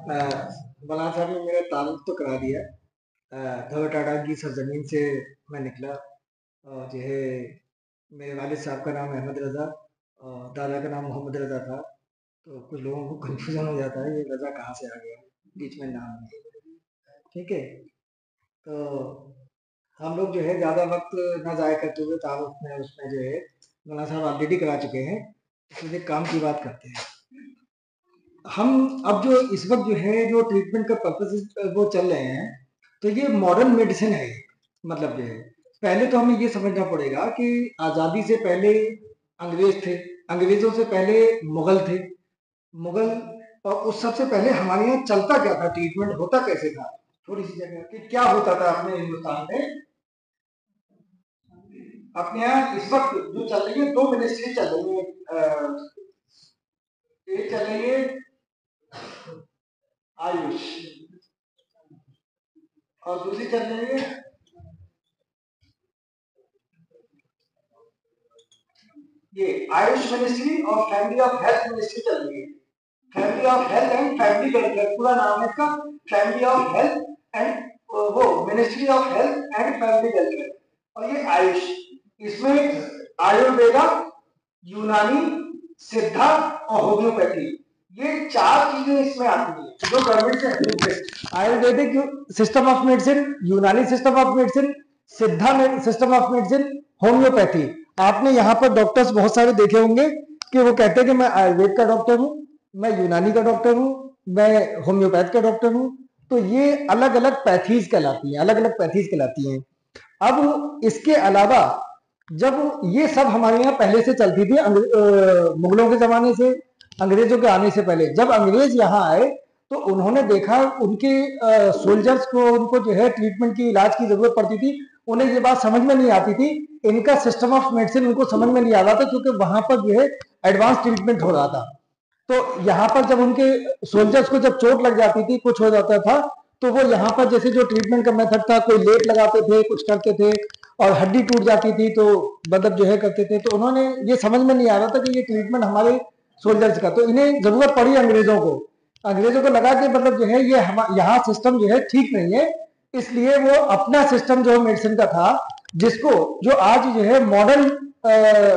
मौलाना साहब ने मेरा ताल्लुक तो करा दिया। धोबा टाटा की सरजमीन से मैं निकला और जो है मेरे वालिद साहब का नाम अहमद रज़ा और दादा का नाम मोहम्मद रज़ा था। तो कुछ लोगों को कन्फ्यूज़न हो जाता है, ये रज़ा कहाँ से आ गया बीच में नाम में, ठीक है? तो हम लोग जो है ज़्यादा वक्त ना ज़ाया करते हुए ताल्लुक में उसमें जो है मौलाना साहब ऑलरेडी करा चुके हैं, सीधे काम की बात करते हैं। हम अब जो इस वक्त जो है जो ट्रीटमेंट का पर्पस वो चल रहे हैं, तो ये मॉडर्न मेडिसिन है। मतलब जो है पहले तो हमें ये समझना पड़ेगा कि आज़ादी से पहले अंग्रेज थे, अंग्रेजों से पहले मुगल थे, मुगल और उस सबसे पहले हमारे यहाँ चलता क्या था, ट्रीटमेंट होता कैसे था, थोड़ी सी जगह कि क्या होता था अपने हिंदुस्तान में। अपने यहाँ इस वक्त जो चल रही है, दो मिनिस्ट्री चल रही है। एक चल रही है आयुष और दूसरी चल रही है ये आयुष मिनिस्ट्री और फैमिली ऑफ हेल्थ मिनिस्ट्री चल रही है। Family of health and family welfare पूरा नाम है इसका, फैमिली ऑफ हेल्थ एंड वो ministry of health and family welfare. और ये आयुष, इसमें आयुर्वेदा, यूनानी, सिद्धा और होम्योपैथी, ये चार चीजें इसमें आती है जो गवर्नमेंट से अप्रूव है। आयुर्वेदिक सिस्टम ऑफ मेडिसिन, यूनानी सिस्टम ऑफ मेडिसिन, सिद्धा सिस्टम ऑफ मेडिसिन, होम्योपैथी। आपने यहाँ पर डॉक्टर्स बहुत सारे देखे होंगे कि वो कहते हैं कि मैं आयुर्वेद का डॉक्टर हूँ, मैं यूनानी का डॉक्टर हूँ, मैं होम्योपैथ का डॉक्टर हूँ। तो ये अलग अलग पैथीज कहलाती हैं, अलग अलग पैथीज कहलाती हैं। अब इसके अलावा जब ये सब हमारे यहाँ पहले से चलती थी, मुगलों के जमाने से, अंग्रेजों के आने से पहले, जब अंग्रेज यहाँ आए तो उन्होंने देखा उनके सोल्जर्स को, उनको जो है ट्रीटमेंट की, इलाज की जरूरत पड़ती थी। उन्हें ये बात समझ में नहीं आती थी, इनका सिस्टम ऑफ मेडिसिन उनको समझ में नहीं आ रहा था, क्योंकि वहां पर जो है एडवांस ट्रीटमेंट हो रहा था। तो यहाँ पर जब उनके सोल्जर्स को जब चोट लग जाती थी, कुछ हो जाता था, तो वो यहाँ पर जैसे जो ट्रीटमेंट का मेथड था, कोई लेप लगाते थे, कुछ करते थे, और हड्डी टूट जाती थी तो मतलब जो है करते थे। तो उन्होंने ये समझ में नहीं आ रहा था कि ये ट्रीटमेंट हमारे सोल्जर्स का, तो इन्हें जरूरत पड़ी अंग्रेजों को। अंग्रेजों को लगा कि मतलब जो है ये यहाँ सिस्टम जो है ठीक नहीं है, इसलिए वो अपना सिस्टम जो मेडिसिन का था, जिसको जो आज जो है मॉडर्न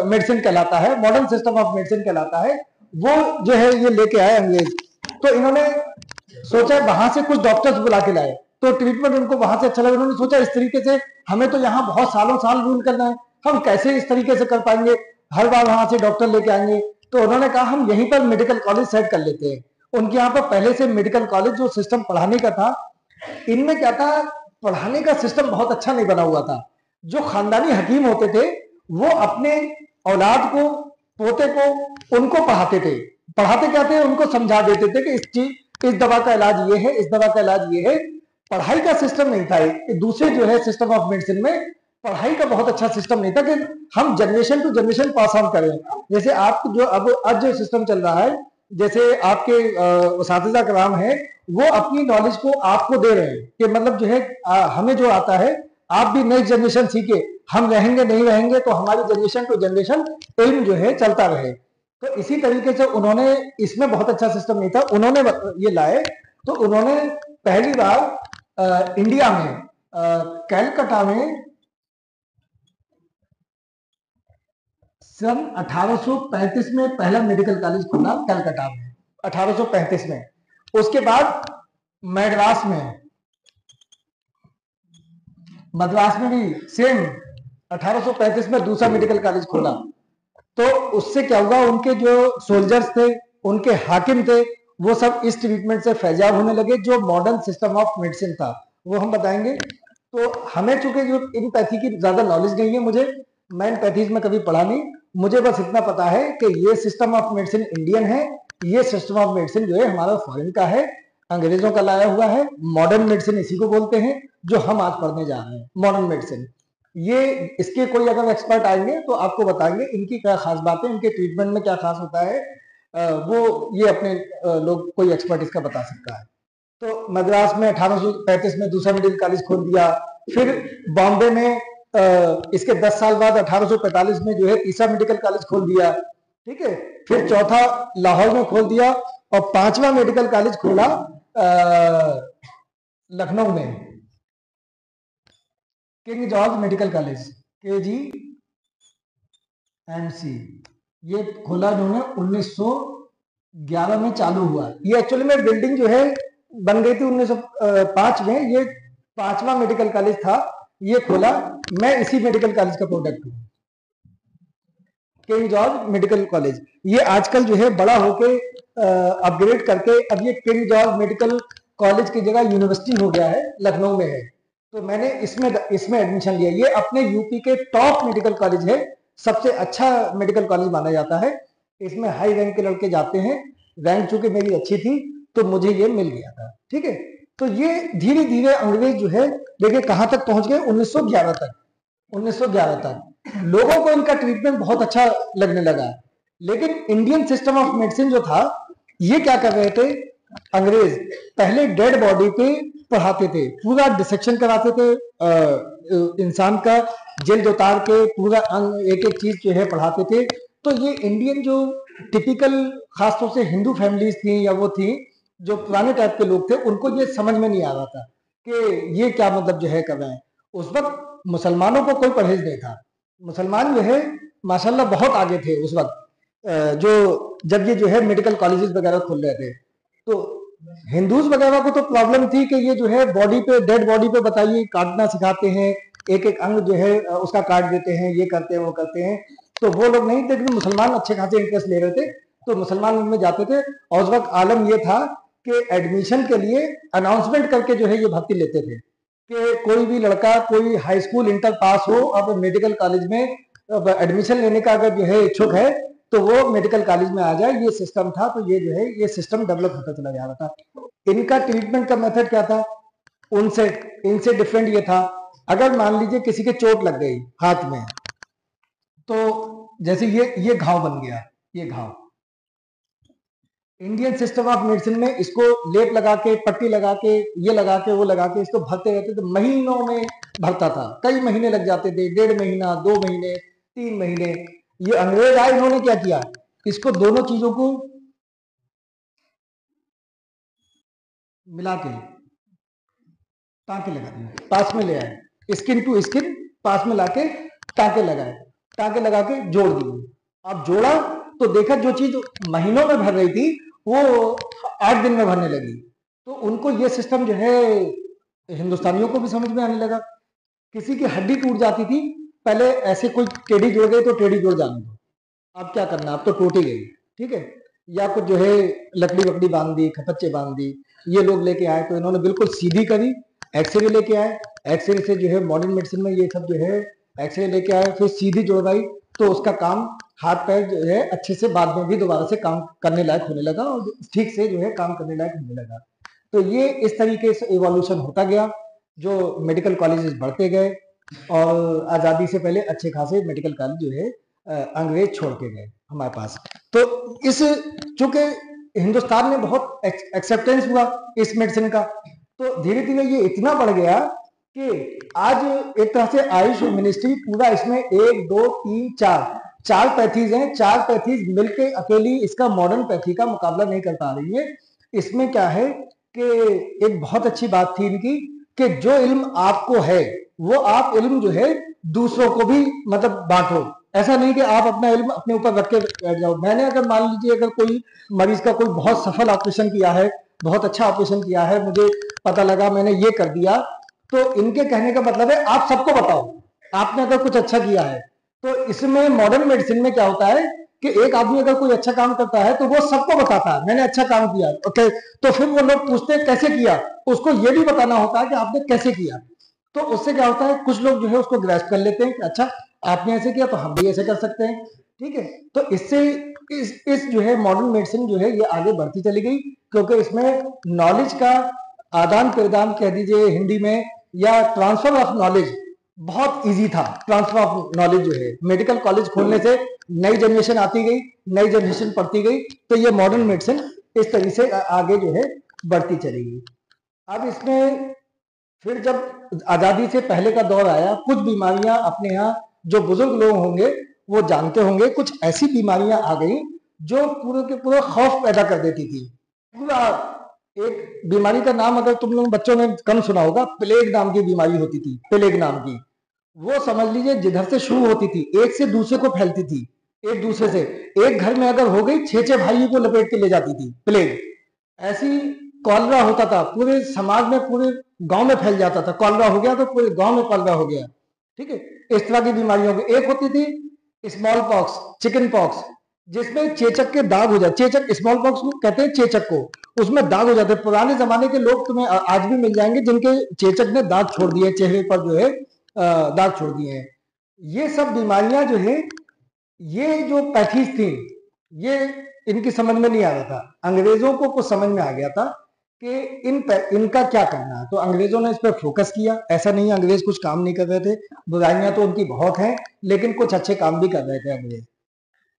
मेडिसिन कहलाता है, मॉडर्न सिस्टम ऑफ मेडिसिन कहलाता है, वो जो है ये लेके आए अंग्रेज। तो इन्होंने सोचा वहां से कुछ डॉक्टर्स बुला के लाए, तो ट्रीटमेंट उनको वहां से अच्छा लगा। उन्होंने सोचा इस तरीके से हमें तो यहाँ बहुत सालों साल रूल करना है, हम कैसे इस तरीके से कर पाएंगे, हर बार वहां से डॉक्टर लेके आएंगे। तो उन्होंने कहा हम यहीं पर मेडिकल कॉलेज सेट कर लेते हैं। उनके यहाँ पर पहले से मेडिकल कॉलेज जो सिस्टम पढ़ाने का था, इनमें क्या था, पढ़ाने का सिस्टम बहुत अच्छा नहीं बना हुआ था। जो खानदानी हकीम होते थे वो अपने औलाद को, पोते को, उनको पढ़ाते थे। पढ़ाते क्या थे, उनको समझा देते थे कि इस चीज, इस दवा का इलाज ये है, इस दवा का इलाज ये है। पढ़ाई का सिस्टम नहीं था। दूसरे जो है सिस्टम ऑफ मेडिसिन में पढ़ाई का बहुत अच्छा सिस्टम नहीं था कि हम generation to generation pass on करें। जैसे आप जो अब आज जो सिस्टम चल रहा है, जैसे आपके उस्ताद कराम है, वो अपनी नॉलेज को आपको दे रहे हैं कि मतलब जो है हमें जो आता है, आप भी नेक्स्ट जनरेशन सीखे, हम रहेंगे नहीं रहेंगे तो हमारी जनरेशन टू जनरेशन इल्म जो है चलता रहे। तो इसी तरीके से उन्होंने, इसमें बहुत अच्छा सिस्टम नहीं था, उन्होंने ये लाए। तो उन्होंने पहली बार इंडिया में कैलकाटा में सन 1835 में पहला मेडिकल कॉलेज खुला कलकत्ता में, 1835 में। उसके बाद मद्रास में, मद्रास में भी सेम 1835 में दूसरा मेडिकल कॉलेज खुला। तो उससे क्या हुआ, उनके जो सोल्जर्स थे, उनके हाकिम थे, वो सब इस ट्रीटमेंट से फैजाब होने लगे। जो मॉडर्न सिस्टम ऑफ मेडिसिन था वो हम बताएंगे। तो हमें चूंकि जो इन पैथी की ज्यादा नॉलेज नहीं है, मुझे, मैं इन पैथीज में कभी पढ़ा नहीं, मुझे बस इतना पता है कि ये सिस्टम ऑफ मेडिसिन इंडियन है, ये सिस्टम ऑफ मेडिसिन जो है हमारा फॉरेन का है, अंग्रेजों का लाया हुआ है। मॉडर्न मेडिसिन इसी को बोलते हैं जो हम आज पढ़ने जा रहे हैं, मॉडर्न मेडिसिन। ये इसके कोई अगर एक्सपर्ट आएंगे तो आपको बताएंगे इनकी क्या खास बातें, इनके ट्रीटमेंट में क्या खास होता है, वो ये अपने लोग, कोई एक्सपर्ट इसका बता सकता है। तो मद्रास में 1835 में दूसरा मेडिकल कॉलेज खोल दिया। फिर बॉम्बे में इसके 10 साल बाद 1845 में जो है तीसरा मेडिकल कॉलेज खोल दिया, ठीक है। फिर चौथा लाहौर में खोल दिया, और पांचवा मेडिकल कॉलेज खोला लखनऊ में king George medical college, KGMC, ये खोला उन्होंने 1911 में चालू हुआ। ये एक्चुअली में बिल्डिंग जो है बन गई थी 1905 में। ये 5वां मेडिकल कॉलेज था, ये खोला। मैं इसी मेडिकल कॉलेज का प्रोडक्ट हूँ, किंग जॉर्ज मेडिकल कॉलेज। ये आजकल जो है बड़ा होके अपग्रेड करके अब ये किंग जॉर्ज मेडिकल कॉलेज की जगह यूनिवर्सिटी हो गया है, लखनऊ में है। तो मैंने इसमें एडमिशन लिया। ये अपने यूपी के टॉप मेडिकल कॉलेज है, सबसे अच्छा मेडिकल कॉलेज माना जाता है। इसमें हाई रैंक के लड़के जाते हैं। रैंक चूंकि मेरी अच्छी थी तो मुझे ये मिल गया था, ठीक है। तो ये धीरे धीरे अंग्रेज जो है देखिए कहां तक पहुंच गए, 1911 तक। 1911 तक लोगों को इनका ट्रीटमेंट बहुत अच्छा लगने लगा। लेकिन इंडियन सिस्टम ऑफ मेडिसिन जो था, ये क्या कर रहे थे अंग्रेज, पहले डेड बॉडी पे पढ़ाते थे, पूरा डिसेक्शन कराते थे इंसान का, जल्द उतार के पूरा अंग एक एक चीज जो है पढ़ाते थे। तो ये इंडियन जो टिपिकल खासतौर से हिंदू फैमिलीज थी या वो थी जो पुराने टाइप के लोग थे, उनको ये समझ में नहीं आ रहा था कि ये क्या मतलब जो है कर रहे हैं। उस वक्त मुसलमानों को कोई परहेज नहीं था। मुसलमान जो है माशाल्लाह बहुत आगे थे उस वक्त, जो जब ये जो है मेडिकल कॉलेजेस वगैरह खुल रहे थे। तो हिंदूज वगैरह को तो प्रॉब्लम थी कि ये जो है बॉडी पे, डेड बॉडी पे बताइए काटना सिखाते हैं, एक एक अंग जो है उसका काट देते हैं, ये करते हैं वो करते हैं। तो वो लोग नहीं थे, लेकिन मुसलमान अच्छे खासे इंटरेस्ट ले रहे थे, तो मुसलमान उनमें जाते थे। और उस वक्त आलम ये था कि एडमिशन के लिए अनाउंसमेंट करके जो है ये भर्ती लेते थे कि कोई भी लड़का कोई हाई स्कूल इंटर पास हो, अब मेडिकल कॉलेज में एडमिशन लेने का अगर जो है इच्छुक है तो वो मेडिकल कॉलेज में आ जाए, ये सिस्टम था। तो ये जो है ये सिस्टम डेवलप होता चला जा रहा था। इनका ट्रीटमेंट का मेथड क्या था, उनसे इनसे डिफरेंट ये था, अगर मान लीजिए किसी के चोट लग गई हाथ में, तो जैसे ये घाव बन गया, ये घाव, इंडियन सिस्टम ऑफ मेडिसिन में इसको लेप लगा के, पट्टी लगा के, ये लगा के, वो लगा के इसको भरते रहते थे, महीनों में भरता था, कई महीने लग जाते थे, 1.5 महीना, 2 महीने, 3 महीने। ये अंग्रेज आए, इन्होंने क्या किया, इसको दोनों चीजों को मिला के टाँके लगा दिए, पास में ले आए, स्किन टू स्किन पास में लाके टाँके लगाए, टाँके लगा के जोड़ दिए। अब जोड़ा तो देखा जो चीज महीनों में भर रही थी वो 8 दिन में भरने लगी। तो उनको ये सिस्टम जो है हिंदुस्तानियों को भी समझ में आने लगा। किसी की हड्डी टूट जाती थी, पहले ऐसे कोई टेढ़ी जुड़ गई तो टेढ़ी जुड़ जाने दो, अब क्या करना, अब तो टूट ही गई, ठीक है। या कुछ जो है लकड़ी वकड़ी बांध दी, खपच्चे बांध दी, ये लोग लेके आए तो इन्होंने बिल्कुल सीधी करी। एक्सरे लेके आए, एक्सरे से जो है मॉडर्न मेडिसिन में ये सब जो है एक्सरे लेके आए, फिर सीधी जुड़वाई, तो उसका काम हाथ पैर जो है अच्छे से बाद में भी दोबारा से काम करने लायक होने लगा और ठीक से जो है काम करने लायक होने लगा। तो ये इस तरीके से इवोल्यूशन होता गया, जो मेडिकल कॉलेजेस बढ़ते गए और आज़ादी से पहले अच्छे खासे मेडिकल कॉलेज जो है अंग्रेज छोड़ के गए हमारे पास। तो इस चूंकि हिंदुस्तान में बहुत एक्सेप्टेंस हुआ इस मेडिसिन का, तो धीरे धीरे ये इतना बढ़ गया कि आज एक तरह से आयुष मिनिस्ट्री पूरा इसमें 1 2 3 4 पैथीज हैं, 4 पैथीज मिलके अकेली इसका मॉडर्न पैथी का मुकाबला नहीं कर पा रही है। इसमें क्या है कि एक बहुत अच्छी बात थी इनकी कि जो इल्म आपको है वो आप इल्म जो है दूसरों को भी मतलब बांटो। ऐसा नहीं कि आप अपना इल्म अपने ऊपर रख के बैठ जाओ। मैंने अगर मान लीजिए अगर कोई मरीज का कोई बहुत सफल ऑपरेशन किया है, बहुत अच्छा ऑपरेशन किया है, मुझे पता लगा, मैंने ये कर दिया, तो इनके कहने का मतलब है आप सबको बताओ आपने अगर कुछ अच्छा किया है। तो इसमें मॉडर्न मेडिसिन में क्या होता है कि एक आदमी अगर कोई अच्छा काम करता है तो वो सबको बताता है मैंने अच्छा काम किया, ओके। तो फिर वो लोग पूछते हैं कैसे किया, उसको ये भी बताना होता है कि आपने कैसे किया। तो उससे क्या होता है, कुछ लोग जो है उसको ग्रैस्प कर लेते हैं कि अच्छा आपने ऐसे किया तो हम भी ऐसे कर सकते हैं, ठीक है। तो इससे इस जो है मॉडर्न मेडिसिन जो है ये आगे बढ़ती चली गई, क्योंकि इसमें नॉलेज का आदान प्रदान कह दीजिए हिंदी में, या ट्रांसफर ऑफ नॉलेज बहुत इजी था। ट्रांसफर ऑफ नॉलेज जो है मेडिकल कॉलेज खोलने से नई जनरेशन आती गई, नई जनरेशन पढ़ती गई, तो ये मॉडर्न मेडिसिन इस तरीके से आगे जो है बढ़ती चली गई। अब इसमें फिर जब आजादी से पहले का दौर आया, कुछ बीमारियां अपने यहाँ जो बुजुर्ग लोग होंगे वो जानते होंगे, कुछ ऐसी बीमारियां आ गई जो पूरे के पूरे खौफ पैदा कर देती थी। पूरा एक बीमारी का नाम अगर तुम लोग बच्चों ने कम सुना होगा, प्लेग नाम की बीमारी होती थी, प्लेग नाम की। वो समझ लीजिए जिधर से शुरू होती थी एक से दूसरे को फैलती थी, एक दूसरे से। एक घर में अगर हो गई, छह छह भाइयों को लपेट के ले जाती थी प्लेग। ऐसी कॉलरा होता था, पूरे समाज में, पूरे गांव में फैल जाता था। कॉलरा हो गया तो पूरे गांव में कॉलरा हो गया, ठीक है। इस तरह की बीमारियों की एक होती थी स्मॉल पॉक्स, चिकन पॉक्स, जिसमें चेचक के दाग हो जाते। चेचक, स्मॉल पॉक्स को कहते हैं चेचक को, उसमें दाग हो जाते हैं। पुराने जमाने के लोग तुम्हें आज भी मिल जाएंगे जिनके चेचक ने दाग छोड़ दिए, चेहरे पर जो है दाग छोड़ दिए हैं। ये सब बीमारियां जो है, ये जो पैथीज थी, ये इनकी समझ में नहीं आ रहा था। अंग्रेजों को कुछ समझ में आ गया था कि इनका क्या करना है, तो अंग्रेजों ने इस पर फोकस किया। ऐसा नहीं अंग्रेज कुछ काम नहीं कर रहे थे, बुराइयां तो उनकी बहुत हैं, लेकिन कुछ अच्छे काम भी कर रहे थे अंग्रेज।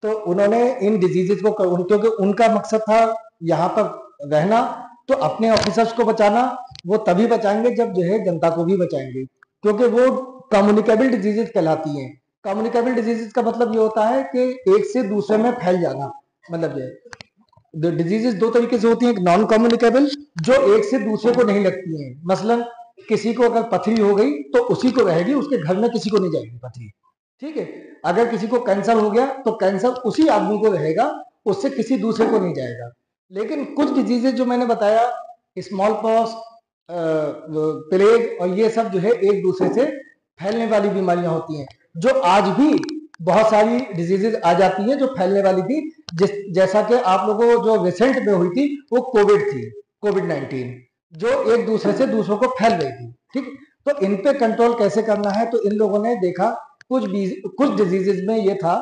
तो उन्होंने इन डिजीजेस को, क्योंकि उनका मकसद था यहाँ पर रहना, तो अपने ऑफिसर्स को बचाना। वो तभी बचाएंगे जब जो है जनता को भी बचाएंगे, क्योंकि वो कम्युनिकेबल डिजीजेस कहलाती हैं। कम्युनिकेबल डिजीजेस का मतलब ये होता है कि एक से दूसरे में फैल जाना। मतलब ये डिजीजेस दो तरीके से होती हैं, एक नॉन कम्युनिकेबल, जो एक से दूसरे को नहीं लगती हैं। मसलन किसी को अगर पथरी हो गई तो उसी को रहेगी, उसके घर में किसी को नहीं जाएगी पथरी, ठीक है। अगर किसी को कैंसर हो गया तो कैंसर उसी आदमी को रहेगा, उससे किसी दूसरे को नहीं जाएगा। लेकिन कुछ डिजीजेज जो मैंने बताया, स्मॉल पॉक्स, प्लेग और ये सब जो है एक दूसरे से फैलने वाली बीमारियां होती हैं, जो आज भी बहुत सारी डिजीजेज आ जाती हैं जो फैलने वाली थी। जैसा कि आप लोगों को जो रिसेंट में हुई थी वो कोविड थी, कोविड-19, जो एक दूसरे से दूसरों को फैल रही थी, ठीक। तो इन पे कंट्रोल कैसे करना है, तो इन लोगों ने देखा कुछ डिजीजेज में ये था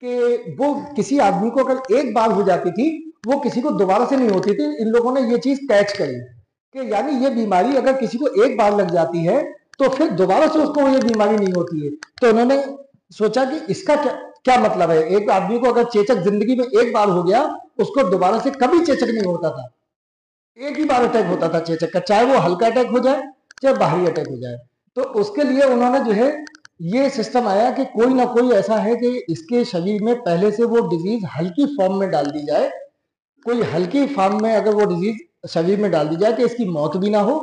कि वो किसी आदमी को अगर एक बार हो जाती थी, वो किसी को दोबारा से नहीं होती थी। इन लोगों ने ये चीज कैच करी कि यानी ये बीमारी अगर किसी को एक बार लग जाती है तो फिर दोबारा से उसको ये बीमारी नहीं होती है। तो उन्होंने सोचा कि इसका क्या क्या मतलब है। एक आदमी को अगर चेचक जिंदगी में एक बार हो गया, उसको दोबारा से कभी चेचक नहीं होता था। एक ही बार अटैक होता था चेचक का, चाहे वो हल्का अटैक हो जाए चाहे भारी अटैक हो जाए। तो उसके लिए उन्होंने जो है ये सिस्टम आया कि कोई ना कोई ऐसा है कि इसके शरीर में पहले से वो डिजीज हल्की फॉर्म में डाल दी जाए। कोई हल्की फॉर्म में अगर वो डिजीज शरीर में डाल दी जाए कि इसकी मौत भी ना हो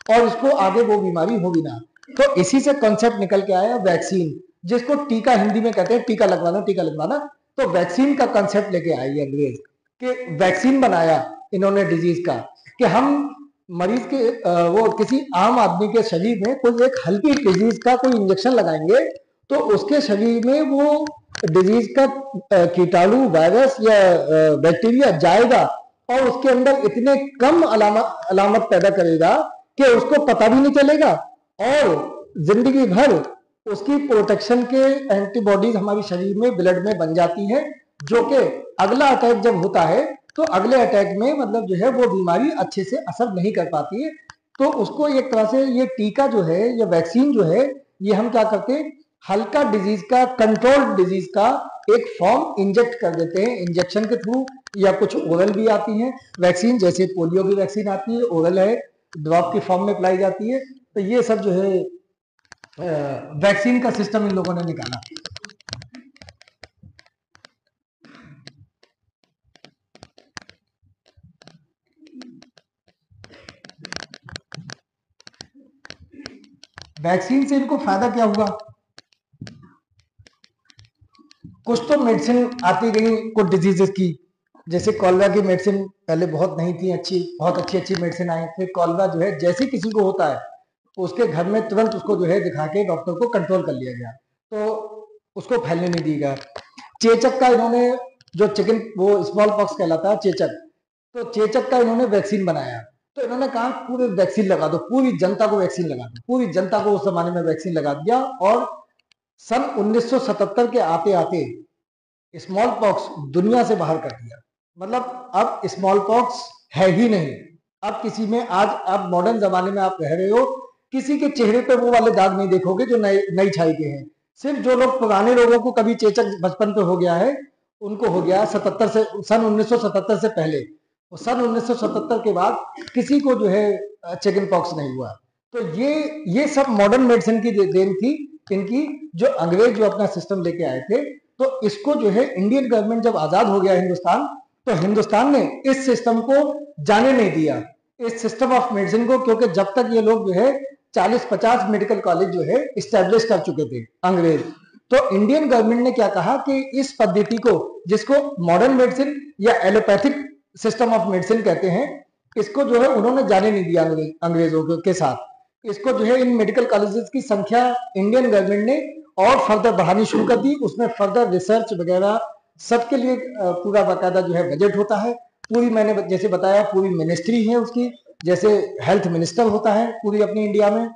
और इसको आगे वो बीमारी हो भी ना। तो इसी से कॉन्सेप्ट निकल के आया वैक्सीन, जिसको टीका हिंदी में कहते हैं, टीका लगवाना, टीका लगवाना। तो वैक्सीन का कॉन्सेप्ट लेके आए ये अंग्रेज, कि वैक्सीन बनाया इन्होंने डिजीज का, कि हम मरीज के वो किसी आम आदमी के शरीर में कोई एक हल्की डिजीज का कोई इंजेक्शन लगाएंगे तो उसके शरीर में वो डिजीज का कीटाणु, वायरस या बैक्टीरिया जाएगा और उसके अंदर इतने कम अलामत पैदा करेगा कि उसको पता भी नहीं चलेगा, और जिंदगी भर उसकी प्रोटेक्शन के एंटीबॉडीज हमारे शरीर में, ब्लड में बन जाती है, जो कि अगला अटैक जब होता है तो अगले अटैक में मतलब जो है वो बीमारी अच्छे से असर नहीं कर पाती है। तो उसको एक तरह से ये टीका जो है, ये वैक्सीन जो है, ये हम क्या करते हैं, हल्का डिजीज का, कंट्रोल्ड डिजीज का एक फॉर्म इंजेक्ट कर देते हैं इंजेक्शन के थ्रू, या कुछ ओरल भी आती है वैक्सीन, जैसे पोलियो की वैक्सीन आती है, ओरल है, ड्रॉप की फॉर्म में अप्लाई जाती है। तो ये सब जो है वैक्सीन का सिस्टम इन लोगों ने निकाला। वैक्सीन से इनको फायदा क्या हुआ, कुछ तो मेडिसिन आती गई कुछ डिजीजेस की। जैसे कॉलरा की मेडिसिन पहले बहुत नहीं थी अच्छी, बहुत अच्छी अच्छी मेडिसिन आई। फिर कॉलरा जो है जैसे किसी को होता है उसके घर में तुरंत उसको जो है दिखा के डॉक्टर को कंट्रोल कर लिया गया, तो उसको फैलने नहीं दी गया। चेचक का इन्होंने, जो चिकन वो स्मॉल पॉक्स कहलाता है चेचक, तो चेचक का इन्होंने वैक्सीन बनाया। तो इन्होंने कहा पूरे वैक्सीन लगा दो, पूरी जनता को वैक्सीन लगा दो, पूरी जनता को उस जमाने में वैक्सीन लगा दिया। और सन 1977 के आते आते स्मॉल पॉक्स दुनिया से बाहर कर दिया। मतलब अब स्मॉल पॉक्स है ही नहीं। अब किसी में, आज अब मॉडर्न जमाने में आप रह रहे हो, किसी के चेहरे पे वो वाले दाग नहीं देखोगे जो नई छाई के हैं। सिर्फ जो लोग, पुराने लोगों को कभी चेचक बचपन पे हो गया है, उनको हो गया 77 से, सन 1977 से पहले। और सन 1977 के बाद किसी को जो है चिकन पॉक्स नहीं हुआ। तो ये सब मॉडर्न मेडिसिन की देन थी इनकी, जो अंग्रेज जो अपना सिस्टम लेके आए थे। तो इसको जो है इंडियन गवर्नमेंट जब आजाद हो गया हिंदुस्तान, तो हिंदुस्तान ने इस सिस्टम को जाने नहीं दिया। इस सिस्टम ऑफ मेडिसिन को, क्योंकि जब तक ये लोग जो है 40-50 मेडिकल कॉलेज जो है इस्टेब्लिश कर चुके थे अंग्रेज, तो इंडियन गवर्नमेंट ने क्या कहा कि इस पद्धति को, जिसको मॉडर्न मेडिसिन या एलोपैथिक सिस्टम ऑफ मेडिसिन कहते हैं, इसको जो है उन्होंने जाने नहीं दिया अंग्रेजों के साथ। इसको जो है इन मेडिकल कॉलेजेस की संख्या इंडियन गवर्नमेंट ने और फर्दर बढ़ानी शुरू कर दी। उसमें फर्दर रिसर्च वगैरह सबके लिए पूरा बाकायदा जो है बजट होता है। पूरी, मैंने जैसे बताया, पूरी मिनिस्ट्री है उसकी, जैसे हेल्थ मिनिस्टर होता है पूरी अपनी इंडिया में,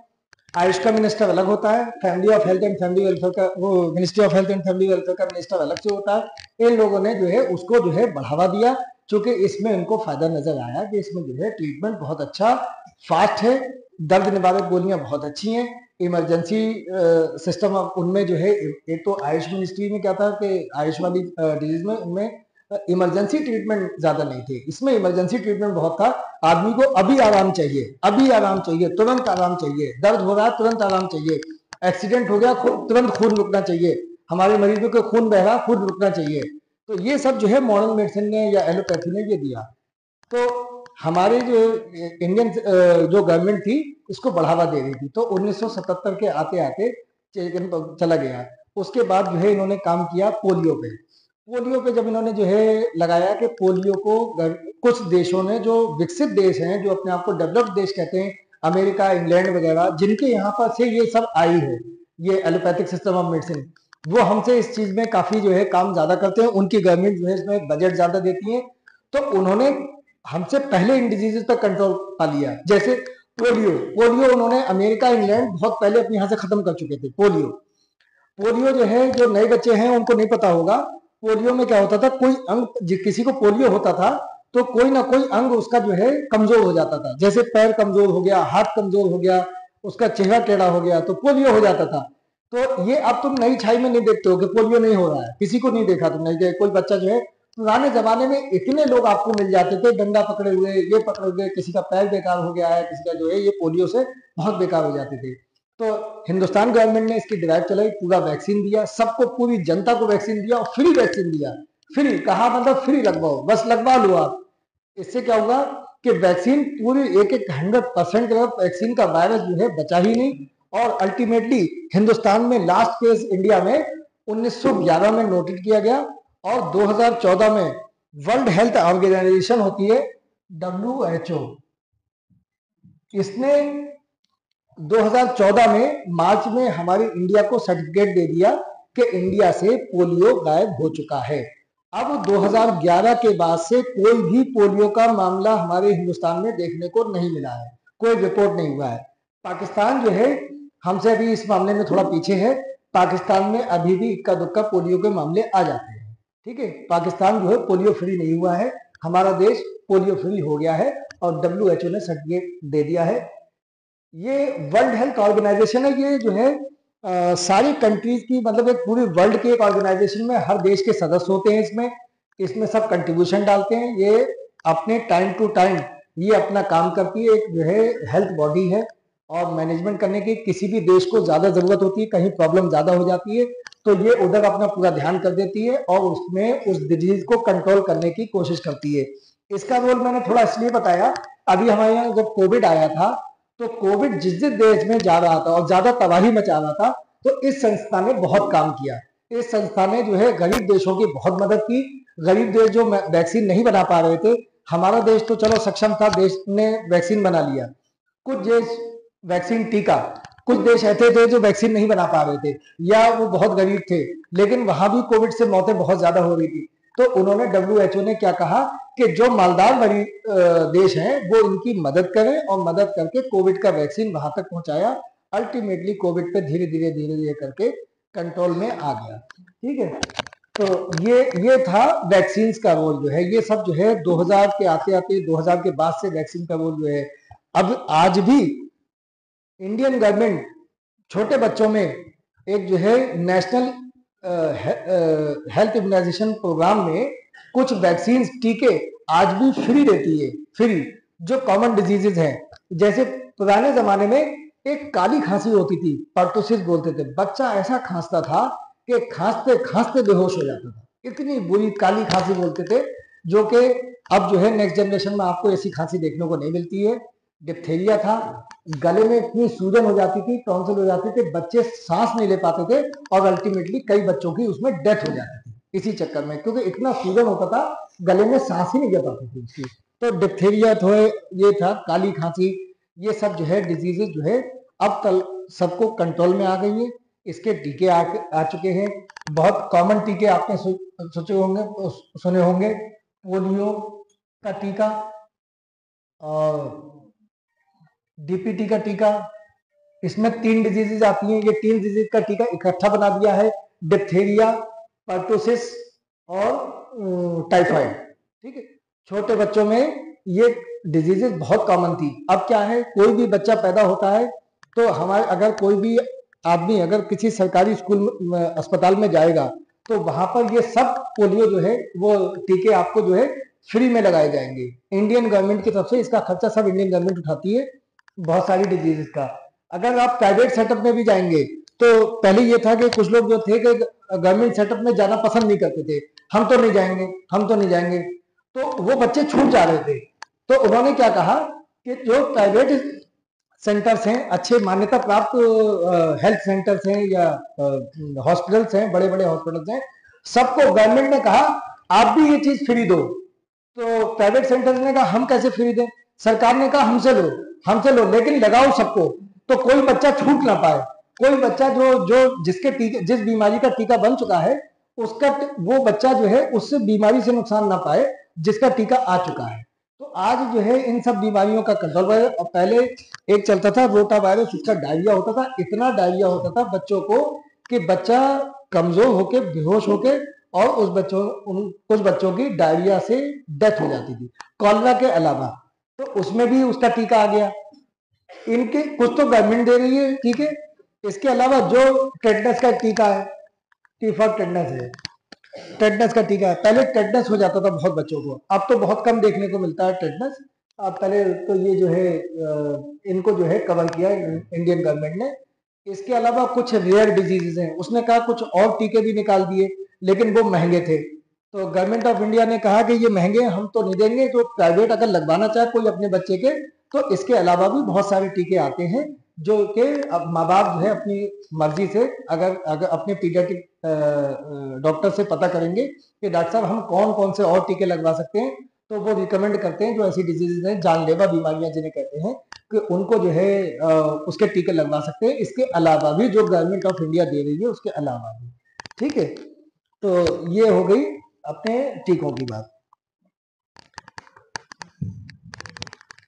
आयुष का मिनिस्टर अलग होता है, family of health and family welfare का, वो ministry of health and family welfare का मिनिस्टर अलग से होता है। इन लोगों ने जो है उसको जो है बढ़ावा दिया, क्योंकि इसमें इनको फायदा नजर आया कि इसमें जो है ट्रीटमेंट बहुत अच्छा फास्ट है, दर्द निवारक गोलियां बहुत अच्छी हैं, इमरजेंसी सिस्टम उनमें जो है, एक तो आयुष मिनिस्ट्री में क्या था कि आयुष वाली डिजीज में उनमें इमरजेंसी ट्रीटमेंट ज्यादा नहीं थे, इसमें इमरजेंसी ट्रीटमेंट बहुत था। आदमी को अभी आराम चाहिए, अभी आराम चाहिए, तुरंत आराम चाहिए, दर्द हो रहा है तुरंत आराम चाहिए, एक्सीडेंट हो गया तुरंत खून रुकना चाहिए, हमारे मरीजों के खून बह रहा खून रुकना चाहिए। तो ये सब जो है मॉडर्न मेडिसिन ने या एलोपैथी ने ये दिया। तो हमारे जो इंडियन जो गवर्नमेंट थी इसको बढ़ावा दे रही थी, तो 1977 के आते आते चला गया। उसके बाद जो है इन्होंने काम किया पोलियो पे। पोलियो पे जब इन्होंने जो है लगाया कि पोलियो को कुछ देशों ने, जो विकसित देश हैं, जो अपने आप को डेवलप्ड देश कहते हैं, अमेरिका, इंग्लैंड वगैरह, जिनके यहाँ पर से ये सब आई है, ये एलोपैथिक सिस्टम ऑफ मेडिसिन, वो हमसे इस चीज में काफी जो है काम ज्यादा करते हैं, उनकी गवर्नमेंट जो है इसमें बजट ज्यादा देती है, तो उन्होंने हमसे पहले इन डिजीजेस पर कंट्रोल पा लिया। जैसे पोलियो, पोलियो उन्होंने अमेरिका, इंग्लैंड बहुत पहले अपने यहाँ से खत्म कर चुके थे। पोलियो, पोलियो जो है, जो नए बच्चे हैं उनको नहीं पता होगा, पोलियो में क्या होता था, कोई अंग, किसी को पोलियो होता था तो कोई ना कोई अंग उसका जो है कमजोर हो जाता था, जैसे पैर कमजोर हो गया, हाथ कमजोर हो गया, उसका चेहरा टेढ़ा हो गया, तो पोलियो हो जाता था। तो ये अब तुम नई छाई में नहीं देखते हो कि पोलियो नहीं हो रहा है, किसी को नहीं देखा तुमने, कोई बच्चा जो है, पुराने जमाने में इतने लोग आपको मिल जाते थे, डंडा पकड़े हुए, ये पकड़े हुए, किसी का पैर बेकार हो गया है, किसी का जो है ये पोलियो से बहुत बेकार हो जाते थे। तो हिंदुस्तान गवर्नमेंट ने इसकी ड्राइव चलाई, पूरा वैक्सीन दिया, सबको, पूरी जनता को वैक्सीन दिया, और फ्री वैक्सीन दिया। फ्री कहा मतलब फ्री लगवाओ, बस लगवा लो आप। इससे क्या होगा कि वैक्सीन पूरी 100% वैक्सीन का वायरस जो है बचा ही नहीं, और अल्टीमेटली हिंदुस्तान में लास्ट केस इंडिया में 1911 में नोटिस किया गया, और 2014 में वर्ल्ड हेल्थ ऑर्गेनाइजेशन होती है WHO, इसने 2014 में मार्च में हमारी इंडिया को सर्टिफिकेट दे दिया कि इंडिया से पोलियो गायब हो चुका है। अब 2011 के बाद से कोई भी पोलियो का मामला हमारे हिंदुस्तान में देखने को नहीं मिला है, कोई रिपोर्ट नहीं हुआ है। पाकिस्तान जो है हमसे अभी इस मामले में थोड़ा पीछे है, पाकिस्तान में अभी भी इक्का दुक्का पोलियो के मामले आ जाते हैं, ठीक है। पाकिस्तान जो है पोलियो फ्री नहीं हुआ है, हमारा देश पोलियो फ्री हो गया है, और WHO ने सर्टिफिकेट दे दिया है। ये वर्ल्ड हेल्थ ऑर्गेनाइजेशन है, ये जो है सारी कंट्रीज की, मतलब एक पूरी वर्ल्ड के एक ऑर्गेनाइजेशन में हर देश के सदस्य होते हैं, इसमें सब कंट्रीब्यूशन डालते हैं, ये अपने टाइम टू टाइम ये अपना काम करती है, एक जो है हेल्थ बॉडी है, और मैनेजमेंट करने की किसी भी देश को ज्यादा जरूरत होती है, कहीं प्रॉब्लम ज्यादा हो जाती है तो ये उधर अपना पूरा ध्यान कर देती है, और उसमें उस डिजीज को कंट्रोल करने की कोशिश करती है। इसका रोल मैंने थोड़ा इसलिए बताया, अभी हमारे यहाँ जब कोविड आया था, तो कोविड जिस जिस देश में जा रहा था और ज्यादा तबाही मचा रहा था, तो इस संस्था ने बहुत काम किया। इस संस्था ने जो है गरीब देशों की बहुत मदद की। गरीब देश जो वैक्सीन नहीं बना पा रहे थे, हमारा देश तो चलो सक्षम था, देश ने वैक्सीन बना लिया। कुछ देश वैक्सीन टीका, कुछ देश ऐसे थे जो वैक्सीन नहीं बना पा रहे थे, या वो बहुत गरीब थे, लेकिन वहां भी कोविड से मौतें बहुत ज्यादा हो रही थी। तो उन्होंने, WHO ने क्या कहा कि जो मालदार देश हैं वो इनकी मदद करें, और मदद करके कोविड का वैक्सीन वहां तक पहुंचाया। अल्टीमेटली कोविड पे धीरे धीरे करके कंट्रोल में आ गया, ठीक है। तो ये था वैक्सीन का रोल जो है, ये सब जो है 2000 के आते आते 2000 के बाद से वैक्सीन का रोल जो है। अब आज भी इंडियन गवर्नमेंट छोटे बच्चों में एक जो है नेशनल हेल्थ इम्यूनाइजेशन प्रोग्राम में कुछ वैक्सीन, टीके आज भी फ्री देती है, फ्री, जो कॉमन डिजीजेज हैं। जैसे पुराने जमाने में एक काली खांसी होती थी, पर्टुसिस बोलते थे, बच्चा ऐसा खांसता था कि खांसते खांसते बेहोश हो जाता था, इतनी बुरी काली खांसी बोलते थे। जो कि अब जो है नेक्स्ट जनरेशन में आपको ऐसी खांसी देखने को नहीं मिलती है। डिप्थीरिया था, गले में इतनी सूजन हो जाती थी, टॉन्सिल हो जाते थे, बच्चे सांस नहीं ले पाते थे और अल्टीमेटली कई बच्चों की उसमें डेथ हो जाती थी इसी चक्कर में, क्योंकि इतना सूजन होता था, गले में सांस ही नहीं ले पाती थी उसकी। तो डिप्थीरिया तो ये था, काली खांसी, ये सब जो है डिजीजेज जो है अब कल सबको कंट्रोल में आ गई है। इसके टीके आ चुके हैं। बहुत कॉमन टीके आपने सोचे होंगे, सुने होंगे, पोलियो का टीका और डीपीटी का टीका। इसमें 3 डिजीजेज आती हैं, ये 3 डिजीज का टीका इकट्ठा बना दिया है, डिप्थीरिया, पर्टुसिस और टाइफाइड। ठीक है, छोटे बच्चों में ये डिजीजेज बहुत कॉमन थी। अब क्या है, कोई भी बच्चा पैदा होता है तो हमारे अगर कोई भी आदमी अगर किसी सरकारी स्कूल अस्पताल में जाएगा तो वहां पर ये सब पोलियो जो है वो टीके आपको जो है फ्री में लगाए जाएंगे। इंडियन गवर्नमेंट की तरफ से इसका खर्चा सब इंडियन गवर्नमेंट उठाती है बहुत सारी डिजीजेस का। अगर आप प्राइवेट सेटअप में भी जाएंगे तो पहले ये था कि कुछ लोग जो थे कि गवर्नमेंट सेटअप में जाना पसंद नहीं करते थे, हम तो नहीं जाएंगे, हम तो नहीं जाएंगे, तो वो बच्चे छूट जा रहे थे। तो उन्होंने क्या कहा कि जो प्राइवेट सेंटर्स हैं, अच्छे मान्यता प्राप्त हेल्थ सेंटर्स हैं या हॉस्पिटल्स हैं, बड़े बड़े हॉस्पिटल्स हैं, सबको गवर्नमेंट ने कहा आप भी ये चीज फ्री दो। तो प्राइवेट सेंटर्स ने कहा हम कैसे फ्री दें, सरकार ने कहा हमसे लो लेकिन लगाओ सबको, तो कोई बच्चा छूट ना पाए। कोई बच्चा जो जिसके टीके, जिस बीमारी का टीका बन चुका है उसका, वो बच्चा जो है उससे बीमारी से नुकसान ना पाए जिसका टीका आ चुका है। तो आज जो है इन सब बीमारियों का कंट्रोल है। और पहले एक चलता था रोटा वायरस, उसका डायरिया होता था, इतना डायरिया होता था बच्चों को कि बच्चा कमजोर होके, बेहोश होके, और कुछ बच्चों की डायरिया से डेथ हो जाती थी। कॉलरा के अलावा तो उसमें भी उसका टीका आ गया। इनके कुछ तो गवर्नमेंट दे रही है, ठीक है, इसके अलावा जो टेटनस का टीका है, टिफॉइड टेटनस है, टेटनस का टीका है। पहले टेटनस हो जाता था बहुत बच्चों को, अब तो बहुत कम देखने को मिलता है टेटनस। अब पहले तो ये जो है इनको जो है कवर किया इंडियन गवर्नमेंट ने। इसके अलावा कुछ रेयर डिजीजेज हैं, उसने कहा कुछ और टीके भी निकाल दिए लेकिन वो महंगे थे। तो गवर्नमेंट ऑफ इंडिया ने कहा कि ये महंगे हम तो नहीं देंगे, तो प्राइवेट अगर लगवाना चाहे कोई अपने बच्चे के, तो इसके अलावा भी बहुत सारे टीके आते हैं जो कि अब माँ बाप जो है अपनी मर्जी से अगर अपने पीडियाट्रिक डॉक्टर से पता करेंगे कि डॉक्टर साहब हम कौन कौन से और टीके लगवा सकते हैं, तो वो रिकमेंड करते हैं जो ऐसी डिजीजेज हैं, जानलेवा बीमारियां जिन्हें कहते हैं, कि उनको जो है उसके टीके लगवा सकते हैं। इसके अलावा भी जो गवर्नमेंट ऑफ इंडिया दे रही है उसके अलावा भी। ठीक है, तो ये हो गई अपने टीकों की बात।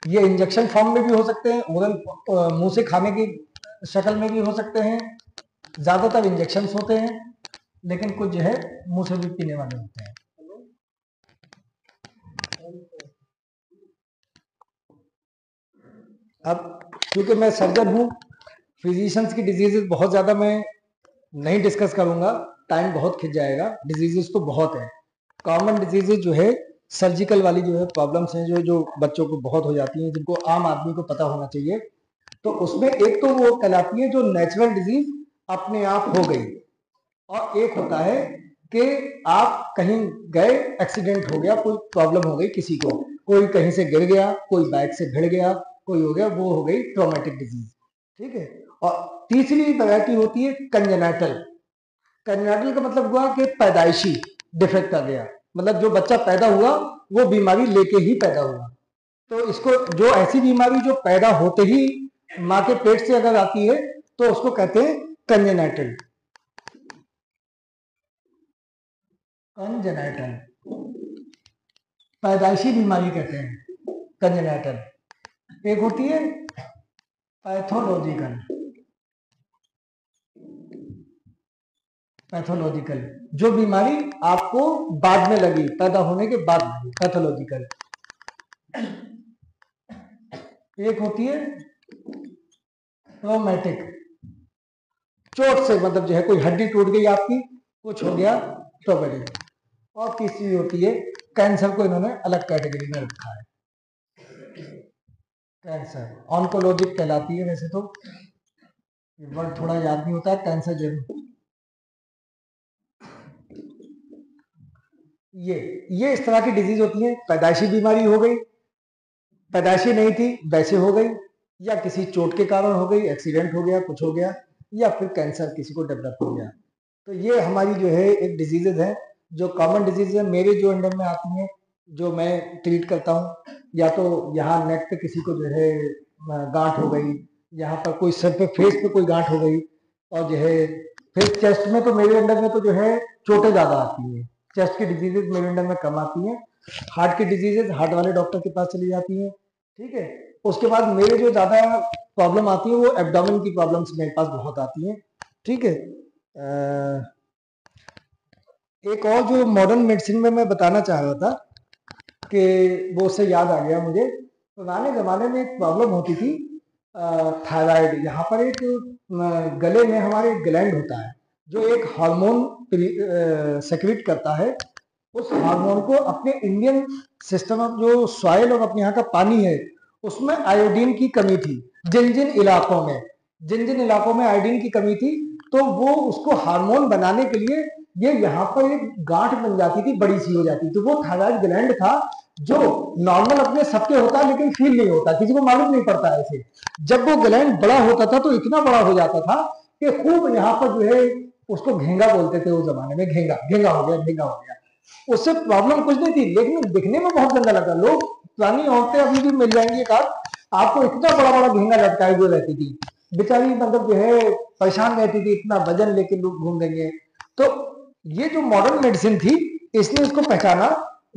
ये इंजेक्शन फॉर्म में भी हो सकते हैं, ओरल मुंह से खाने की शक्ल में भी हो सकते हैं। ज्यादातर इंजेक्शन होते हैं लेकिन कुछ जो है मुंह से भी पीने वाले होते हैं। अब क्योंकि मैं सर्जन हूं, फिजिशियंस की डिजीजेस बहुत ज्यादा मैं नहीं डिस्कस करूंगा, टाइम बहुत खिंच जाएगा। डिजीजेस तो बहुत है, कॉमन डिजीजेस जो है सर्जिकल वाली जो है प्रॉब्लम्स हैं जो बच्चों को बहुत हो जाती हैं, जिनको आम आदमी को पता होना चाहिए। तो उसमें एक तो वो कहलाती है जो नेचुरल डिजीज अपने आप हो गई, और एक होता है कि आप कहीं गए, एक्सीडेंट हो गया, कोई प्रॉब्लम हो गई किसी को, कोई कहीं से गिर गया, कोई बाइक से भिड़ गया, कोई हो गया, वो हो गई ट्रॉमेटिक डिजीज। ठीक है, और तीसरी वैरायटी होती है कंजेनाइटल। कंजेनाइटल का मतलब हुआ कि पैदाइशी डिफेक्ट आ गया, मतलब जो बच्चा पैदा हुआ वो बीमारी लेके ही पैदा हुआ। तो इसको, जो ऐसी बीमारी जो पैदा होते ही माँ के पेट से अगर आती है तो उसको कहते हैं कंजेनाइटल। कंजेनाइटल पैदाइशी बीमारी कहते हैं कंजेनाइटल। एक होती है पैथोलॉजिकल। पैथोलॉजिकल जो बीमारी आपको बाद में लगी, पैदा होने के बाद लगी, पैथोलॉजिकल। एक होती है ट्रॉमेटिक, चोट से, मतलब जो है कोई हड्डी टूट गई आपकी, कुछ हो गया, ट्रॉमेटिक। और तीसरी होती है कैंसर, को इन्होंने अलग कैटेगरी में रखा है। कैंसर ऑन्कोलॉजिक कहलाती है, वैसे तो ये वर्ड थोड़ा याद नहीं होता है, कैंसर जरूर। ये इस तरह की डिजीज होती है। पैदाइशी बीमारी हो गई, पैदाइशी नहीं थी वैसे हो गई, या किसी चोट के कारण हो गई, एक्सीडेंट हो गया, कुछ हो गया, या फिर कैंसर किसी को डेवलप हो गया। तो ये हमारी जो है एक डिजीजेज है जो कॉमन डिजीज है मेरे जो अंडर में आती हैं, जो मैं ट्रीट करता हूँ। या तो यहाँ नेक पे किसी को जो है गांठ हो गई, यहाँ पर कोई सर पे फेस पे कोई गांठ हो गई, और जो है फिर चेस्ट में तो मेरे अंडर में तो जो है चोटें ज्यादा आती हैं। चेस्ट की डिजीजेज मेरे अंडर में कम आती हैं। हार्ट की डिजीजेज हार्ट वाले डॉक्टर के पास चली जाती हैं। ठीक है। उसके बाद मेरे जो ज्यादा प्रॉब्लम आती है वो एब्डोमेन की प्रॉब्लम्स मेरे पास बहुत आती हैं। ठीक है। एक और जो मॉडर्न मेडिसिन में मैं बताना चाह रहा था कि वो उससे याद आ गया मुझे, पुराने जमाने में एक प्रॉब्लम होती थी थायराइड। यहाँ पर एक गले में हमारे एक ग्लैंड होता है जो एक हार्मोन सेक्रेट करता है। उस हार्मोन को अपने इंडियन सिस्टम ऑफ जो सॉइल और अपने यहाँ का पानी है उसमें आयोडीन की कमी थी। जिन जिन इलाकों में आयोडीन की कमी थी तो वो उसको हार्मोन बनाने के लिए ये यहाँ पर एक गांठ बन जाती थी, बड़ी सी हो जाती थी। वो थायराइड ग्लैंड था जो नॉर्मल अपने सबके होता है लेकिन फील नहीं होता, किसी को मालूम नहीं पड़ता ऐसे। जब वो ग्लैंड बड़ा होता था तो इतना बड़ा हो जाता था कि खूब यहाँ पर जो है उसको घेंगा बोलते थे उस जमाने में। घेंगा घेंगा हो गया, घेंगा हो गया। उससे प्रॉब्लम कुछ नहीं थी लेकिन दिखने में बहुत गंदा लगा। लोग, पुरानी औरतें अभी भी मिल जाएंगी एक आध, आपको इतना बड़ा बड़ा घेंगा लटकाए हुए रहती थी बेचारी, मतलब जो है परेशान रहती थी, इतना वजन लेके लोग घूम देंगे। तो ये जो मॉडर्न मेडिसिन थी इसने इसको पहचाना।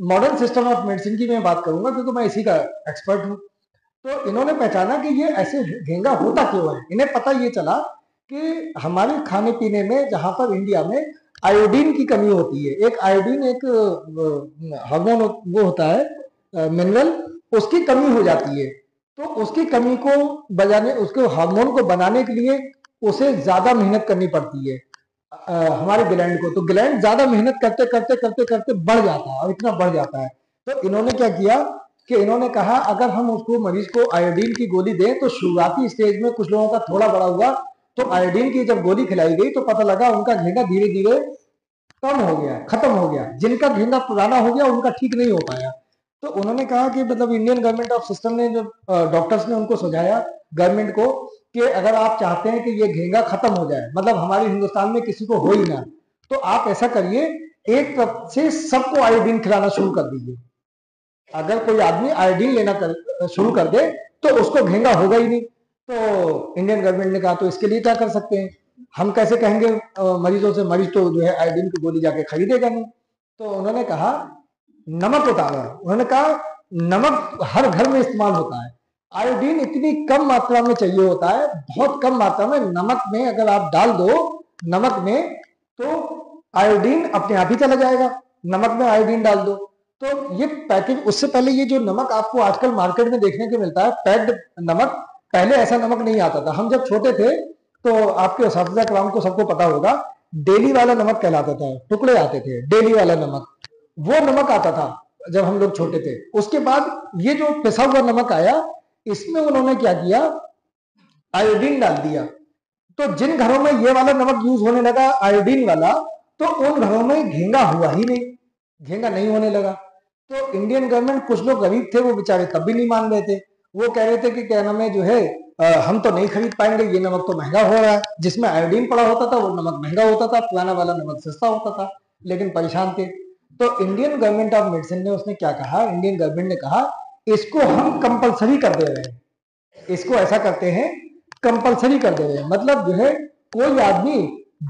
मॉडर्न सिस्टम ऑफ मेडिसिन की मैं बात करूंगा क्योंकि मैं इसी का एक्सपर्ट हूँ। तो इन्होंने पहचाना कि ये ऐसे घेंगा होता क्यों है। इन्हें पता ये चला कि हमारे खाने पीने में जहां पर इंडिया में आयोडीन की कमी होती है। एक आयोडीन एक हार्मोन वो होता है मिनरल, उसकी कमी हो जाती है। तो उसकी कमी को बजाने, उसके हार्मोन को बनाने के लिए उसे ज्यादा मेहनत करनी पड़ती है हमारे ग्लैंड को। तो ग्लैंड ज्यादा मेहनत करते करते करते करते बढ़ जाता है और इतना बढ़ जाता है। तो इन्होंने क्या किया कि इन्होंने कहा अगर हम उसको मरीज को आयोडीन की गोली दें तो शुरुआती स्टेज में कुछ लोगों का थोड़ा बड़ा हुआ, तो आयोडीन की जब गोली खिलाई गई तो पता लगा उनका घेंगा धीरे धीरे कम हो गया, खत्म हो गया। जिनका घेंगा पुराना हो गया उनका ठीक नहीं हो पाया। तो उन्होंने कहा कि मतलब इंडियन गवर्नमेंट ऑफ सिस्टम ने, जो डॉक्टर्स ने उनको सुझाया गवर्नमेंट को कि अगर आप चाहते हैं कि ये घेंगा खत्म हो जाए, मतलब हमारे हिंदुस्तान में किसी को हो ही ना, तो आप ऐसा करिए, एक तरफ से सबको आयोडीन खिलाना शुरू कर दीजिए। अगर कोई आदमी आयोडीन लेना शुरू कर दे तो उसको घेंगा होगा ही नहीं। तो इंडियन गवर्नमेंट ने कहा तो इसके लिए क्या कर सकते हैं, हम कैसे कहेंगे मरीजों से, मरीज तो जो है आयोडीन की गोली जाके खरीदेगा नहीं। तो उन्होंने कहा नमक उतारा। उन्होंने कहा नमक हर घर में इस्तेमाल होता है, आयोडीन इतनी कम मात्रा में चाहिए होता है, बहुत कम मात्रा में। नमक में अगर आप डाल दो, नमक में, तो आयोडीन अपने आप ही चला जाएगा। नमक में आयोडीन डाल दो। तो ये पैकेज, उससे पहले ये जो नमक आपको आजकल मार्केट में देखने को मिलता है पैक्ड नमक, पहले ऐसा नमक नहीं आता था। हम जब छोटे थे तो आपके असातिज़ा कराम को सबको पता होगा, डेली वाला नमक कहलाता था, टुकड़े आते थे, डेली वाला नमक, वो नमक आता था जब हम लोग छोटे थे। उसके बाद ये जो पिसा हुआ नमक आया, इसमें उन्होंने क्या किया, आयोडीन डाल दिया। तो जिन घरों में ये वाला नमक यूज होने लगा आयोडीन वाला, तो उन घरों में घेंगा हुआ ही नहीं, घेंगा नहीं होने लगा। तो इंडियन गवर्नमेंट, कुछ लोग गरीब थे वो बेचारे तब भी नहीं मान रहे थे। वो कह रहे थे कि क्या नाम है जो है हम तो नहीं खरीद पाएंगे, ये नमक तो महंगा हो रहा है। जिसमें आयोडीन पड़ा होता था वो नमक महंगा होता था, पुराना वाला नमक सस्ता होता था, लेकिन परेशान थे। तो इंडियन गवर्नमेंट ऑफ मेडिसिन ने उसने क्या कहा, इंडियन गवर्नमेंट ने कहा इसको हम कंपलसरी कर दे रहे हैं, इसको ऐसा करते हैं कंपलसरी कर दे रहे हैं। मतलब जो है कोई आदमी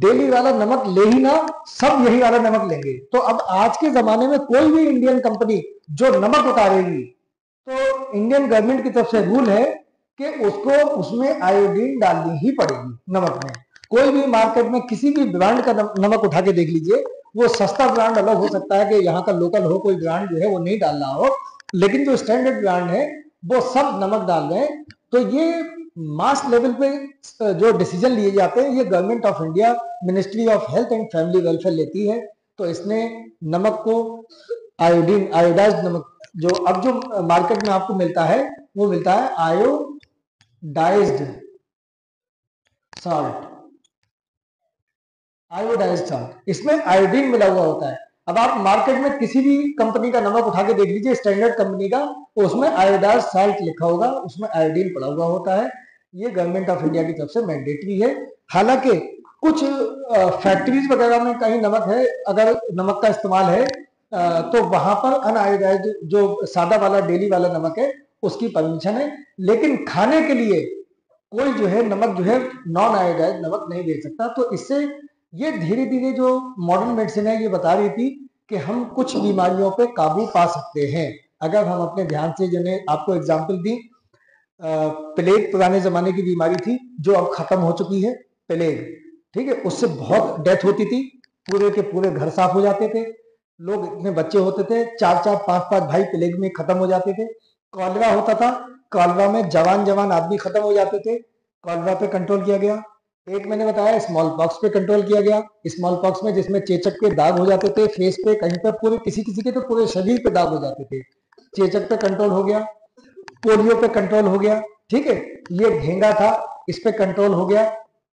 डेली वाला नमक ले ही ना, सब यही वाला नमक लेंगे। तो अब आज के जमाने में कोई भी इंडियन कंपनी जो नमक उतारेगी, तो इंडियन गवर्नमेंट की तरफ से रूल है कि उसको उसमें आयोडीन डालनी ही पड़ेगी नमक में। कोई भी मार्केट में किसी भी ब्रांड का नमक उठा के देख लीजिए, वो सस्ता ब्रांड अलग हो सकता है कि यहाँ का लोकल हो, कोई ब्रांड जो है वो नहीं डाल रहा हो, लेकिन जो स्टैंडर्ड ब्रांड है वो सब नमक डाल रहे हैं। तो ये मास लेवल पे जो डिसीजन लिए जाते हैं ये government of India, ministry of health and family welfare लेती है। तो इसने नमक को आयोडीन, आयोडाइज्ड नमक, जो अब जो मार्केट में आपको मिलता है वो मिलता है आयोडाइज्ड सॉल्ट, आयोडाइज्ड सॉल्ट, इसमें आयोडीन मिला हुआ होता है। अब आप मार्केट में किसी भी कंपनी का नमक उठा के देख लीजिए, स्टैंडर्ड कंपनी का, उसमें आयोडाइज्ड साल्ट लिखा होगा, उसमें आयोडीन पड़ा हुआ होता है। ये गवर्नमेंट ऑफ इंडिया की तरफ से मैंडेटरी है। हालांकि कुछ फैक्ट्रीज वगैरह में कहीं नमक है, अगर नमक का इस्तेमाल है तो वहां पर अनआयोडाइज्ड जो सादा वाला डेली वाला नमक है उसकी परमिशन है। लेकिन खाने के लिए कोई जो है नमक जो है नॉन आयोडाइज्ड नमक नहीं दे सकता। तो इससे ये धीरे धीरे जो मॉडर्न मेडिसिन है ये बता रही थी कि हम कुछ बीमारियों पे काबू पा सकते हैं अगर हम अपने ध्यान से। जिन्हें आपको एग्जांपल दी, प्लेग पुराने जमाने की बीमारी थी जो अब खत्म हो चुकी है, प्लेग, ठीक है, उससे बहुत डेथ होती थी, पूरे के पूरे घर साफ हो जाते थे, लोग इतने बच्चे होते थे, 4-4 5-5 भाई प्लेग में खत्म हो जाते थे। कॉलरा होता था, कॉलरा में जवान जवान आदमी खत्म हो जाते थे, कॉलरा पे कंट्रोल किया गया। एक मैंने बताया स्मॉल पॉक्स पे कंट्रोल किया गया। स्मॉल पॉक्स में जिसमें चेचक के दाग हो जाते थे फेस पे, कहीं पे पूरे, किसी किसी के तो पूरे शरीर पे दाग हो जाते थे, चेचक पे कंट्रोल हो गया। पोलियो पे कंट्रोल हो गया, ठीक है। ये घेंगा था, इस पे कंट्रोल हो गया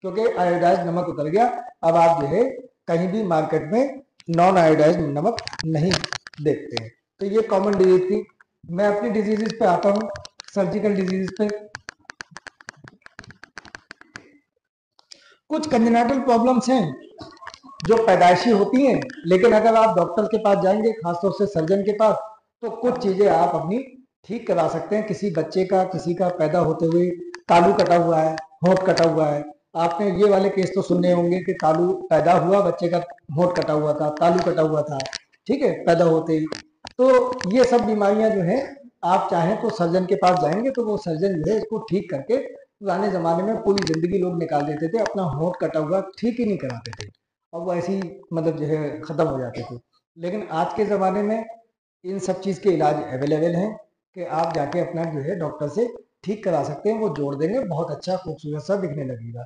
क्योंकि आयोडाइज्ड नमक उतर गया। अब आप जो है कहीं भी मार्केट में नॉन आयोडाइज्ड नमक नहीं देखते हैं। तो ये कॉमन डिजीज थी। मैं अपनी डिजीजेस पे आता हूँ, सर्जिकल डिजीज पे। कुछ कंजेनिटल प्रॉब्लम्स हैं जो पैदाइशी होती हैं, लेकिन अगर आप डॉक्टर के पास जाएंगे, खासतौर से सर्जन के पास, तो कुछ चीजें आप अपनी ठीक करा सकते हैं। किसी बच्चे का, किसी का पैदा होते हुए तालू कटा हुआ है, होंठ कटा हुआ है, आपने ये वाले केस तो सुनने होंगे कि तालू पैदा हुआ, बच्चे का होंठ कटा हुआ था, तालू कटा हुआ था, ठीक है, पैदा होते ही। तो ये सब बीमारियां जो है आप चाहें तो सर्जन के पास जाएंगे तो वो सर्जन जो है इसको ठीक करके, पुराने जमाने में पूरी जिंदगी लोग निकाल देते थे, अपना होंठ कटा हुआ ठीक ही नहीं कराते थे, और वो ऐसे ही मतलब जो है खत्म हो जाते थे। लेकिन आज के ज़माने में इन सब चीज़ के इलाज अवेलेबल हैं कि आप जाके अपना जो है डॉक्टर से ठीक करा सकते हैं, वो जोड़ देंगे, बहुत अच्छा खूबसूरत सा दिखने लगेगा।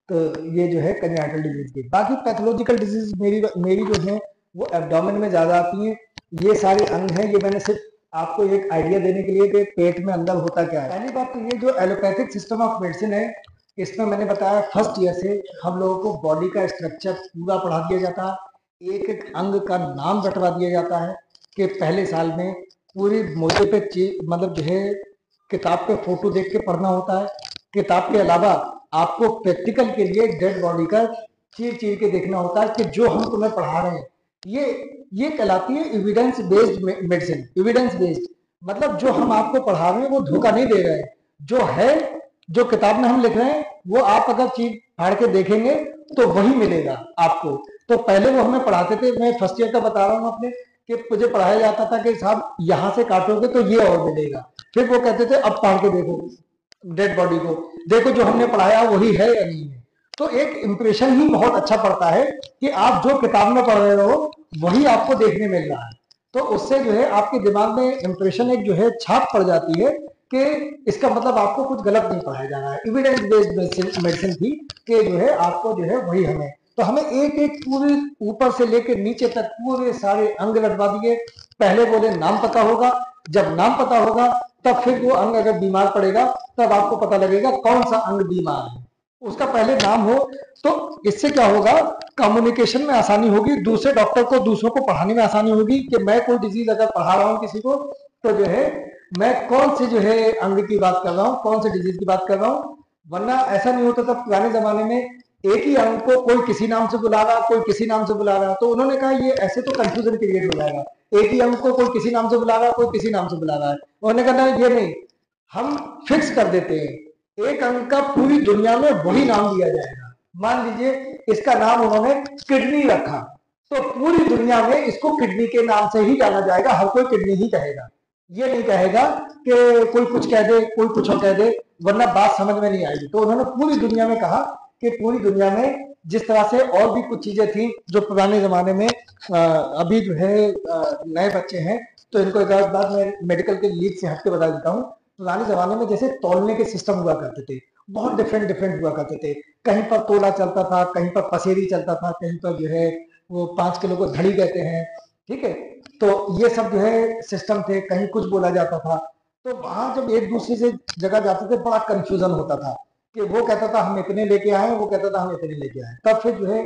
तो ये जो है कंजेनिटल डिजीज की। बाकी पैथोलॉजिकल डिजीज मेरी जो है वो एब्डोमेन में ज़्यादा आती हैं। ये सारे अंग हैं, ये मैंने सिर्फ आपको एक आइडिया देने के लिए कि पेट में अंदर होता क्या है। पहली बात तो ये जो एलोपैथिक सिस्टम ऑफ मेडिसिन है, इसमें मैंने बताया फर्स्ट ईयर से हम लोगों को बॉडी का स्ट्रक्चर पूरा पढ़ा दिया जाता है, एक एक अंग का नाम रटवा दिया जाता है कि पहले साल में पूरी मोटे पे मतलब जो है किताब पे फोटो देख के पढ़ना होता है। किताब के अलावा आपको प्रैक्टिकल के लिए डेड बॉडी का चीर चीर के देखना होता है कि जो हम तुम्हें पढ़ा रहे हैं ये कहलाती है evidence based medicine. Evidence based मतलब जो हम आपको पढ़ा रहे हैं वो धोखा नहीं दे रहे हैं, जो है जो किताब में हम लिख रहे हैं वो आप अगर चीज फाड़ के देखेंगे तो वही मिलेगा आपको। तो पहले वो हमें पढ़ाते थे, मैं फर्स्ट ईयर का बता रहा हूँ अपने, कि मुझे पढ़ाया जाता था कि साहब यहाँ से काटोगे तो ये और मिलेगा। फिर वो कहते थे अब फाड़ के देखो डेड बॉडी को, देखो जो हमने पढ़ाया वही है या नहीं है। तो एक इंप्रेशन ही बहुत अच्छा पड़ता है कि आप जो किताब में पढ़ रहे हो वही आपको देखने मिल रहा है। तो उससे जो है आपके दिमाग में इंप्रेशन एक जो है छाप पड़ जाती है कि इसका मतलब आपको कुछ गलत नहीं पढ़ाया जा रहा है। एविडेंस बेस्ड मेडिसिन थी कि जो है आपको जो है वही हमें, तो हमें एक एक पूरे ऊपर से लेकर नीचे तक पूरे सारे अंग रटवा दिए। पहले बोले नाम पता होगा, जब नाम पता होगा तब फिर वो अंग अगर बीमार पड़ेगा तब आपको पता लगेगा कौन सा अंग बीमार है, उसका पहले नाम हो। तो इससे क्या होगा, कम्युनिकेशन में आसानी होगी, दूसरे डॉक्टर को दूसरों को पढ़ाने में आसानी होगी कि मैं कोई डिजीज अगर पढ़ा रहा हूँ किसी को तो जो है मैं कौन से जो है अंग की बात कर रहा हूँ, कौन से डिजीज की बात कर रहा हूँ। वरना ऐसा नहीं होता था पुराने जमाने में, एक ही अंग को कोई किसी नाम से बुला रहा, कोई किसी नाम से बुला रहा, तो उन्होंने कहा ये ऐसे तो कंफ्यूजन क्रिएट हो जाएगा। एक ही अंग को कोई किसी नाम से बुला रहा, कोई किसी नाम से बुला रहा है, उन्होंने कहा ये नहीं, हम फिक्स कर देते हैं, एक अंग का पूरी दुनिया में वही नाम दिया जाएगा। मान लीजिए इसका नाम उन्होंने किडनी रखा, तो पूरी दुनिया में इसको किडनी के नाम से ही जाना जाएगा, हर कोई किडनी ही कहेगा, ये नहीं कहेगा कि कोई कुछ कह दे कोई कुछ कह दे, वरना बात समझ में नहीं आएगी। तो उन्होंने पूरी दुनिया में कहा कि पूरी दुनिया में जिस तरह से और भी कुछ चीजें थी जो पुराने जमाने में अभी जो है नए बच्चे हैं तो इनको एक बात मैं मेडिकल के लीड से हट के बता देता हूँ। पुराने जमाने में जैसे तौलने के सिस्टम हुआ करते थे, बहुत डिफरेंट डिफरेंट हुआ करते थे, कहीं पर तोला चलता था, कहीं पर पसेरी चलता था, कहीं पर जो है वो 5 किलो को धड़ी कहते हैं, ठीक है। तो ये सब जो है सिस्टम थे, कहीं कुछ बोला जाता था। तो वहां जब एक दूसरे से जगह जाते थे बड़ा कंफ्यूजन होता था कि वो कहता था हम इतने लेके आए, वो कहता था हम इतने लेके आए। तब फिर जो है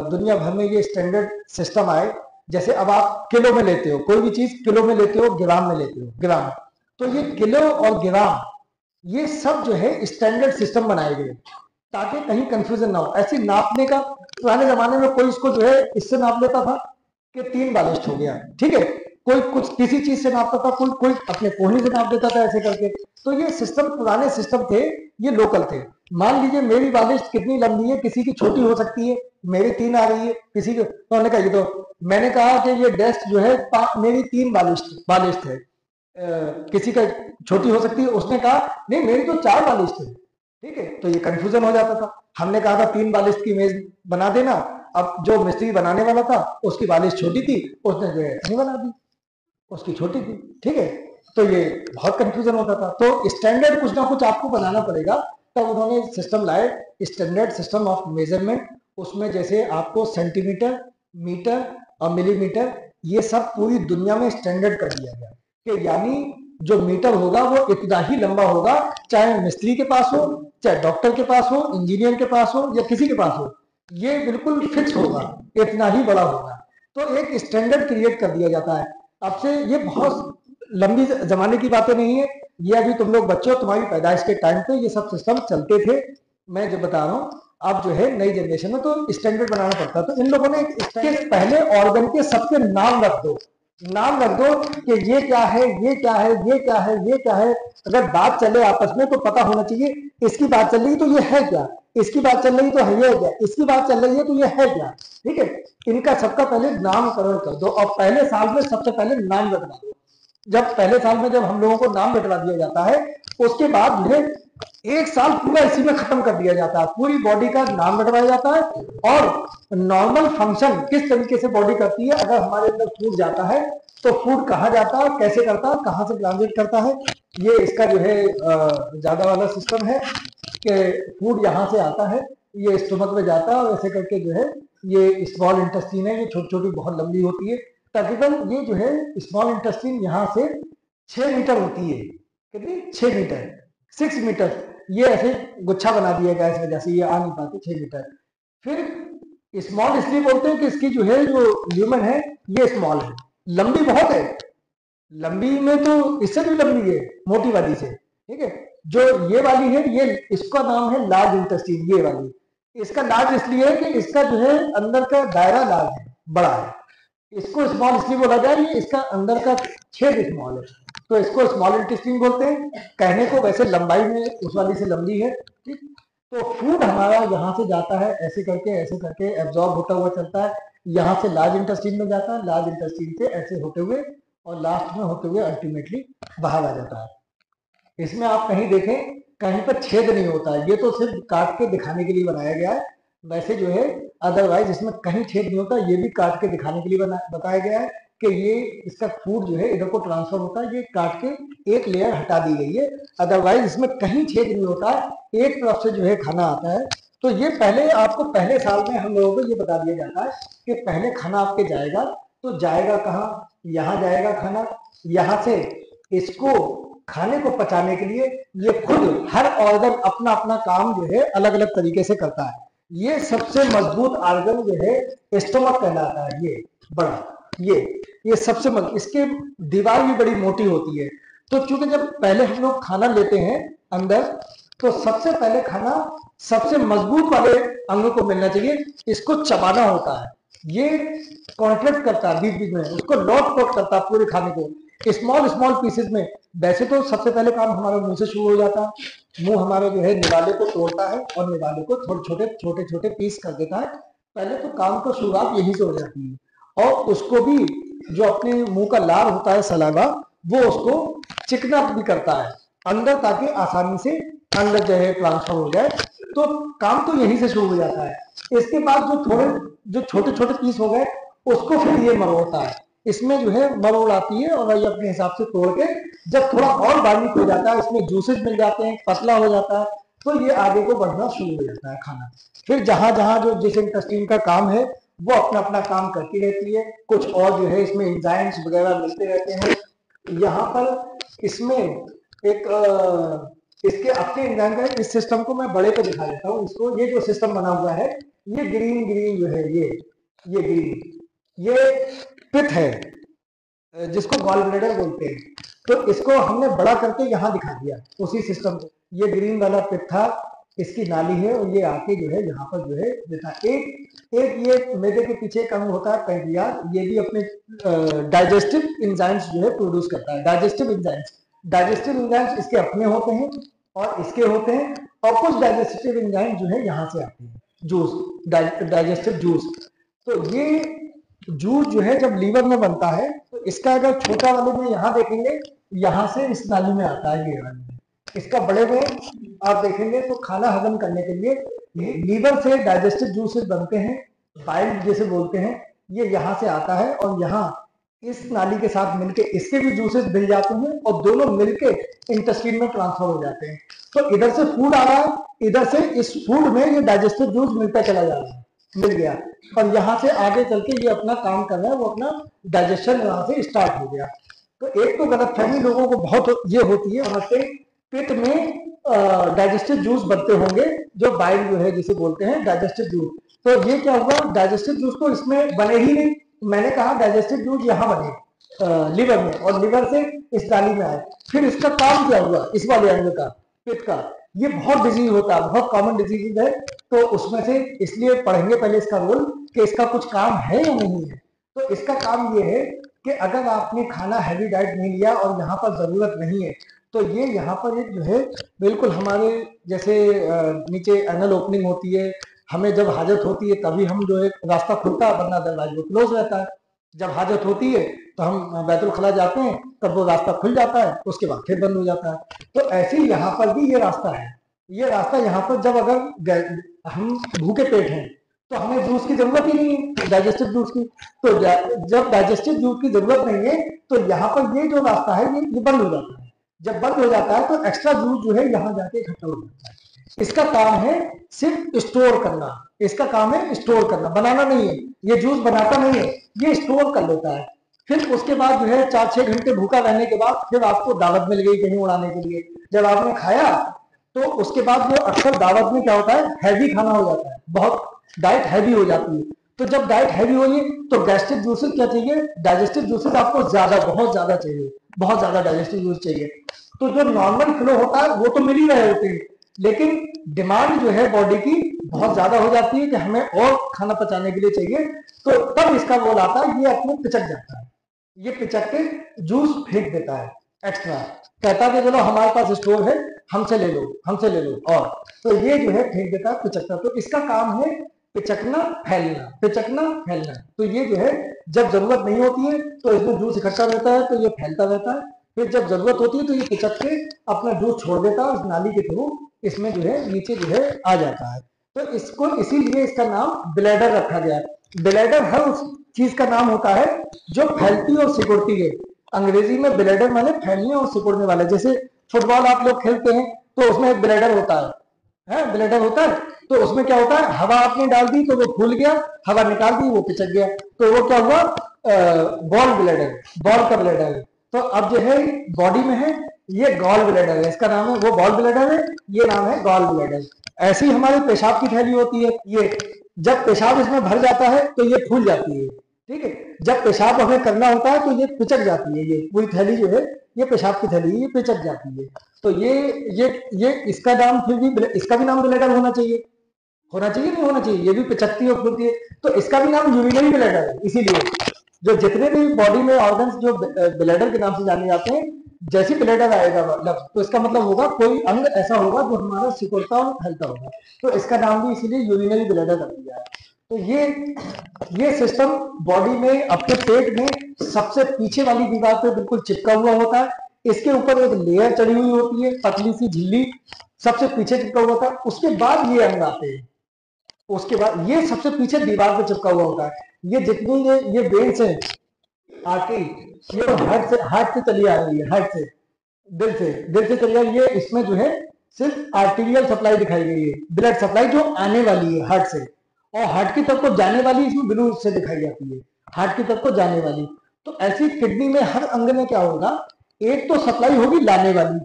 दुनिया भर में ये स्टैंडर्ड सिस्टम आए जैसे अब आप किलो में लेते हो, कोई भी चीज किलो में लेते हो, ग्राम में लेते हो, ग्राम, तो ये किलो और ग्राम ये सब जो है स्टैंडर्ड सिस्टम बनाए गए ताकि कहीं कंफ्यूजन ना हो। ऐसे नापने का पुराने जमाने में कोई इसको जो है इससे नाप लेता था कि 3 बालिश हो गया, ठीक है, कोई कुछ किसी चीज से नापता था, कोई कोई अपने कोहनी से नाप देता था ऐसे करके। तो ये सिस्टम पुराने सिस्टम थे, ये लोकल थे। मान लीजिए मेरी बालिश कितनी लंबी है, किसी की छोटी हो सकती है, मेरी 3 आ रही है, किसी की, तो उन्होंने कहा, ये तो मैंने कहा कि ये डेस्क जो है मेरी 3 बालिश थे, किसी का छोटी हो सकती है, उसने कहा नहीं मेरी तो 4 बालिश थे, ठीक है, तो ये कंफ्यूजन हो जाता था। हमने कहा था 3 बालिश की इमेज बना देना, अब जो मिस्त्री बनाने वाला था उसकी बालिश छोटी थी, उसने जो है नहीं बना दी, उसकी छोटी थी, ठीक है, तो ये बहुत कंफ्यूजन होता था। तो स्टैंडर्ड कुछ ना कुछ आपको बनाना पड़ेगा, तब उन्होंने सिस्टम लाए, स्टैंडर्ड सिस्टम ऑफ मेजरमेंट। उसमें जैसे आपको सेंटीमीटर, मीटर और मिलीमीटर ये सब पूरी दुनिया में स्टैंडर्ड कर दिया गया कि यानी जो मीटर होगा वो इतना ही लंबा होगा, चाहे मिस्त्री के पास हो, चाहे डॉक्टर के पास हो, इंजीनियर के पास हो या किसी के पास हो, ये बिल्कुल फिक्स होगा, इतना ही बड़ा होगा। तो एक स्टैंडर्ड क्रिएट कर दिया जाता है। अब से ये बहुत लंबी जमाने की बातें नहीं है, ये अभी तुम लोग बच्चे हो, तुम्हारी पैदाइश के टाइम पे ये सब सिस्टम चलते थे। मैं जो बता रहा हूँ, अब जो है नई जनरेशन में तो स्टैंडर्ड बनाना पड़ता है। तो इन लोगों ने इसके पहले ऑर्गन के सबके नाम रख दो, नाम रख दो कि ये क्या है, ये क्या है, ये क्या है, ये क्या है। अगर बात चले आपस में तो पता होना चाहिए, इसकी बात चल रही तो ये है क्या, इसकी बात चल रही तो है ये क्या, इसकी बात चल रही है तो ये है क्या, ठीक है। इनका सबका पहले नामकरण कर दो, और पहले साल में सबसे पहले नाम रखवा दो। जब पहले साल में जब हम लोगों को नाम रटवा दिया जाता है, उसके बाद जो है 1 साल पूरा इसी में खत्म कर दिया जाता है, पूरी बॉडी का नाम रटवाया जाता है। और नॉर्मल फंक्शन किस तरीके से बॉडी करती है, अगर हमारे अंदर फूड जाता है तो फूड कहाँ जाता है, कैसे करता है, कहाँ से ट्रांजिट करता है, ये इसका जो है ज्यादा वाला सिस्टम है कि फूड यहाँ से आता है, ये स्टोमक में जाता है, और ऐसे करके जो है ये स्मॉल इंटेस्टाइन है, ये छोटी छोटी बहुत लंबी होती है। तकरीबन ये जो है स्मॉल इंटेस्टाइन यहाँ से 6 मीटर होती है, कितनी, 6 मीटर, 6 मीटर, ये ऐसे गुच्छा बना दिया गया इस वजह से ये आ नहीं पाते 6 मीटर। फिर स्मॉल इसलिए बोलते हैं कि इसकी जो है जो ल्यूमन है ये स्मॉल है, लंबी बहुत है, लंबी में तो इससे भी लंबी है मोटी वाली से, ठीक है। जो ये वाली है ये इसका नाम है लार्ज इंटेस्टाइन, ये वाली, इसका लार्ज इसलिए है कि इसका जो है अंदर का दायरा लार्ज है, बड़ा है। इसको स्मॉल इसलिए बोला जाए, ये इसका अंदर का छेद स्मॉल है, तो इसको स्मॉल इंटेस्टाइन बोलते हैं। कहने को वैसे लंबाई में उस वाली से लंबी है, ठीक। तो फूड हमारा यहाँ से जाता है, ऐसे करके एब्जॉर्ब होता हुआ चलता है, यहाँ से लार्ज इंटेस्टाइन में जाता है, लार्ज इंटेस्टाइन से ऐसे होते हुए और लास्ट में होते हुए अल्टीमेटली बाहर आ जाता है। इसमें आप कहीं देखें कहीं पर छेद नहीं होता है, ये तो सिर्फ काट के दिखाने के लिए बनाया गया है, वैसे जो है अदरवाइज इसमें कहीं छेद नहीं होता, ये भी काट के दिखाने के लिए बताया गया है कि ये इसका फूड जो है इधर को ट्रांसफर होता है, ये काट के एक लेयर हटा दी गई है, अदरवाइज इसमें कहीं छेद नहीं होता, एक तरफ से जो है खाना आता है। तो ये पहले आपको पहले साल में हम लोगों को ये बता दिया जाता है कि पहले खाना आपके जाएगा, तो जाएगा कहाँ, यहाँ जाएगा खाना, यहाँ से इसको खाने को पचाने के लिए ये खुद हर ऑर्गन अपना अपना काम जो है अलग अलग तरीके से करता है। ये सबसे मजबूत ऑर्गन जो है स्टोमक कहलाता है, ये बड़ा, ये सबसे मजबूत, इसके दीवार भी बड़ी मोटी होती है। तो चूंकि जब पहले हम लोग खाना लेते हैं अंदर, तो सबसे पहले खाना सबसे मजबूत वाले अंग को मिलना चाहिए, इसको चबाना होता है, ये कॉन्ट्रैक्ट करता है बीच बीच में, उसको लॉक टॉक करता है पूरे खाने को स्मॉल स्मॉल पीसेस में। वैसे तो सबसे पहले काम हमारे मुंह से शुरू हो जाता है, मुंह हमारे जो है निवाले को तोड़ता है और निवाले को छोटे छोटे पीस कर देता है। पहले तो काम की शुरुआत यही से हो जाती है, और उसको भी जो अपने मुंह का लार होता है सलावा, वो उसको चिकना भी करता है अंदर, ताकि आसानी से अंदर जो है ट्रांसफर हो जाए। तो काम तो यहीं से शुरू हो जाता है। इसके बाद जो छोटे छोटे पीस हो गए, उसको फिर ये मरोड़ता है, इसमें जो है मरोड़ आती है, और ये अपने हिसाब से तोड़ के जब थोड़ा और बारीक हो जाता है, इसमें जूसेस मिल जाते हैं, पतला हो जाता है, तो ये आगे को बढ़ना शुरू हो जाता है खाना। फिर जहां जहां जो जिस इंटेस्टाइन का काम है वो अपना अपना काम करती रहती है, कुछ और जो है इसमें एंजाइम्स वगैरह मिलते रहते हैं। यहाँ पर इसमें एक इसके अपने एंजाइम का इस सिस्टम को मैं बड़े पे दिखा देता हूँ इसको। ये जो सिस्टम बना हुआ है, ये ग्रीन ग्रीन जो है, ये ग्रीन, ये पित्त है जिसको गॉल ब्लैडर बोलते हैं, तो इसको हमने बड़ा करके यहाँ दिखा दिया उसी सिस्टम को। ये ग्रीन वाला पित्त था, इसकी नाली है और ये आके जो है यहाँ पर जो है देता। एक ये मैदे के पीछे एक अंग होता है पैंक्रियाज, ये भी अपने डाइजेस्टिव एंजाइम्स जो है प्रोड्यूस करता है। डाइजेस्टिव एंजाइम्स इसके अपने होते हैं और इसके होते हैं, और कुछ डाइजेस्टिव एंजाइम जो है यहाँ से आते हैं, जूस, डाइजेस्टिव जूस। तो ये जूस जो है जब लीवर में बनता है तो इसका अगर छोटा वाले में यहाँ देखेंगे, यहाँ से इस नाली में आता है ये नाली में। इसका बड़े में आप देखेंगे तो खाना हजम करने के लिए लीवर से डाइजेस्टिव जूसेस बनते हैं, बाइल जैसे बोलते हैं, ये यहाँ से आता है और यहाँ इस नाली के साथ मिलके इसके भी जूसेस मिल जाते हैं और दोनों मिलके इंटेस्टाइन में ट्रांसफर हो जाते हैं। तो इधर से फूड आ रहा है, इधर से इस फूड में ये डाइजेस्टिव जूस मिलता चला जा रहा है, मिल गया, और यहाँ से आगे चल के ये अपना काम कर रहा है, वो अपना डाइजेशन यहाँ से स्टार्ट हो गया। तो एक तो गलतफहमी लोगों को बहुत ये होती है, वहां से पेट में डाइजेस्टिव जूस बनते होंगे जो बाइल जो है जिसे बोलते हैं डाइजेस्टिव जूस। तो ये क्या हुआ, डाइजेस्टिव जूस तो इसमें बने ही नहीं। मैंने कहा डाइजेस्टिव जूस यहाँ बने लीवर में, और लीवर से इस नाली में आए। फिर इसका काम क्या हुआ, इस वाले अंग का, पेट का, ये बहुत डिजीज होता है, बहुत कॉमन डिजीज है। तो उसमें से इसलिए पढ़ेंगे पहले इसका रोल कि इसका कुछ काम है या नहीं है। तो इसका काम ये है कि अगर आपने खाना हैवी डाइट नहीं लिया और यहाँ पर जरूरत नहीं है, तो ये यहाँ पर एक जो है बिल्कुल हमारे जैसे नीचे एनल ओपनिंग होती है, हमें जब हाजत होती है तभी हम जो है रास्ता खुलता है, वरना दरवाजा क्लोज रहता है। जब हाजत होती है तो हम बैतुल खला जाते हैं, तब वो रास्ता खुल जाता है, उसके बाद फिर बंद हो जाता है। तो ऐसे ही यहाँ पर भी ये रास्ता है। ये रास्ता यहाँ पर जब अगर हम भूखे पेट हैं तो हमें जूस की जरूरत ही नहीं है, डाइजेस्टिव जूस की। तो जब डाइजेस्टिव जूस की जरूरत नहीं है तो यहाँ पर ये जो रास्ता है ये बंद हो जाता है। जब बंद हो जाता है तो एक्स्ट्रा जूस जो है यहाँ जाके इकट्ठा हो जाता है। इसका काम है सिर्फ स्टोर करना, इसका काम है स्टोर करना, बनाना नहीं है। ये जूस बनाता नहीं है, ये स्टोर कर लेता है। फिर उसके बाद जो है 4-6 घंटे भूखा रहने के बाद फिर आपको दावत मिल गई कहीं उड़ाने के लिए, जब आपने खाया तो उसके बाद जो अक्सर दावत में क्या होता है, हैवी खाना हो जाता है, बहुत डाइट हैवी हो जाती है। तो जब डाइट हैवी होगी तो गैस्ट्रिक जूसेस क्या चाहिए, डाइजेस्टिव जूसेस आपको ज्यादा, बहुत ज्यादा चाहिए, बहुत ज्यादा डाइजेस्टिव जूस चाहिए। तो जो नॉर्मल फ्लो होता है वो तो मिल ही रहे होते हैं, लेकिन डिमांड जो है बॉडी की बहुत ज्यादा हो जाती है कि हमें और खाना पचाने के लिए चाहिए। तो तब इसका रोल आता है, ये अपने पिचक जाता है, ये पिचक के जूस फेंक देता है एक्स्ट्रा, कहता है कि चलो हमारे पास स्टोर है, हमसे ले लो, हमसे ले लो। और तो ये जो है फेंक देता है, पिचकता। तो इसका काम है पिचकना फैलना, पिचकना फैलना। तो ये जो है जब जरूरत नहीं होती है तो इसमें जूस इकट्ठा रहता है, तो ये फैलता रहता है। फिर जब जरूरत होती है तो ये पिचक के अपना जूस छोड़ देता है, उस नाली के थ्रू इसमें जो है नीचे जो है आ जाता है। तो इसको इसीलिए इसका नाम ब्लैडर रखा गया है। ब्लैडर हर उस चीज का नाम होता है जो फैलती और सिकुड़ती है। अंग्रेजी में ब्लैडर माने फैलने और सिकुड़ने वाला। जैसे फुटबॉल आप लोग खेलते हैं तो उसमें एक ब्लैडर होता है, ब्लैडर होता है। तो उसमें क्या होता है, हवा आपने डाल दी तो वो फूल गया, हवा निकाल दी वो पिचक गया, तो वो क्या हुआ, बॉल ब्लैडर, बॉल का ब्लैडर है। तो अब जो है बॉडी में है ये गॉल ब्लैडर है, इसका नाम है, वो बॉल ब्लैडर है, ये नाम है गॉल ब्लैडर। ऐसे ही हमारी पेशाब की थैली होती है, ये जब पेशाब इसमें भर जाता है तो ये फूल जाती है, ठीक है। जब पेशाब हमें करना होता है तो ये पिचक जाती है, ये पूरी थैली जो है ये पेशाब की थैली, ये पिचक जाती है। तो ये इसका नाम फिर भी, इसका भी नाम ब्लैडर होना चाहिए, होना चाहिए नहीं होना चाहिए, ये भी पिचकती है फूलती है, तो इसका भी नाम यूरिनरी ब्लैडर है। इसीलिए जो जितने भी बॉडी में ऑर्गन्स जो ब्लैडर के नाम से जाने जाते हैं, जैसे ब्लैडर आएगा मतलब तो इसका मतलब होगा कोई अंग ऐसा होगा जो हमारा सिकुड़ता और फैलता होगा, तो इसका नाम भी इसीलिए यूरिनरी ब्लैडर रख दिया है। तो ये सिस्टम बॉडी में अपने पेट में सबसे पीछे वाली दीवार पे बिल्कुल चिपका हुआ होता है। इसके ऊपर एक लेयर चढ़ी हुई होती है, पतली सी झिल्ली, सबसे पीछे चिपका हुआ होता है। उसके बाद ये अंग आते हैं, उसके बाद ये सबसे पीछे दीवार पे चिपका हुआ होता है। ये जितनी ये वेन्स है आर्टरी, ये तो हार्ट से चली आ रही है, हार्ट से, दिल से चली आ रही है। इसमें जो है सिर्फ आर्टीरियल सप्लाई दिखाई गई है, ब्लड सप्लाई जो आने वाली है हार्ट से, और हार्ट की तरफ को जाने वाली इसमें ब्लू से दिखाई जाती है, हार्ट की तरफ को जाने वाली। तो ऐसी किडनी में हर अंग में क्या होगा, एक तो सप्लाई होगी लाने वाली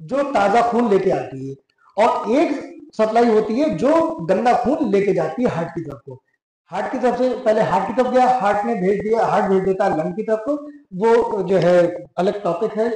जो ताजा खून लेके आती है, और एक सप्लाई होती है जो गंदा खून लेके जाती है हार्ट की तरफ को। हार्ट की तरफ से, पहले हार्ट की तरफ गया, हार्ट ने भेज दिया, हार्ट भेज देता है लंग की तरफ। तो वो जो है अलग टॉपिक है,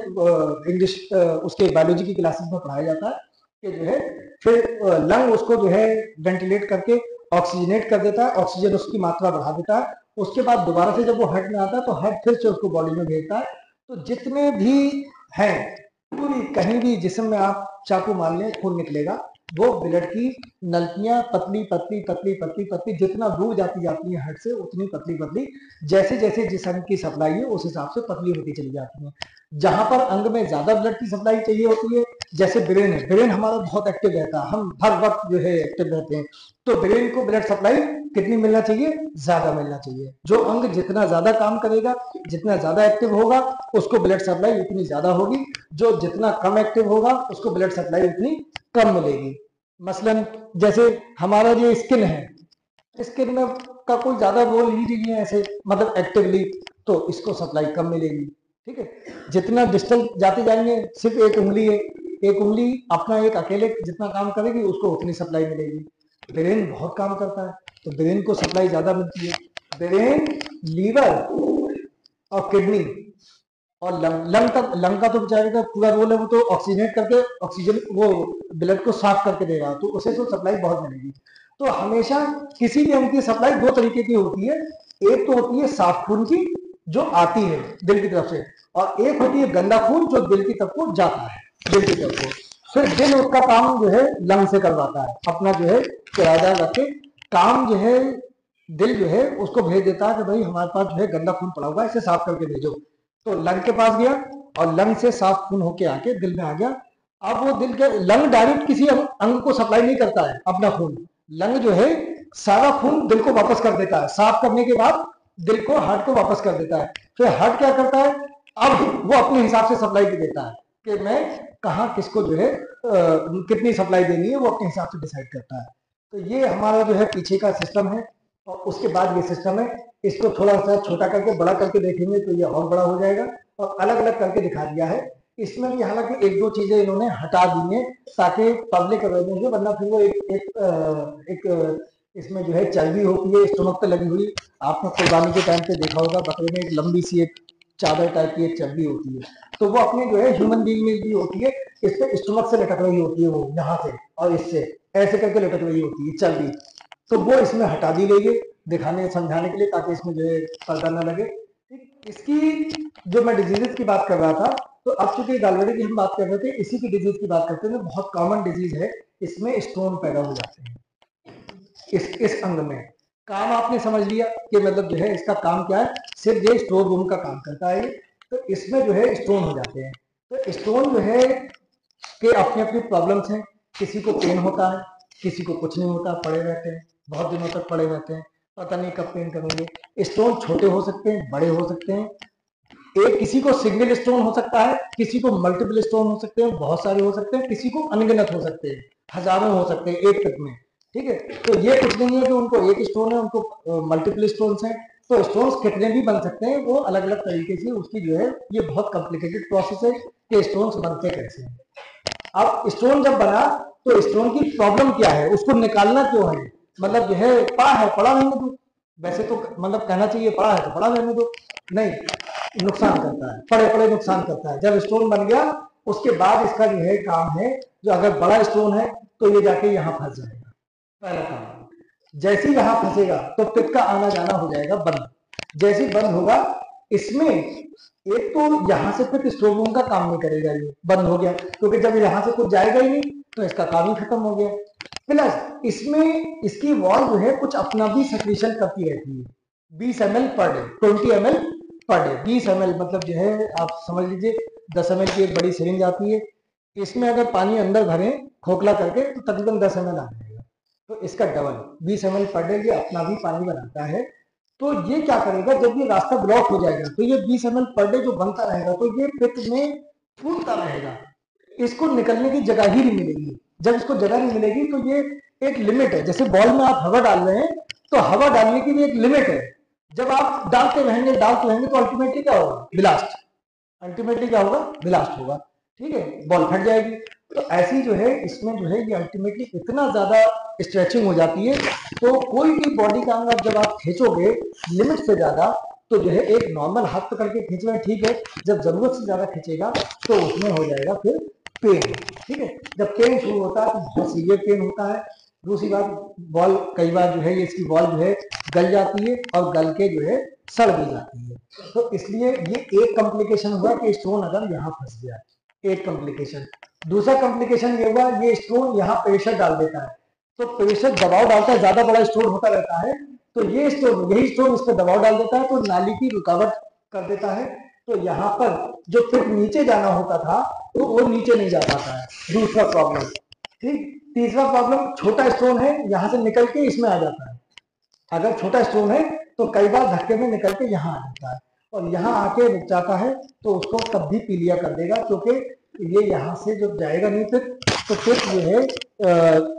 इंग्लिश उसके बायोलॉजी की क्लासेस में पढ़ाया जाता है कि जो है फिर लंग उसको जो है वेंटिलेट करके ऑक्सीजनेट कर देता है, ऑक्सीजन उसकी मात्रा बढ़ा देता है। उसके बाद दोबारा से जब वो हार्ट में आता है तो हार्ट फिर से उसको बॉडी में भेजता है। तो जितने भी हैं, पूरी कहीं भी जिस्म में आप चाकू मार लें खून निकलेगा। वो ब्लड की नलकियां पतली पतली पतली पतली पतली जितना दूर जाती जाती है हार्ट से उतनी पतली पतली, जैसे जैसे जिस्म की सप्लाई है उस हिसाब से पतली होती चली जाती है। जहां पर अंग में ज्यादा ब्लड की सप्लाई चाहिए होती है, जैसे ब्रेन है, ब्रेन हमारा बहुत एक्टिव रहता है, हम हर वक्त जो है एक्टिव रहते हैं, तो ब्रेन को ब्लड सप्लाई कितनी मिलना चाहिए, ज्यादा मिलना चाहिए। जो अंग जितना ज्यादा काम करेगा, जितना ज्यादा एक्टिव होगा, उसको ब्लड सप्लाई उतनी ज्यादा होगी। जो जितना कम एक्टिव होगा उसको ब्लड सप्लाई उतनी कम मिलेगी। मसलन जैसे हमारा जो स्किन है, स्किन में का कोई ज्यादा रोल ही नहीं है ऐसे, मतलब एक्टिवली, तो इसको सप्लाई कम मिलेगी। ठीक है, जितना डिस्टेंस जाते जाएंगे, सिर्फ एक उंगली है, एक उंगली अपना एक अकेले जितना काम करेगी उसको उतनी सप्लाई मिलेगी। ब्रेन बहुत काम करता है तो ब्रेन को सप्लाई ज्यादा मिलती है। ब्रेन, लीवर और किडनी और लंग, लंग का तो बेचारे का पूरा रोल है, वो तो ऑक्सीजनेट करके ऑक्सीजन वो ब्लड को साफ करके देगा, तो उसे तो सप्लाई बहुत मिलेगी। तो हमेशा किसी भी अंग की सप्लाई दो तरीके की होती है। एक तो होती है साफ खून की जो आती है दिल की तरफ से, और एक होती है गंदा खून जो दिल की तरफ को जाता है, दिल की तरफ को। फिर दिल उसका काम जो है लंग से करवाता है, अपना जो है किराएदार रख के काम जो है दिल जो है उसको भेज देता है कि भाई हमारे पास जो है गंदा खून पड़ा हुआ है, इसे साफ करके भेजो। तो लंग के पास गया और लंग से साफ खून होके आके दिल में आ गया। अब वो दिल के लंग डायरेक्ट किसी अंग को सप्लाई नहीं करता है अपना खून, लंग जो है सारा खून दिल को वापस कर देता है, साफ करने के बाद दिल को हार्ट को वापस कर देता है। फिर हार्ट क्या करता है, अब वो अपने हिसाब से सप्लाई देता है कि मैं कहाँ किसको जो है कितनी सप्लाई देनी है, वो अपने हिसाब से डिसाइड करता है। तो ये हमारा जो है पीछे का सिस्टम है। और उसके बाद ये सिस्टम है, इसको थोड़ा सा छोटा करके बड़ा करके देखेंगे तो ये और बड़ा हो जाएगा, और अलग अलग करके दिखा दिया है। इसमें भी हालांकि एक दो चीजें इन्होंने हटा दी हैं ताकि पब्लिक अवेयरनेस हो, वरना फिर वो एक इसमें जो है चर्बी होती है स्टमक पे लगी हुई। आपने कुर्बानी के टाइम पे देखा होगा बकरे में एक लंबी सी एक चादर टाइप की एक चर्बी होती है, तो वो अपने जो है ह्यूमन बीइंग में भी होती है, इस पे स्टमक से लटक रही होती है, वो यहाँ से और इससे ऐसे करके लटक रही होती है चर्बी। तो वो इसमें हटा दी गई है दिखाने समझाने के लिए, ताकि इसमें जो है पर्दा न लगे। इसकी जो मैं डिजीजेस की बात कर रहा था, तो अब चूंकि गॉलब्लैडर की हम बात कर रहे थे, इसी की डिजीज की बात करते हैं, बहुत कॉमन डिजीज है, इसमें स्टोन पैदा हो जाते हैं इस अंग में। काम आपने समझ लिया कि मतलब जो है इसका काम क्या है, सिर्फ ये स्टोर रूम का काम करता है। तो इसमें जो है स्टोन हो जाते हैं। तो स्टोन जो है के अपनी अपनी प्रॉब्लम्स हैं, किसी को पेन होता है, किसी को कुछ नहीं होता, पड़े रहते हैं, बहुत दिनों तक पड़े रहते हैं, पता नहीं कब पेन करेंगे। स्टोन छोटे हो सकते हैं, बड़े हो सकते हैं, एक किसी को सिंगल स्टोन हो सकता है, किसी को मल्टीपल स्टोन हो सकते हैं, बहुत सारे हो सकते हैं, किसी को अनगिनत हो सकते हैं, हजारों हो सकते हैं एक तक में। ठीक है, तो ये कुछ नहीं है कि उनको एक स्टोन है, उनको मल्टीपल स्टोन्स हैं। तो स्टोन्स कितने भी बन सकते हैं, वो अलग अलग तरीके से उसकी जो है ये बहुत कॉम्प्लिकेटेड प्रोसेस है कि स्टोन्स बनते कैसे हैं। अब स्टोन जब बना तो स्टोन की प्रॉब्लम क्या है, उसको निकालना क्यों है, मतलब जो है पड़ा है पड़ा रहने दो, वैसे तो मतलब कहना चाहिए पड़ा है तो पड़ा रहने दो, नहीं, नुकसान करता है, पड़े पड़े नुकसान करता है। जब स्टोन बन गया उसके बाद इसका जो है काम है, जो अगर बड़ा स्टोन है तो ये जाके यहाँ फंस जाएगा, पहला काम। जैसे ही यहाँ फंसेगा तो पित्त का आना जाना हो जाएगा बंद। जैसे ही बंद होगा, इसमें एक तो यहाँ से पित्त स्टोर रूम का काम नहीं करेगा, ये बंद हो गया, क्योंकि जब यहाँ से कुछ जाएगा ही नहीं तो इसका काम ही खत्म हो गया। प्लस इसमें इसकी वॉल जो है कुछ अपना भी सेक्रेशन करती रहती है, 20 ml per day, 20 ml per day. 20 ml मतलब जो है आप समझ लीजिए 10 ml की एक बड़ी सिरिंज आती है, इसमें अगर पानी अंदर भरें खोखला करके तो तकरीबन 10 ml आ जाएगा। तो इसका डबल 20 ml पर डे ये अपना भी पानी बनाता है। तो ये क्या करेगा, जब ये रास्ता ब्लॉक हो जाएगा तो ये 20 ml पर डे जो बनता रहेगा तो ये पित्त में फूटता रहेगा, इसको निकलने की जगह ही नहीं मिलेगी। जब इसको जगह नहीं मिलेगी तो ये एक लिमिट है, जैसे बॉल में आप हवा डाल रहे हैं तो हवा डालने की भी एक लिमिट है। जब आप डालते रहेंगे तो अल्टीमेटली क्या होगा, ब्लास्ट, अल्टीमेटली क्या होगा, ब्लास्ट होगा। ठीक है, बॉल फट जाएगी। तो ऐसी जो है इसमें जो है ये अल्टीमेटली इतना ज्यादा स्ट्रेचिंग हो जाती है, तो कोई भी बॉडी का अंग जब आप खींचोगे लिमिट से ज्यादा, तो जो है एक नॉर्मल हाथ पकड़ के खींच रहे ठीक है, जब जरूरत से ज्यादा खींचेगा तो उसमें हो जाएगा फिर पेन। ठीक है, जब पेन शुरू होता है तो बहुत सीवियर पेन होता है। दूसरी बात, बॉल कई बार जो है ये इसकी बॉल जो है गल जाती है और गल के जो है सड़ भी जाती है। तो इसलिए ये एक कॉम्प्लिकेशन हुआ कि स्टोन अगर यहाँ फंस गया, एक कॉम्प्लिकेशन। दूसरा कॉम्प्लिकेशन ये हुआ, ये स्टोन यहाँ प्रेशर डाल देता है, तो प्रेशर दबाव डालता है, ज्यादा बड़ा स्टोन होता रहता है, तो ये स्टोन, यही स्टोन इस पर दबाव डाल देता है, तो नाली की रुकावट कर देता है। तो यहाँ पर जो फिर नीचे जाना होता था तो वो नीचे नहीं जा पाता है, दूसरा प्रॉब्लम। ठीक, तीसरा प्रॉब्लम, छोटा स्टोन है यहाँ से निकल के इसमें आ जाता है। अगर छोटा स्टोन है तो कई बार धक्के में निकल के यहाँ आ जाता है और यहाँ आके रुक जाता है, तो उसको तब भी पीलिया कर देगा, क्योंकि ये यहाँ से जब जाएगा नहीं फिर, तो फिर जो है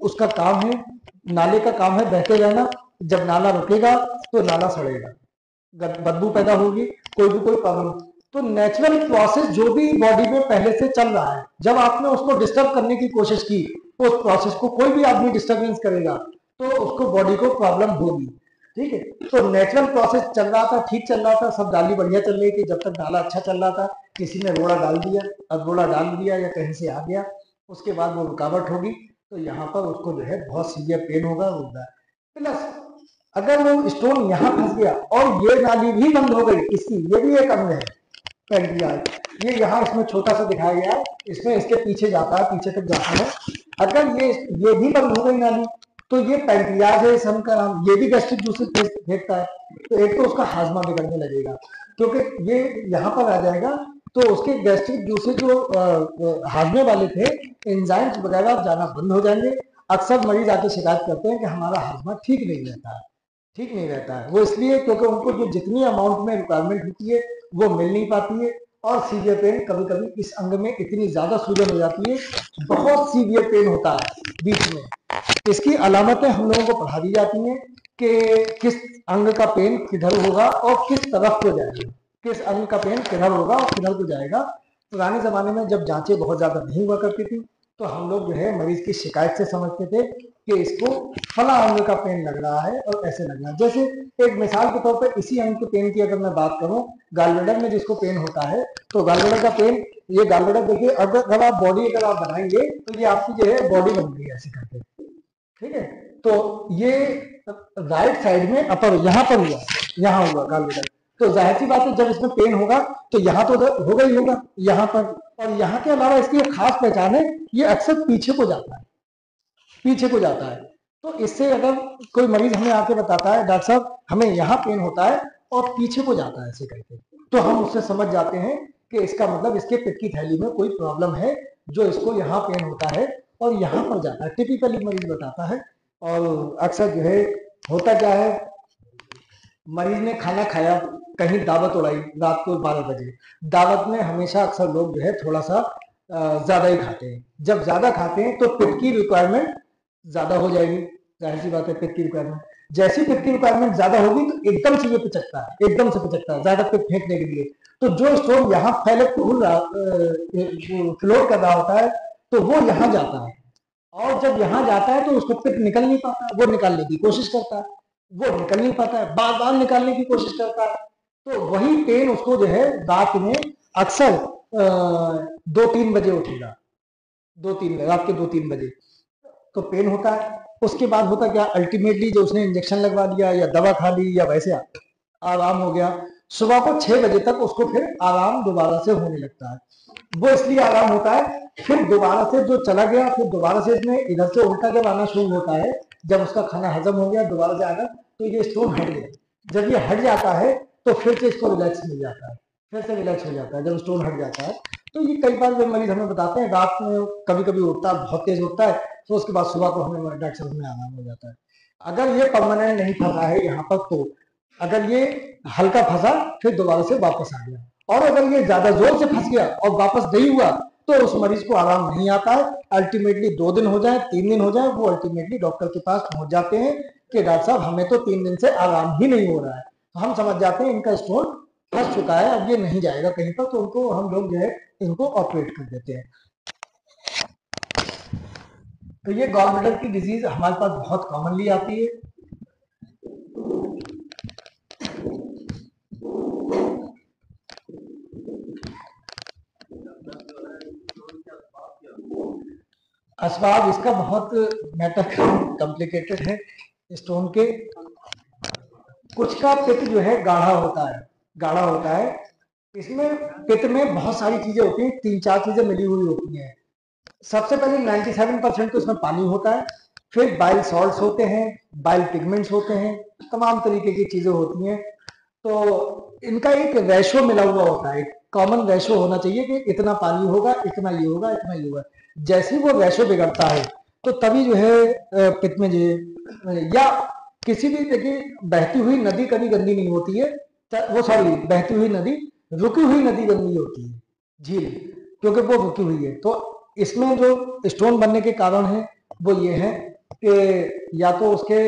उसका काम है, नाले का काम है बहते रहना। जब नाला रुकेगा तो नाला सड़ेगा, बदबू पैदा होगी, कोई भी कोई प्रॉब्लम। तो नेचुरल प्रोसेस जो भी बॉडी में पहले से चल रहा है, जब आपने उसको डिस्टर्ब करने की कोशिश की, उस प्रोसेस को कोई भी आदमी डिस्टर्बेंस करेगा तो उसको बॉडी को प्रॉब्लम होगी। ठीक है, तो नेचुरल प्रोसेस चल रहा था, ठीक चल रहा था, सब डाली बढ़िया चल रही थी, जब तक डाला अच्छा चल रहा था। किसी ने रोड़ा डाल दिया, अब रोड़ा डाल दिया या कहीं से आ गया, उसके बाद वो रुकावट होगी, तो यहाँ पर उसको जो है बहुत सीवियर पेन होगा। प्लस अगर वो स्टोन यहाँ फंस गया और ये नाली भी बंद हो गई इसकी, ये भी एक अंग है पैंक्रियाज, ये यहाँ इसमें छोटा सा दिखाया गया है, इसमें इसके पीछे जाता है, पीछे तक जाता है। अगर ये भी बंद हो गई नाली, तो ये पैंक्रियाज है इस अंग का नाम, ये भी गैस्ट्रिक जूसेस फेंकता है। तो एक तो उसका हाजमा बिगड़ने लगेगा, क्योंकि ये यहाँ पर आ जाएगा, तो उसके गैस्ट्रिक जूसेस जो हाजमे वाले थे, एंजाइम्स वगैरह जाना बंद हो जाएंगे। अक्सर मरीज आके शिकायत करते हैं कि हमारा हाजमा ठीक नहीं रहता है, ठीक नहीं रहता है। वो इसलिए क्योंकि उनको जो जितनी अमाउंट में रिक्वायरमेंट होती है वो मिल नहीं पाती है, और सीवियर पेन कभी कभी इस अंग में इतनी ज्यादा सूजन हो जाती है, बहुत सीवियर पेन होता है बीच में। इसकी अलामतें हम लोगों को पढ़ा दी जाती हैं कि किस अंग का पेन किधर होगा और किस तरफ को जाएगा, किस अंग का पेन किधर होगा और किधर को जाएगा। पुराने जमाने में जब जांचें बहुत ज्यादा नहीं हुआ करती थी, तो हम लोग जो है मरीज की शिकायत से समझते थे कि इसको फला अंग का पेन लग रहा है और ऐसे लगना। जैसे एक मिसाल के तौर पर इसी अंग के पेन की अगर मैं बात करूं, गालब्लैडर में जिसको पेन होता है, तो गालब्लैडर का पेन, ये गालब्लैडर देखिए, अगर आप बॉडी अगर आप बनाएंगे तो ये आपकी जो है बॉडी बन गई ऐसे करके। ठीक है, तो ये राइट साइड में अपर यहाँ पर हुआ, यहाँ हुआ गालब्लैडर, तो जाहिर सी बात है जब इसमें पेन होगा तो यहाँ तो होगा ही होगा यहाँ पर। और यहाँ के अलावा इसकी एक खास पहचान है, ये अक्सर पीछे को जाता है, पीछे को जाता है। तो इससे अगर कोई मरीज हमें आके बताता है डॉक्टर साहब हमें यहाँ पेन होता है और पीछे को जाता है ऐसे करके, तो हम उससे समझ जाते हैं कि इसका मतलब इसके पेट की थैली में कोई प्रॉब्लम है, जो इसको यहाँ पेन होता है और यहाँ पर जाता है, टिपिकली मरीज बताता है। और अक्सर जो है होता क्या है, मरीज ने खाना खाया, कहीं दावत उड़ाई रात को 12 बजे, दावत में हमेशा अक्सर लोग जो है थोड़ा सा ज्यादा ही खाते हैं। जब ज्यादा खाते हैं तो पित्त की रिक्वायरमेंट ज्यादा हो जाएगी, जाहिर सी बात है पित्त की रिक्वायरमेंट, जैसी पित्त की रिक्वायरमेंट ज्यादा होगी तो एकदम से ये पिचकता है, एकदम से पिचकता है ज्यादा पित्त फेंकने के लिए। तो जो स्टोन यहाँ पहले फ्लोट कर रहा होता है तो वो यहाँ जाता है, और जब यहाँ जाता है तो उसको पित्त निकल नहीं पाता, वो निकालने की कोशिश करता है, वो निकल नहीं पाता है, बार बार निकालने की कोशिश करता है। तो वही पेन उसको जो है रात में अक्सर 2-3 बजे उठेगा, 2-3 रात के 2-3 बजे तो पेन होता है। उसके बाद होता क्या, अल्टीमेटली जो उसने इंजेक्शन लगवा दिया या दवा खा ली या वैसे आराम हो गया, सुबह को 6 बजे तक उसको फिर आराम दोबारा से होने लगता है। वो इसलिए आराम होता है, फिर दोबारा से जो चला गया, फिर दोबारा से इसमें इधर से उल्टा जब आना शुरू होता है, जब उसका खाना हजम हो गया दोबारा से आना, तो ये स्टोन हट गया। जब ये हट जाता है तो फिर से इसको रिलैक्स मिल जाता है, फिर से रिलैक्स हो जाता है जब स्टोन हट जाता है। तो ये कई बार जो मरीज हमें बताते हैं रात में कभी कभी उठता है, बहुत तेज उठता है, तो उसके बाद सुबह को हमें डॉक्टर साहब में आराम हो जाता है। अगर ये परमानेंट नहीं फंसा है यहाँ पर, तो अगर ये हल्का फंसा फिर दोबारा से वापस आ गया, और अगर ये ज्यादा जोर से फंस गया और वापस नहीं हुआ तो उस मरीज को आराम नहीं आता है। अल्टीमेटली 2 दिन हो जाए, 3 दिन हो जाए, वो अल्टीमेटली डॉक्टर के पास पहुंच जाते हैं कि डॉक्टर साहब हमें तो 3 दिन से आराम ही नहीं हो रहा है। तो हम समझ जाते हैं इनका स्टोन फंस चुका है, अब ये नहीं जाएगा कहीं पर, तो उनको हम लोग जो है इनको ऑपरेट कर देते हैं। तो ये गॉल ब्लैडर की डिजीज हमारे पास बहुत कॉमनली आती है। असबाब इसका बहुत मैटर कॉम्प्लिकेटेड है। स्टोन के कुछ का पित्त जो है गाढ़ा होता है, गाढ़ा होता है। इसमें पित्त में बहुत सारी चीजें होती हैं, 3-4 चीजें मिली हुई होती हैं। सबसे पहले 97% तो इसमें पानी होता है, फिर बाइल सॉल्ट्स होते हैं, बाइल पिगमेंट्स होते हैं, तमाम तरीके की चीजें होती हैं। तो इनका एक रेशो मिला हुआ होता है, एक कॉमन रेशो होना चाहिए कि इतना पानी होगा, इतना ये होगा, इतना ये होगा। जैसे ही वो रेशो बिगड़ता है तो तभी जो है पित्त में जो है, या किसी भी देखिए बहती हुई नदी कभी गंदी नहीं होती है, वो सॉरी बहती हुई नदी, रुकी हुई नदी गंदी होती है, झील, क्योंकि वो रुकी हुई है। तो इसमें जो स्टोन बनने के कारण है वो ये है कि या तो उसके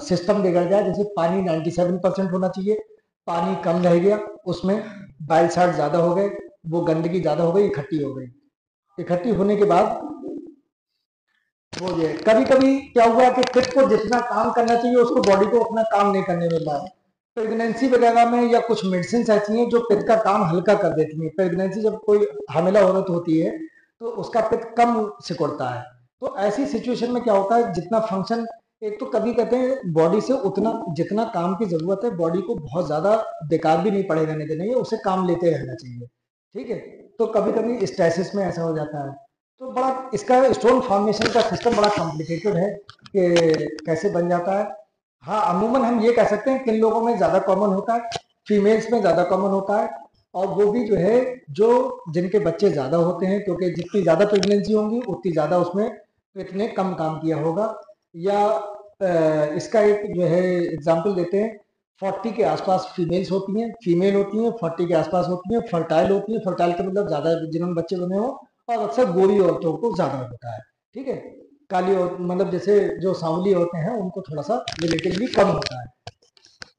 सिस्टम बिगड़ जाए, जैसे पानी 97% होना चाहिए, पानी कम रह गया, उसमें बाइल साल्ट ज्यादा हो गए, वो गंदगी ज्यादा हो गई, इकट्ठी हो गई। इकट्ठी होने के बाद वो ये कभी कभी क्या हुआ कि पित्त को जितना काम करना चाहिए उसको बॉडी को अपना काम नहीं करने मिल रहा है। प्रेगनेंसी वगैरह में या कुछ मेडिसिन ऐसी हैं जो पित्त का काम हल्का कर देती हैं। प्रेगनेंसी जब कोई हामिला औरत होती है तो उसका पित्त कम सिकुड़ता है। तो ऐसी सिचुएशन में क्या होता है, जितना फंक्शन, एक तो कभी कहते हैं बॉडी से उतना जितना काम की जरूरत है, बॉडी को बहुत ज्यादा बेकार भी नहीं पड़े रहने देना चाहिए, उसे काम लेते रहना चाहिए, ठीक है। तो कभी कभी स्ट्रेसिस में ऐसा हो जाता है। तो बड़ा इसका स्टोन फॉर्मेशन का सिस्टम बड़ा कॉम्प्लिकेटेड है कि कैसे बन जाता है। हाँ, अमूमन हम ये कह सकते हैं किन लोगों में ज्यादा कॉमन होता है, फीमेल्स में ज्यादा कॉमन होता है, और वो भी जो है जो जिनके बच्चे ज्यादा होते हैं, क्योंकि जितनी ज्यादा प्रेगनेंसी होंगी उतनी ज्यादा उसमें पेट ने कम काम किया होगा। या इसका एक जो है एग्जाम्पल देते हैं, 40 के आसपास फीमेल्स होती हैं, फीमेल होती हैं 40 के आसपास होती हैं, फर्टाइल होती हैं, फर्टाइल का मतलब ज्यादा जिन्होंने बच्चे बने हो, और अक्सर गोरी औरतों को ज्यादा होता है, ठीक है। काली और मतलब जैसे जो सांवली होते हैं उनको थोड़ा सा रिलेटिवली कम होता है।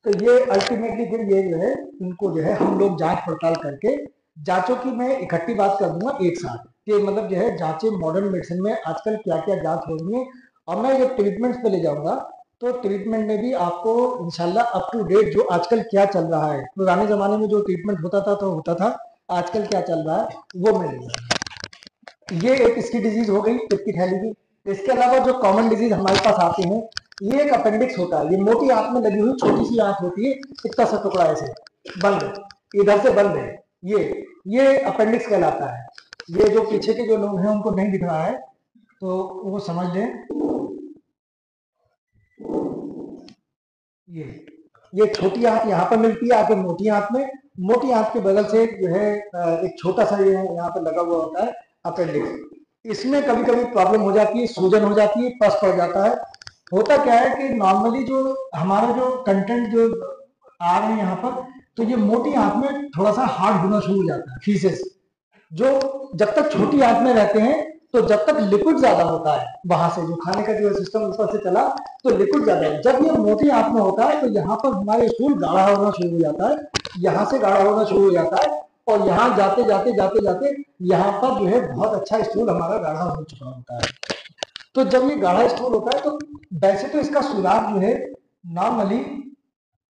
तो ये अल्टीमेटली फिर ये जो है इनको जो है हम लोग जांच पड़ताल करके, जांचों की मैं इकट्ठी बात कर दूंगा एक साथ कि मतलब जो है जांचें मॉडर्न मेडिसिन में आजकल क्या क्या जांच हो रही है, और मैं जब ट्रीटमेंट्स पे ले जाऊंगा तो ट्रीटमेंट में भी आपको इंशाल्लाह अप टू डेट जो आजकल क्या चल रहा है, पुराने जमाने में जो ट्रीटमेंट होता था तो होता था, आजकल क्या चल रहा है वो मैं ले जाऊंगा। ये एक इसकी डिजीज हो गई पित्त की थैली की। इसके अलावा जो कॉमन डिजीज हमारे पास आती है, ये एक अपेंडिक्स होता है। ये मोटी आंत में लगी हुई छोटी सी आंत होती है, इतना सा टुकड़ा ऐसे बंद, इधर से बंद है, ये अपेंडिक्स कहलाता है। ये जो पीछे के जो लोग हैं उनको नहीं दिख रहा है तो वो समझ लें। ये ये छोटी आंत यहाँ पर मिलती है आके मोटी आंत में, मोटी आंत के बगल से जो है एक छोटा सा ये यहाँ पर लगा हुआ होता है अपेंडिक्स। इसमें कभी कभी प्रॉब्लम हो जाती है, सूजन हो जाती है, पस पड़ जाता है। होता क्या है कि नॉर्मली जो हमारा जो कंटेंट जो आ रहे हैं यहाँ पर, तो ये मोटी आंत में थोड़ा सा हार्ड होना शुरू हो जाता है, फीसेस जो जब तक छोटी आंत में रहते हैं तो जब तक लिक्विड ज्यादा होता है, वहां से जो खाने का जो सिस्टम ऊपर से चला तो लिक्विड ज्यादा है। जब ये मोटी आंत में होता है तो यहाँ पर हमारे स्टूल गाढ़ा होना शुरू हो जाता है, यहाँ से गाढ़ा होना शुरू हो जाता है, और यहाँ जाते जाते जाते जाते यहाँ पर जो है बहुत अच्छा स्टूल हमारा गाढ़ा हो चुका होता है। तो जब ये गाढ़ा स्टूल होता है तो वैसे तो इसका सुराग जो है नॉर्मली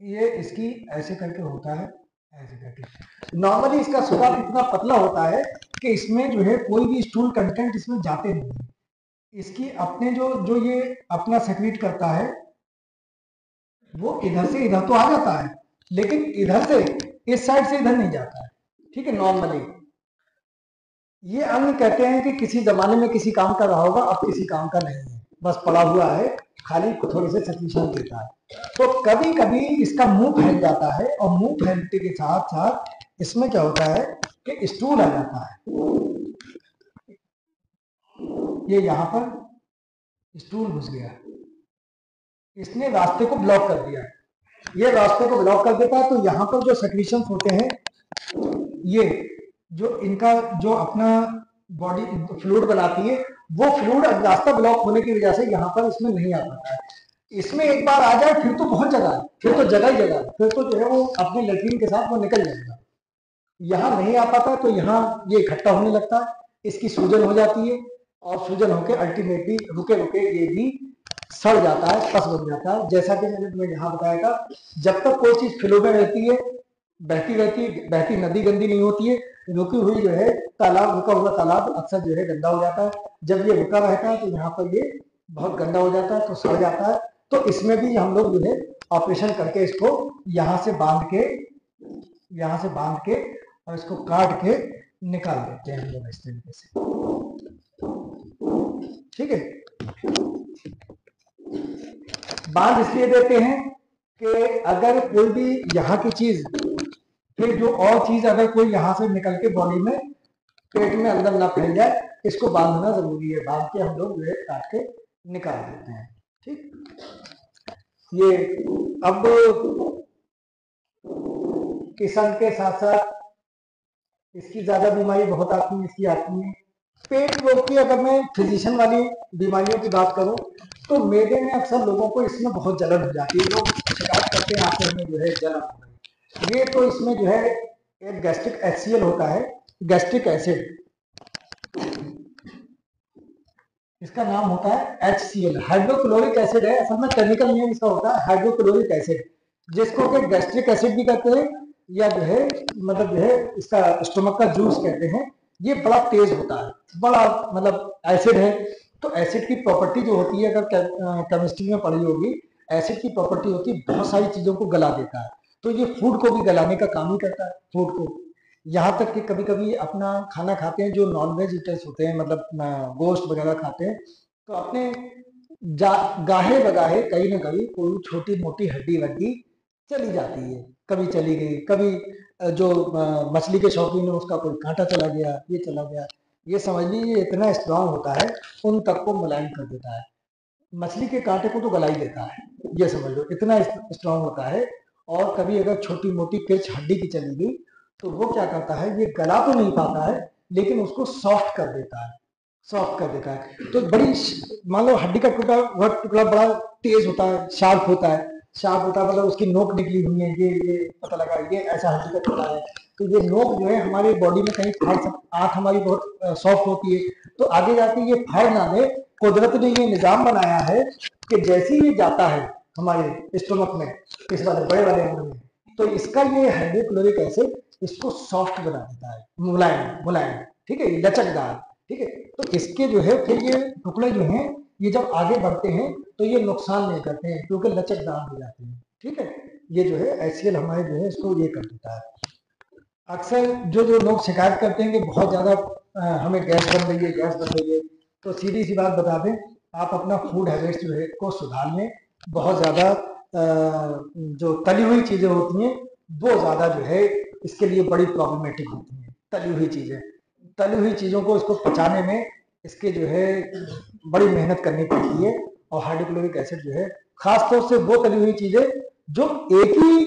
ये इसकी ऐसे करके होता है, ऐसे करके नॉर्मली इसका सुराग इतना पतला होता है कि इसमें जो है कोई भी स्टूल कंटेंट इसमें जाते नहीं है। इसकी अपने जो जो ये अपना सेक्रेट करता है वो इधर से इधर तो आ जाता है, लेकिन इधर से इस साइड से इधर नहीं जाता है, ठीक है। नॉर्मली ये अंग कहते हैं कि किसी जमाने में किसी काम का रहा होगा, अब किसी काम का नहीं है, बस पड़ा हुआ है, खाली थोड़े से सक्रीशन देता है। तो कभी कभी इसका मुंह फैल जाता है, और मुंह फैलने के साथ साथ इसमें क्या होता है कि स्टूल आ जाता है। ये यहाँ पर स्टूल घुस गया, इसने रास्ते को ब्लॉक कर दिया। ये रास्ते को ब्लॉक कर देता है तो यहाँ पर जो सक्रीशन होते हैं, ये जो इनका जो अपना बॉडी फ्लूइड बनाती है, वो फ्लूइड रास्ता ब्लॉक होने की वजह से यहाँ पर इसमें नहीं आ पाता है। इसमें एक बार आ जाए फिर तो बहुत जगह है, फिर तो जगह ही जगह है, फिर तो जो है वो अपनी लैट्रिन के साथ वो निकल जाएगा। यहाँ नहीं आ पाता तो यहाँ ये इकट्ठा होने लगता है, इसकी सूजन हो जाती है और सूजन होकर अल्टीमेटली रुके रुके ये भी सड़ जाता है, पस बन जाता है। जैसा कि मैंने तुम्हें यहाँ बताया था, जब तक कोई चीज फ्लो में रहती है, बहती रहती है, बहती नदी गंदी नहीं होती है, रुकी हुई जो है तालाब, रुका हुआ तालाब अक्सर जो है गंदा हो जाता है। जब ये रुका रहता है तो यहाँ पर ये बहुत गंदा हो जाता है, तो सड़ जाता है। तो इसमें भी हम लोग जो है ऑपरेशन करके इसको यहाँ से बांध के, यहाँ से बांध के और इसको काट के निकाल देते हैं हम लोग इस तरीके से। ठीक है, बांध इसलिए देते हैं कि अगर कोई भी यहाँ की चीज, फिर जो और चीज अगर कोई यहाँ से निकल के बॉडी में, पेट में अंदर ना फैल जाए, इसको बांधना जरूरी है। बांध के हम लोग जो है काट के निकाल देते हैं। ठीक, ये अब किसान के साथ साथ इसकी ज्यादा बीमारी बहुत आती है, इसकी आती है पेट रोग की। अगर मैं फिजिशियन वाली बीमारियों की बात करूं तो मैदे में अक्सर लोगों को इसमें बहुत जलन हो जाती है, लोग शिकायत करते हैं आंखों में जो है जलन हो गई। ये तो इसमें जो है एक गैस्ट्रिक HCl होता है, गैस्ट्रिक एसिड, इसका नाम होता है HCl, हाइड्रोक्लोरिक एसिड है। असल में केमिकल नेम इसका होता है हाइड्रोक्लोरिक एसिड, जिसको कि गैस्ट्रिक एसिड भी कहते हैं, या जो है मतलब जो है इसका स्टोमक का जूस कहते हैं। ये बड़ा तेज होता है, बड़ा मतलब एसिड है। तो एसिड की प्रॉपर्टी जो होती है, अगर केमिस्ट्री में पढ़ी होगी, एसिड की प्रॉपर्टी होती है बहुत सारी चीजों को गला देता है। तो ये फूड को भी गलाने का काम ही करता है, फूड को। यहाँ तक कि कभी कभी अपना खाना खाते हैं जो नॉन वेज ईटर्स होते हैं, मतलब गोश्त वगैरह खाते हैं, तो अपने गाहे बगाहे कहीं ना कहीं कोई छोटी मोटी हड्डी वड्डी चली जाती है, कभी चली गई, कभी जो मछली के शौकीन है उसका कोई कांटा चला गया, ये चला गया। ये समझ लीजिए इतना स्ट्रांग होता है, उन तक को मुलायम कर देता है। मछली के कांटे को तो गला ही देता है, ये समझ लो इतना स्ट्रांग होता है। और कभी अगर छोटी मोटी किरच हड्डी की चली गई तो वो क्या करता है, ये गला तो नहीं पाता है लेकिन उसको सॉफ्ट कर देता है, सॉफ्ट कर देता है। तो बड़ी, मान लो हड्डी का टुकड़ा, वह टुकड़ा बड़ा तेज होता है, शार्प होता है, शार्प होता है मतलब उसकी नोक निकली हुई है, ये पता लगा ये ऐसा हड्डी का टुकड़ा है। तो ये नोक जो है हमारे बॉडी में कहीं फाड़ सकता, आंख हमारी बहुत सॉफ्ट होती है, तो आगे जाके ये फाड़ ना दे। कुदरत ने ये निजाम बनाया है कि जैसे ही ये जाता है हमारे स्टोमक में, इस वाले बड़े वाले अंग में, तो इसका ये हाइड्रोक्लोरिक एसिड इसको सॉफ्ट बना देता है, मुलायम मुलायम, ठीक है, लचकदार। ठीक है, तो इसके जो है फिर ये टुकड़े जो हैं ये जब आगे बढ़ते हैं तो ये नुकसान नहीं करते हैं क्योंकि लचकदार हो जाते हैं। ठीक है, ये जो है HCl हमारे जो है इसको ये कर देता है। अक्सर जो जो लोग शिकायत करते हैं कि बहुत ज्यादा हमें गैस बन रही है, गैस बन रही है, तो सीधी सी बात बता दें, आप अपना फूड हैबिट्स जो है को सुधार लें। बहुत ज्यादा जो तली हुई चीजें होती हैं वो ज्यादा जो है इसके लिए बड़ी प्रॉब्लमेटिक होती हैं। तली हुई चीजें, तली हुई चीजों को इसको पचाने में इसके जो है बड़ी मेहनत करनी पड़ती है। और हाइड्रोक्लोरिक एसिड जो है खासतौर से वो तली हुई चीजें जो एक ही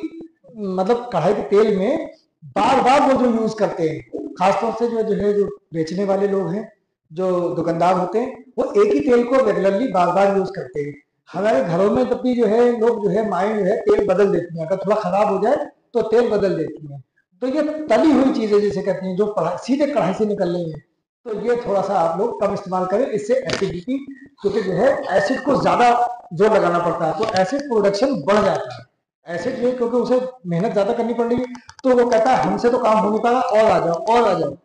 मतलब कढ़ाई के तेल में बार बार वो जो यूज करते हैं, खासतौर से जो है जो बेचने वाले लोग हैं, जो दुकानदार होते हैं, वो एक ही तेल को रेगुलरली बार बार यूज करते हैं। हमारे घरों में तब भी जो है लोग जो है माएँ जो है तेल बदल देती हैं, अगर थोड़ा खराब हो जाए तो तेल बदल देती हैं। तो ये तली हुई चीजें जिसे कहते हैं जो सीधे कढ़ाई से निकल रही है, तो ये थोड़ा सा आप लोग कम इस्तेमाल करें। इससे एसिडिटी, क्योंकि जो है एसिड को ज्यादा जोर लगाना पड़ता है तो एसिड प्रोडक्शन बढ़ जाता है। एसिड जो है क्योंकि उसे मेहनत ज्यादा करनी पड़ रही है तो वो कहता है हमसे तो काम हो नहीं पा रहा, और आ जाओ और आ जाओ,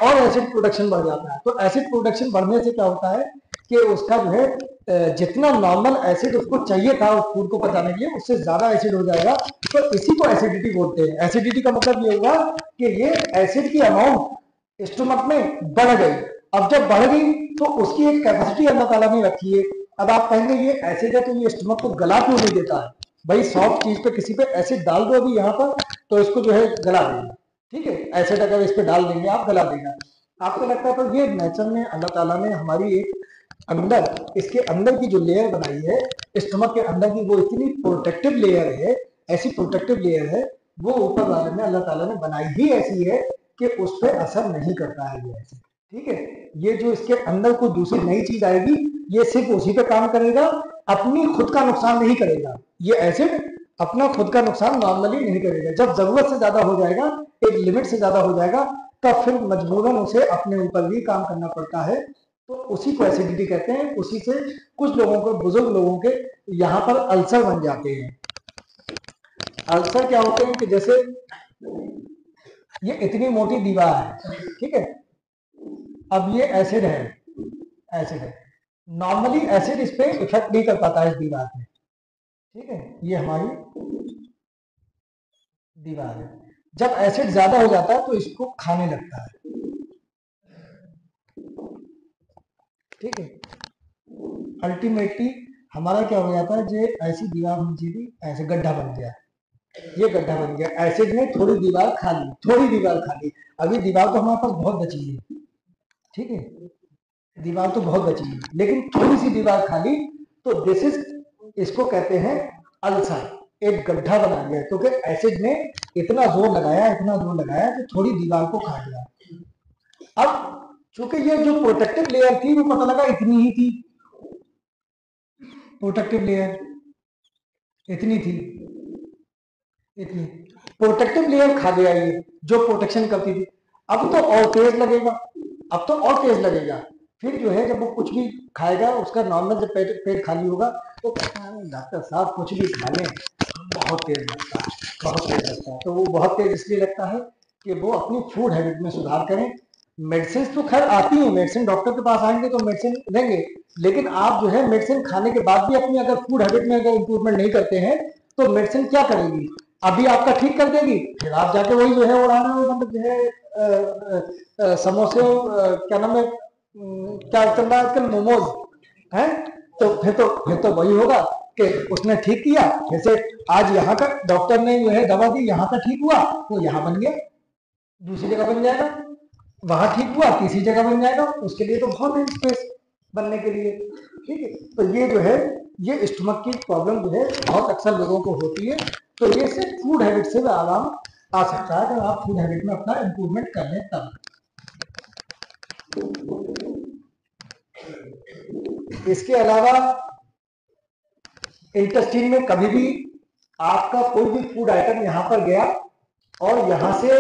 और एसिड प्रोडक्शन बढ़ जाता है। तो एसिड प्रोडक्शन बढ़ने से क्या होता है कि उसका जो है जितना नॉर्मल एसिड उसको चाहिए था उस फूड को पचाने के लिए, उससे ज्यादा एसिड हो जाएगा। तो इसी को एसिडिटी बोलते हैं। एसिडिटी का मतलब ये हुआ कि ये एसिड की अमाउंट स्टोमक में बढ़ गई। अब जब बढ़ गई तो उसकी एक कैपेसिटी अल्लाह ताला ने रखी है। अब आप कहेंगे ये एसिड है तो ये स्टोमक को गला क्यों नहीं देता है? भाई सॉफ्ट चीज पे किसी पे एसिड डाल दो अभी यहाँ पर तो इसको जो है गला देगा। ठीक है, एसिड अगर इस पे डाल देंगे आप, गला देगा। आपको लगता है तो ये नेचर में अल्लाह ताला ने हमारी एक अंदर, इसके अंदर की जो लेयर बनाई है स्टोमक के अंदर की, वो इतनी प्रोटेक्टिव लेयर है, ऐसी प्रोटेक्टिव लेयर है वो ऊपर वाले में अल्लाह ताला ने बनाई ही ऐसी है कि उस पर असर नहीं करता है ये एसिड। ठीक है, ये जो इसके अंदर कोई दूसरी नई चीज आएगी ये सिर्फ उसी पे काम करेगा अपनी खुद का नुकसान नहीं करेगा, ये एसिड अपना खुद का नुकसान नॉर्मली नहीं करेगा। जब जरूरत से ज्यादा हो जाएगा, एक लिमिट से ज्यादा हो जाएगा, तब फिर मजबूरन उसे अपने ऊपर भी काम करना पड़ता है। तो उसी को एसिडिटी कहते हैं। उसी से कुछ लोगों को, बुजुर्ग लोगों के यहाँ पर अल्सर बन जाते हैं। अल्सर क्या होते हैं कि जैसे ये इतनी मोटी दीवार है, ठीक है, अब ये एसिड है, एसिड है, नॉर्मली एसिड इस पे इफेक्ट नहीं कर पाता है इस दीवार पे, ठीक है, ये हमारी दीवार है। जब एसिड ज्यादा हो जाता है तो इसको खाने लगता है, ठीक है। अल्टीमेटली हमारा क्या हो जाता है, जो ऐसी दीवार होनी चाहिए, ऐसे गड्ढा बन गया, ये गड्ढा बन गया, एसिड ने थोड़ी दीवार खा ली, थोड़ी दीवार खा ली। अभी दीवार तो हमारे पास बहुत बची है, ठीक है, दीवार तो बहुत बची है, लेकिन थोड़ी सी दीवार खा ली, तो दिस इज, इसको कहते हैं अल्सर, एक गड्ढा बना गया, क्योंकि एसिड ने इतना जोर लगाया, इतना जोर लगाया कि थोड़ी दीवार को खा गया। अब चूंकि ये जो प्रोटेक्टिव लेयर थी, वो पता लगा इतनी ही थी, प्रोटेक्टिव लेयर इतनी थी, इतनी प्रोटेक्टिव लेयर खा गया ये, जो प्रोटेक्शन करती थी। अब तो और तेज लगेगा, अब तो और तेज लगेगा। फिर जो है जब वो कुछ भी खाएगा, उसका नॉर्मल जब पेट खाली होगा, तो डॉक्टर साहब कुछ भी खा लें, बहुत तेज लगता है, बहुत तेज लगता है। तो वो बहुत तेज इसलिए लगता है कि वो अपनी फूड हैबिट में सुधार करें। मेडिसिन तो खैर आती है, मेडिसिन डॉक्टर के पास आएंगे तो मेडिसिन लेंगे, लेकिन आप जो है मेडिसिन खाने के बाद भी अपनी अगर फूड हैबिट में अगर इंप्रूवमेंट नहीं करते हैं, तो मेडिसिन क्या करेगी, अभी आपका ठीक कर देगी, फिर आप जाके वही जो है उड़ाना, मतलब जो है समोसे, क्या नाम है, क्या चल रहा है आजकल, मोमोज है, तो फिर तो वही होगा कि उसने ठीक किया, जैसे आज यहाँ का डॉक्टर ने जो है दवा दी, यहाँ का ठीक हुआ, वो यहाँ बन गया, दूसरी जगह बन जाएगा, वहां ठीक हुआ, तीसरी जगह बन जाएगा, उसके लिए तो बहुत है स्पेस बनने के लिए, ठीक है। तो ये जो है, ये स्टमक की प्रॉब्लम जो है बहुत अक्सर लोगों को होती है। तो ये सिर्फ फूड हैबिट से आराम आ सकता है, अगर आप फूड हैबिट में अपना इंप्रूवमेंट कर लें तब। इसके अलावा इंटेस्टाइन में कभी भी आपका कोई भी फूड आइटम यहाँ पर गया और यहाँ से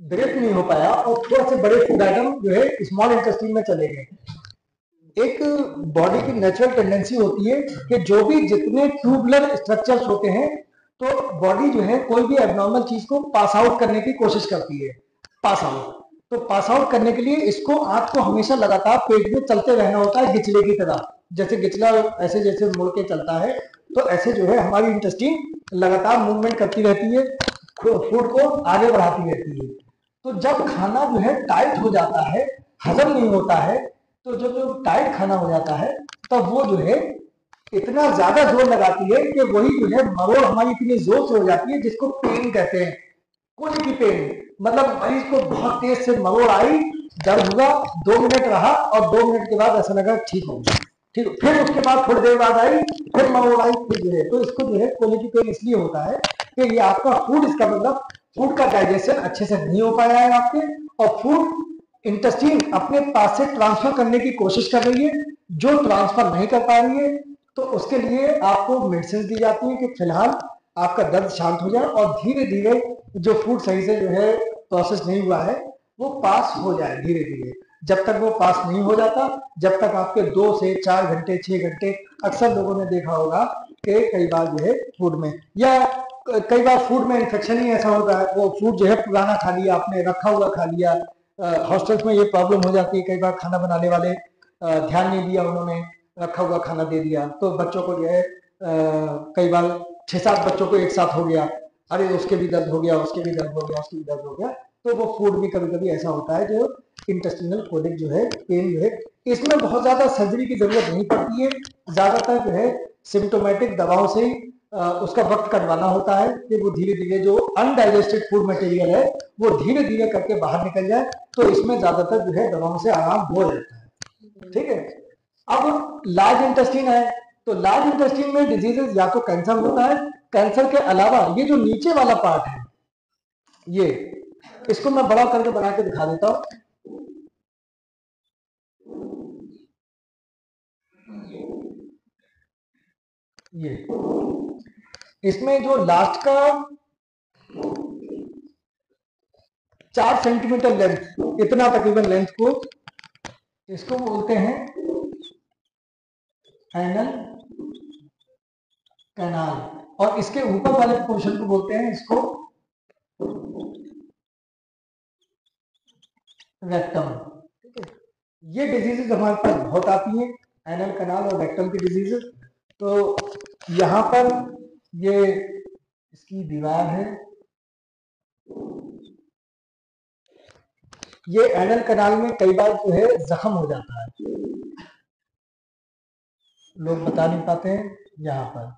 ब्रेक नहीं हो पाया, और थोड़ा से बड़े फूड आइटम जो है स्मॉल इंटेस्टाइन में चले गए। एक बॉडी की नेचुरल टेंडेंसी होती है कि जो भी जितने ट्यूबुलर स्ट्रक्चर्स होते हैं, तो बॉडी जो है कोई भी एबनॉर्मल चीज को पास आउट करने की कोशिश करती है, पास आउट। तो पास आउट करने के लिए इसको, आंख को हमेशा लगातार पेट में चलते रहना होता है, गिचले की तरह, जैसे गिचला ऐसे जैसे मुड़ के चलता है, तो ऐसे जो है हमारी इंटेस्टाइन लगातार मूवमेंट करती रहती है, फूड को आगे बढ़ाती रहती है। तो जब खाना जो है टाइट हो जाता है, हजम नहीं होता है, तो जो टाइट खाना हो जाता है, तब वो जो है इतना ज्यादा जोर लगाती है कि वही जो है मरोड़ हमारी इतनी जोर से हो जाती है, जिसको पेन कहते हैं, कोई की पेन, मतलब मरीज को बहुत तेज से मरोड़ आई, दर्द हुआ, 2 मिनट रहा, और 2 मिनट के बाद ऐसा लगा ठीक हो गया, ठीक, फिर उसके बाद थोड़ी देर बाद आई, फिर मरोड़ आई, फिर जो है, तो इसको जो है कोलिकी पेन इसलिए होता है कि ये आपका फूड, इसका मतलब फूड का डाइजेशन अच्छे से नहीं हो पाया है आपके, और फूड इंटेस्टाइन अपने पास से ट्रांसफर करने की कोशिश कर रही है, जो ट्रांसफर नहीं कर पा रही है, तो उसके लिए आपको मेडिसिन दी जाती है कि फिलहाल आपका दर्द शांत हो जाए, और धीरे धीरे जो फूड सही से जो है प्रोसेस नहीं हुआ है, वो पास हो जाए धीरे धीरे। जब तक वो पास नहीं हो जाता, जब तक आपके 2 से 4 घंटे 6 घंटे, अक्सर लोगों ने देखा होगा कि कई बार जो है फूड में, या कई बार फूड में इन्फेक्शन ही ऐसा होता है, वो फूड जो है पुराना खा लिया आपने, रखा हुआ खा लिया। हॉस्टल्स में ये प्रॉब्लम हो जाती है, कई बार खाना बनाने वाले ध्यान नहीं दिया, उन्होंने रखा हुआ खाना दे दिया, तो बच्चों को जो है कई बार 6-7 बच्चों को एक साथ हो गया, अरे उसके भी दर्द हो गया, उसके भी दर्द हो गया, उसके भी दर्द हो गया, तो वो फूड भी कभी कभी ऐसा होता है जो इंटेस्टिनल कोलिक जो है, पेन जो है, इसमें बहुत ज्यादा सर्जरी की जरूरत नहीं पड़ती है, ज्यादातर जो है सिम्टोमेटिक दवाओं से ही उसका वक्त कटवाना होता है कि वो धीरे धीरे जो अनडाइजेस्टेड फूड मटेरियल है, वो धीरे धीरे करके बाहर निकल जाए, तो इसमें ज्यादातर जो है दवाओं से आराम हो जाता है, ठीक है। अब लार्ज इंटेस्टाइन है, तो लार्ज इंटेस्टाइन में डिजीजेस या तो कैंसर होता है, कैंसर के अलावा ये जो नीचे वाला पार्ट है, ये, इसको मैं बड़ा करके बना के दिखा देता हूं। ये इसमें जो लास्ट का 4 सेंटीमीटर लेंथ, इतना तकरीबन लेंथ को, इसको बोलते हैं एनल कैनाल, और इसके ऊपर वाले पोर्शन को बोलते हैं इसको रेक्टम। ठीक है, ये डिजीजेज हमारे पास बहुत आती हैं, एनल कैनाल और रेक्टम की डिजीजेज। तो यहां पर ये इसकी दीवार है, ये एनल कैनाल में कई बार जो है जख्म हो जाता है, लोग बता नहीं पाते हैं। यहाँ पर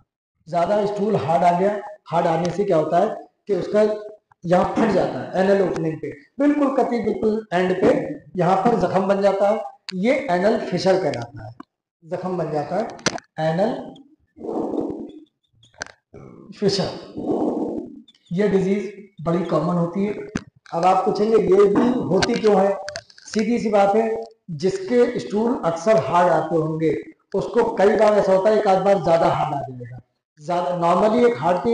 ज्यादा स्टूल हार्ड आ गया, हार्ड आने से क्या होता है कि उसका यहाँ फट जाता है, एनल ओपनिंग पे बिल्कुल कति बिल्कुल एंड पे यहाँ पर जख्म बन जाता है, ये एनल फिशर कहलाता है, जख्म बन जाता है एनल फिशर। ये डिजीज बड़ी कॉमन होती है। अब आप पूछेंगे ये भी होती क्यों है, सीधी सी बात है, जिसके स्टूल अक्सर हार्ड आते होंगे उसको कई बार ऐसा होता है, एक आध बार ज्यादा हार्ड आ जाएगा। ज्यादा नॉर्मली एक हार्ड की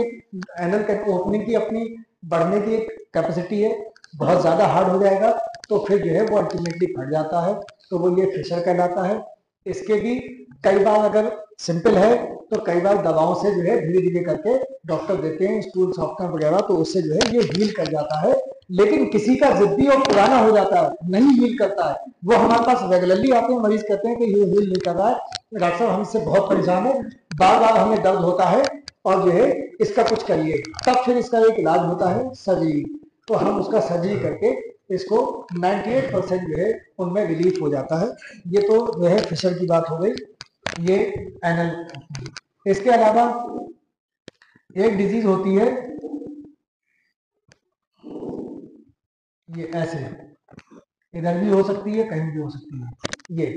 एनल ओपनिंग की अपनी बढ़ने की कैपेसिटी है, बहुत ज्यादा हार्ड हो जाएगा तो फिर जो है वो अल्टीमेटली फट जाता है, तो वो ये फिशर कहलाता है। इसके भी कई बार अगर सिंपल है तो कई बार दवाओं से जो है धीरे धीरे करके डॉक्टर देते हैं स्टूल सॉफ्टनर वगैरह, तो उससे जो है ये हील कर जाता है। लेकिन किसी का जिद्दी और पुराना हो जाता है, नहीं हील करता है, वो हमारे पास रेगुलरली आते हैं, मरीज कहते हैं कि ये हील नहीं कर रहा है, डॉक्टर साहब हम इससे बहुत परेशान है, बार बार हमें दर्द होता है और जो है इसका कुछ करिए। तब फिर इसका एक इलाज होता है सर्जरी, तो हम उसका सर्जरी करके इसको 98% जो है उनमें रिलीफ हो जाता है। ये तो जो है फिशर की बात हो गई, ये एनल। इसके अलावा एक डिजीज होती है ये ऐसे, इधर भी हो सकती है कहीं भी हो सकती है। ये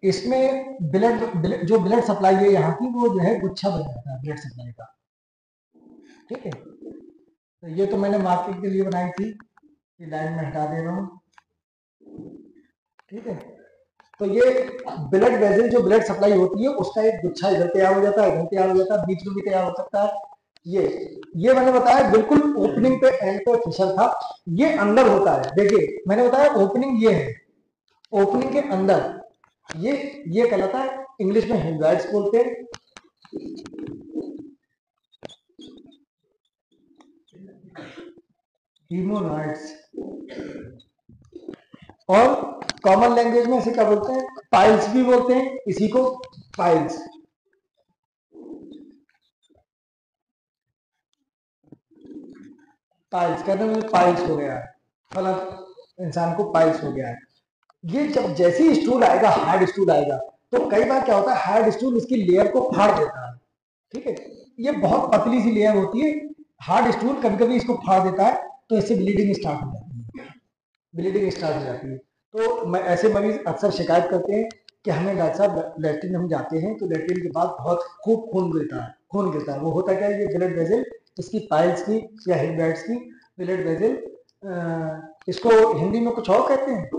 इसमें ब्लड जो ब्लड सप्लाई है यहाँ की वो जो है गुच्छा बन जाता है ब्लड सप्लाई का। ठीक है, तो ये तो मैंने मार्किंग के लिए बनाई थी, ये लाइन में हटा दे रहा हूँ। ठीक है, तो ये ब्लड वेजल जो ब्लड सप्लाई होती है उसका एक गुच्छा इधर तैयार हो जाता है, इधर तैयार हो जाता है, बीच में भी तैयार हो सकता है। ये मैंने बताया बिल्कुल ओपनिंग पे एंड पे फिशर था, ये अंदर होता है। देखिए मैंने बताया ओपनिंग ये है, ओपनिंग के अंदर ये कहलाता है, इंग्लिश में हेमराइड्स बोलते हैं। हीमोरॉइड्स, और कॉमन लैंग्वेज में इसे क्या बोलते हैं, पाइल्स भी बोलते हैं इसी को, पाइल्स। पाइल्स कहते हैं मुझे पाइल्स हो गया है, फला इंसान को पाइल्स हो गया है। ये जब जैसे ही स्टूल आएगा, हार्ड स्टूल आएगा, तो कई बार क्या होता है हार्ड स्टूल इसकी लेयर को फाड़ देता है। ठीक है, ये बहुत पतली सी लेयर होती है, हार्ड स्टूल कभी कभी इसको फाड़ देता है, तो इससे ब्लीडिंग स्टार्ट हो जाती है, ब्लीडिंग स्टार्ट हो जाती है। तो मैं ऐसे मरीज अक्सर शिकायत करते हैं कि हमें डॉक्टर साहब लेटरिन हम जाते हैं तो लेटरिन के बाद बहुत खूब खून गिरता है, खून गिरता है। वो होता क्या है, ये ब्लड वेजल इसकी पाइल्स की या हेमराइड्स की ब्लड वेजल, इसको हिंदी में कुछ और कहते हैं,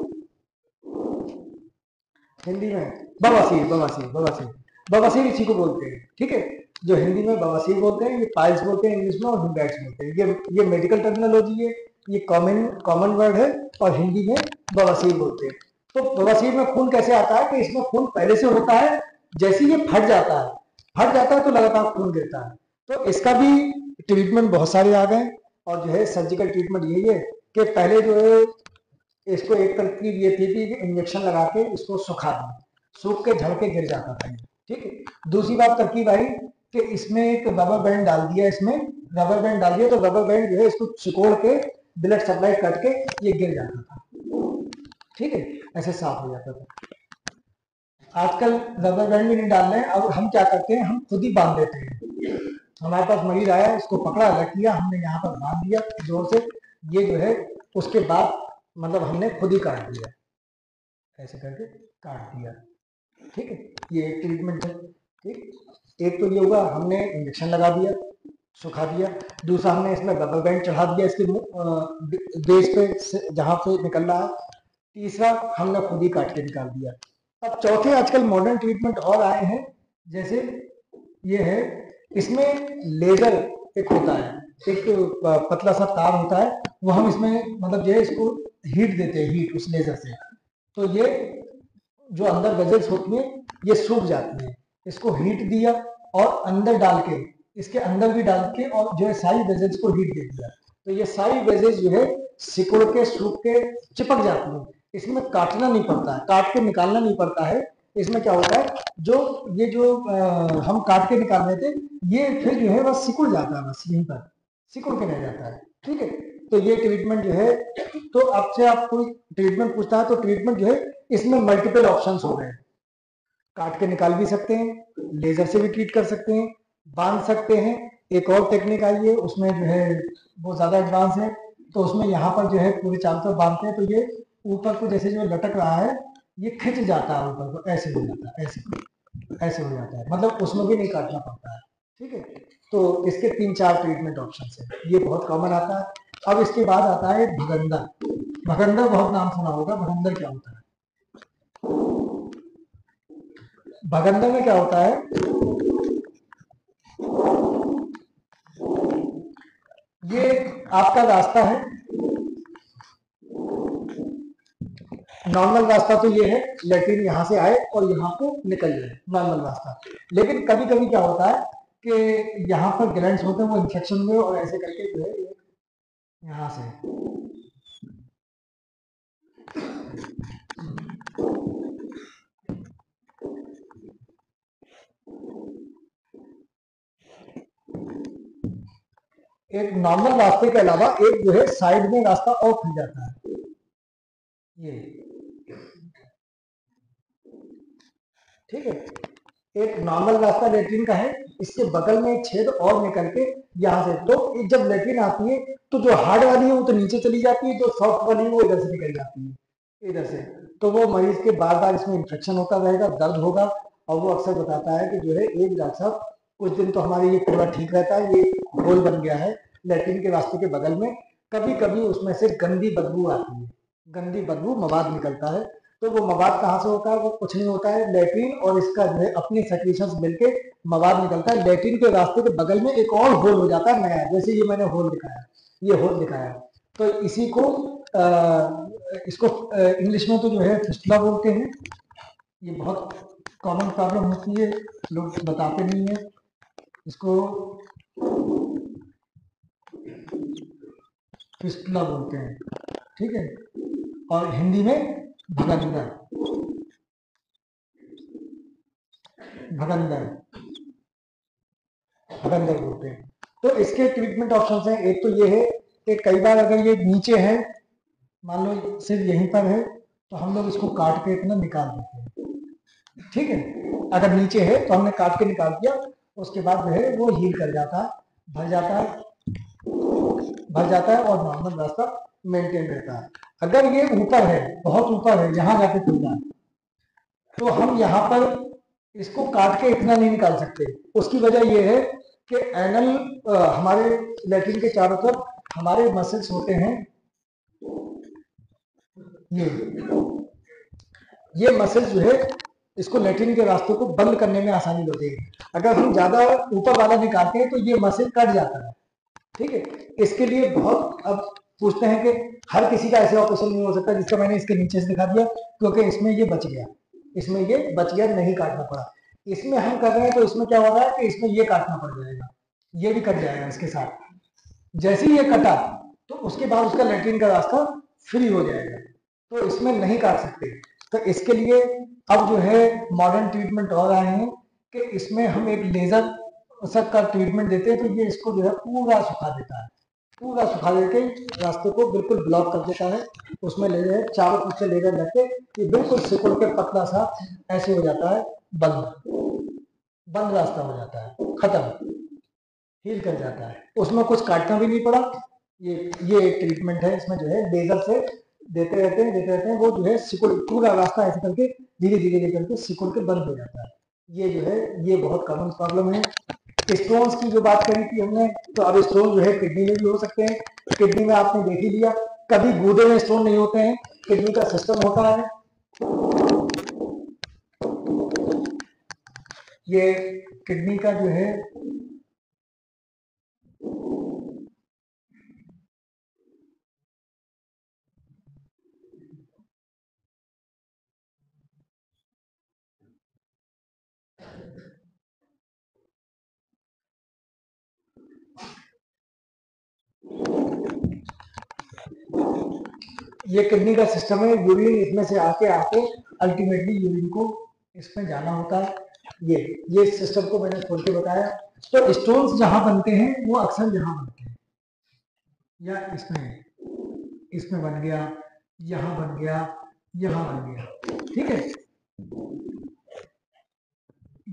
हिंदी में बवासीर, बवासीर, बवासीर, बवासीर इसी को बोलते हैं। ठीक है, जो हिंदी में बवासीर बोलते हैं, ये पाइल्स बोलते हैं इंग्लिश में, और हेमराइड्स बोलते हैं। ये मेडिकल टर्मिनोलॉजी है, ये कॉमन वर्ड है, और हिंदी में बवासीर बोलते हैं। तो बवासीर में खून कैसे आता है कि इसमें खून पहले से होता है, जैसे ये फट जाता है तो लगातार खून गिरता है। तो इसका भी ट्रीटमेंट बहुत सारे आ गए, और जो है सर्जिकल ट्रीटमेंट यही है कि पहले जो है इसको एक तरकीब ये थी कि इंजेक्शन लगा के इसको सुखा दें, सूख के झड़ के गिर जाता था। ठीक है, दूसरी बात तरकीब आई कि इसमें एक रबर बैंड डाल दिया, इसमें रबर बैंड डाल दिया तो रबर बैंड जो है इसको सिकोड़ के ब्लड सप्लाई कट के ये गिर जाता था। ठीक है, ऐसे साफ हो जाता था। आजकल रबर बैंड भी नहीं डाल रहे हैं, अब हम क्या करते हैं, हम खुद ही बांध देते हैं। हमारे पास मरीज आया, इसको पकड़ा, रख दिया, हमने यहाँ पर बांध दिया जोर से, ये जो है उसके बाद मतलब हमने खुद ही काट दिया, ऐसे करके काट दिया। ठीक है, ये एक ट्रीटमेंट है। ठीक, एक तो ये हुआ हमने इंजेक्शन लगा दिया, सुखा दिया। दूसरा हमने इसमें रबर बैंड चढ़ा दिया इसके बेस पे जहां पे निकल रहा है। तीसरा हमने खुद ही काट के निकाल दिया। अब चौथे आजकल मॉडर्न ट्रीटमेंट और आए हैं जैसे ये है, इसमें लेजर एक होता है, एक पतला सा तार होता है, वो हम इसमें मतलब जो है इसको हीट देते हैं, हीट उस लेजर से, तो ये जो अंदर वेजल्स होती है ये सूख जाती है। इसको हीट दिया और अंदर डाल के, इसके अंदर भी डाल के और जो है सारी वेजल्स को हीट दे दिया, तो ये सारी वेजल्स जो है सिकुड़ के सूख के चिपक जाती है। इसमें काटना नहीं पड़ता है, काट के निकालना नहीं पड़ता है। इसमें क्या होता है, जो ये जो हम काट के निकाल रहे थे, ये फिर जो है बस सिकुड़ जाता है, बस यहीं पर सिकुड़ के रह जाता है। ठीक है, तो ये ट्रीटमेंट जो है, तो आपसे आप कोई ट्रीटमेंट पूछता है तो ट्रीटमेंट जो है इसमें मल्टीपल ऑप्शंस हो गए। काट के निकाल भी सकते हैं, लेजर से भी ट्रीट कर सकते हैं, बांध सकते हैं। एक और टेक्निक आई है, उसमें जो है वो ज्यादा एडवांस है, तो उसमें यहाँ पर जो है पूरे चारों तरफ बांधते हैं, तो ये ऊपर को जैसे जो लटक रहा है ये खिंच जाता है ऊपर को, ऐसे हो जाता है, ऐसे हो जाता है, मतलब उसमें भी नहीं काटना पड़ता है। ठीक है, तो इसके 3-4 ट्रीटमेंट ऑप्शन है, ये बहुत कॉमन आता है। अब इसके बाद आता है भगंदर। भगंदर बहुत नाम सुना होगा, भगंदर क्या होता है? भगंदर में क्या होता है, ये आपका रास्ता है, नॉर्मल रास्ता तो ये है, लेट्रिन यहाँ से आए और यहाँ को निकल जाए, नॉर्मल रास्ता। लेकिन कभी कभी क्या होता है कि यहाँ पर ग्लैंड्स होते हैं, वो इन्फेक्शन हुए और ऐसे करके जो है यहाँ से एक नॉर्मल रास्ते के अलावा एक जो है साइड में रास्ता और खुल जाता है, ये। ठीक है, एक नॉर्मल रास्ता लेट्रिन का है, इसके बगल में एक छेद और निकल के यहाँ से, तो जब लेट्रिन आती है तो जो हार्ड वाली है वो तो नीचे चली जाती है, जो सॉफ्ट वाली है वो इधर से निकल जाती है, इधर से। तो वो मरीज के बार बार इसमें इन्फेक्शन होता रहेगा, दर्द होगा, और वो अक्सर बताता है कि जो है एक डॉक्टर साहब कुछ दिन तो हमारे ये पूरा ठीक रहता है, ये होल बन गया है लेट्रिन के रास्ते के बगल में, कभी कभी उसमें से गंदी बदबू आती है, गंदी बदबू, मवाद निकलता है। तो वो मवाद कहाँ से होता है, वो कुछ नहीं होता है, लेट्रिन और इसका जो है अपनी सेक्रेशंस मिलके मवाद निकलता है, लेट्रिन के रास्ते के बगल में एक और होल हो जाता है नया, जैसे ये मैंने होल दिखाया, ये होल दिखाया। तो इसी को इसको इंग्लिश में तो जो है फिस्टुला बोलते हैं। ये बहुत कॉमन प्रॉब्लम होती है, लोग बताते नहीं है इसको, फिस्टुला बोलते हैं। ठीक है, और हिंदी में भगंदर, भगंदर, भगंदर बोलते हैं। तो इसके ट्रीटमेंट ऑप्शंस हैं, एक तो ये है कि कई बार अगर ये नीचे है, मान लो सिर्फ यहीं पर है, तो हम लोग इसको काट के इतना निकाल देते हैं। ठीक है, अगर नीचे है तो हमने काट के निकाल दिया, उसके बाद जो है वो हील कर जाता है, भर जाता है, भर जाता है और नॉर्मल रास्ता मेंटेन रहता है। अगर ये ऊपर है, बहुत ऊपर है, यहाँ जाके खुलना है, तो हम यहाँ पर इसको काट के इतना नहीं निकाल सकते। उसकी वजह ये है कि एनल हमारे लेट्रिन के चारों तरफ हमारे मसल्स होते हैं, ये मसल्स जो है इसको लेट्रिन के रास्ते को बंद करने में आसानी होती है। अगर हम ज्यादा ऊपर वाला निकालते हैं तो ये मसल कट जाता है। ठीक है, इसके लिए बहुत, अब पूछते हैं कि हर किसी का ऐसे ऑपरेशन नहीं हो सकता जिसका मैंने इसके नीचे से दिखा दिया, क्योंकि इसमें ये बच गया, इसमें ये बच गया, नहीं काटना पड़ा। इसमें हम कर रहे हैं तो इसमें क्या हो रहा है कि इसमें ये काटना पड़ जाएगा, ये भी कट जाएगा इसके साथ। जैसे ही ये कटा तो उसके बाद उसका लेट्रिन का रास्ता फ्री हो जाएगा, तो इसमें नहीं काट सकते। तो इसके लिए अब जो है मॉडर्न ट्रीटमेंट और आए हैं कि इसमें हम एक लेजर सब का ट्रीटमेंट देते हैं, तो ये इसको जो है पूरा सुखा देता है, पूरा सुखा देके रास्ते को बिल्कुल ब्लॉक कर देता है। उसमें लेजर चारों तरफ से लेजर लगते कि बिल्कुल सिकुड़ के पतला सा ऐसे हो जाता है, बंद, बंद रास्ता हो जाता है, खत्म, हील कर जाता है, उसमें कुछ काटना भी नहीं पड़ा। ये एक ट्रीटमेंट है, इसमें जो है लेजर से देते रहते हैं, वो जो है सिकुड़, पूरा रास्ता ऐसे करके धीरे धीरे लेकर के सिकुड़ के बंद हो जाता है। ये जो है ये बहुत कॉमन प्रॉब्लम है। स्टोन्स की जो बात करी थी हमने, तो अब स्टोन जो है किडनी में भी हो सकते हैं। किडनी में आपने देख ही लिया, कभी गूदे में स्टोन नहीं होते हैं, किडनी का सिस्टम होता है, ये किडनी का जो है ये किडनी का सिस्टम है, यूरिन इसमें से आके आके अल्टीमेटली यूरिन को इसमें जाना होता है। ये सिस्टम को मैंने खोल के बताया। तो स्टोन्स जहां बनते हैं वो अक्सर यहाँ बनते हैं, या इसमें बन गया, यहाँ बन गया, यहाँ बन गया, ठीक है।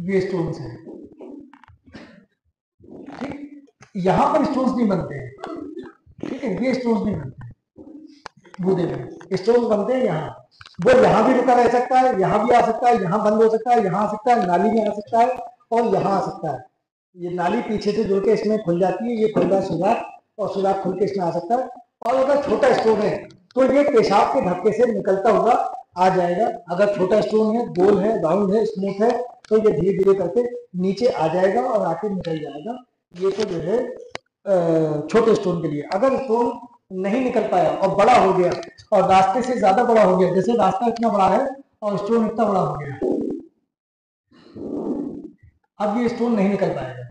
ये स्टोन्स हैं, ठीक। यहाँ पर स्टोन्स नहीं बनते हैं, ठीक है, ये स्टोन्स नहीं बनते हैं गूदे में, स्टोन्स बनते हैं यहाँ। वो यहाँ भी रुका रह सकता है, यहाँ भी आ सकता है, यहाँ बंद हो सकता है, यहाँ आ सकता है, नाली में आ सकता है और यहाँ आ सकता है। ये नाली पीछे से जुड़ के इसमें खुल जाती है, ये खुल रहा सुराख, और सुराख खुल के इसमें आ सकता है। और अगर छोटा स्टोन है तो ये पेशाब के धक्के से निकलता हुआ आ जाएगा। अगर छोटा स्टोन है, गोल है, राउंड है, स्मूथ है, तो ये धीरे धीरे करके नीचे आ जाएगा और आके निकल जाएगा। ये तो जो है छोटे स्टोन के लिए। अगर स्टोन नहीं निकल पाया और बड़ा हो गया और रास्ते से ज्यादा बड़ा हो गया, जैसे रास्ता इतना बड़ा है और स्टोन इतना बड़ा हो गया, अब ये स्टोन नहीं निकल पाएगा,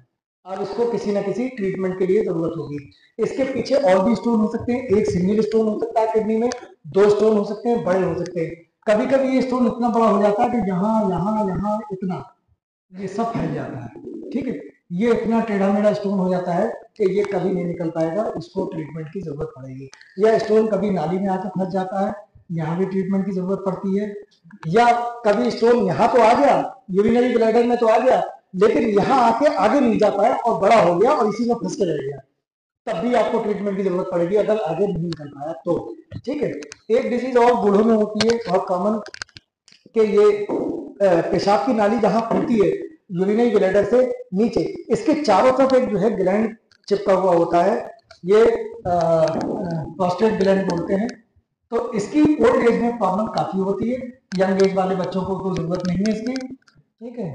अब इसको किसी ना किसी ट्रीटमेंट के लिए जरूरत होगी। इसके पीछे और भी स्टोन हो सकते हैं, एक सिंगल स्टोन हो सकता है किडनी में, 2 स्टोन हो सकते हैं, बड़े हो सकते हैं। कभी कभी ये स्टोन इतना बड़ा हो जाता है कि यहाँ यहाँ यहाँ इतना ये सब फैल जाता है, ठीक है। ये इतना टेढ़ा मेढ़ा स्टोन हो जाता है कि ये कभी नहीं निकल पाएगा, इसको ट्रीटमेंट की जरूरत पड़ेगी। या स्टोन कभी नाली में आकर फंस जाता है, यहाँ भी ट्रीटमेंट की जरूरत पड़ती है। या कभी स्टोन यहाँ तो आ गया, यूरिनरी ब्लैडर में तो आ गया, लेकिन यहाँ आके आगे नहीं जा पाया और बड़ा हो गया और इसी में फंस के रह गया, तब भी आपको ट्रीटमेंट की जरूरत पड़ेगी, अगर आगे नहीं निकल पाया तो, ठीक है। एक डिजीज और बूढ़ों में होती है बहुत कॉमन, कि ये पेशाब की नाली जहां खुलती है यूरिनरी ब्लैडर से नीचे, इसके चारों तरफ एक जो है ग्लैंड चिपका हुआ होता है, ये प्रोस्टेट ग्लैंड बोलते हैं। तो इसकी ओल्ड एज में प्रॉब्लम काफी होती है, यंग एज वाले बच्चों को कोई जरूरत नहीं है इसकी, ठीक है।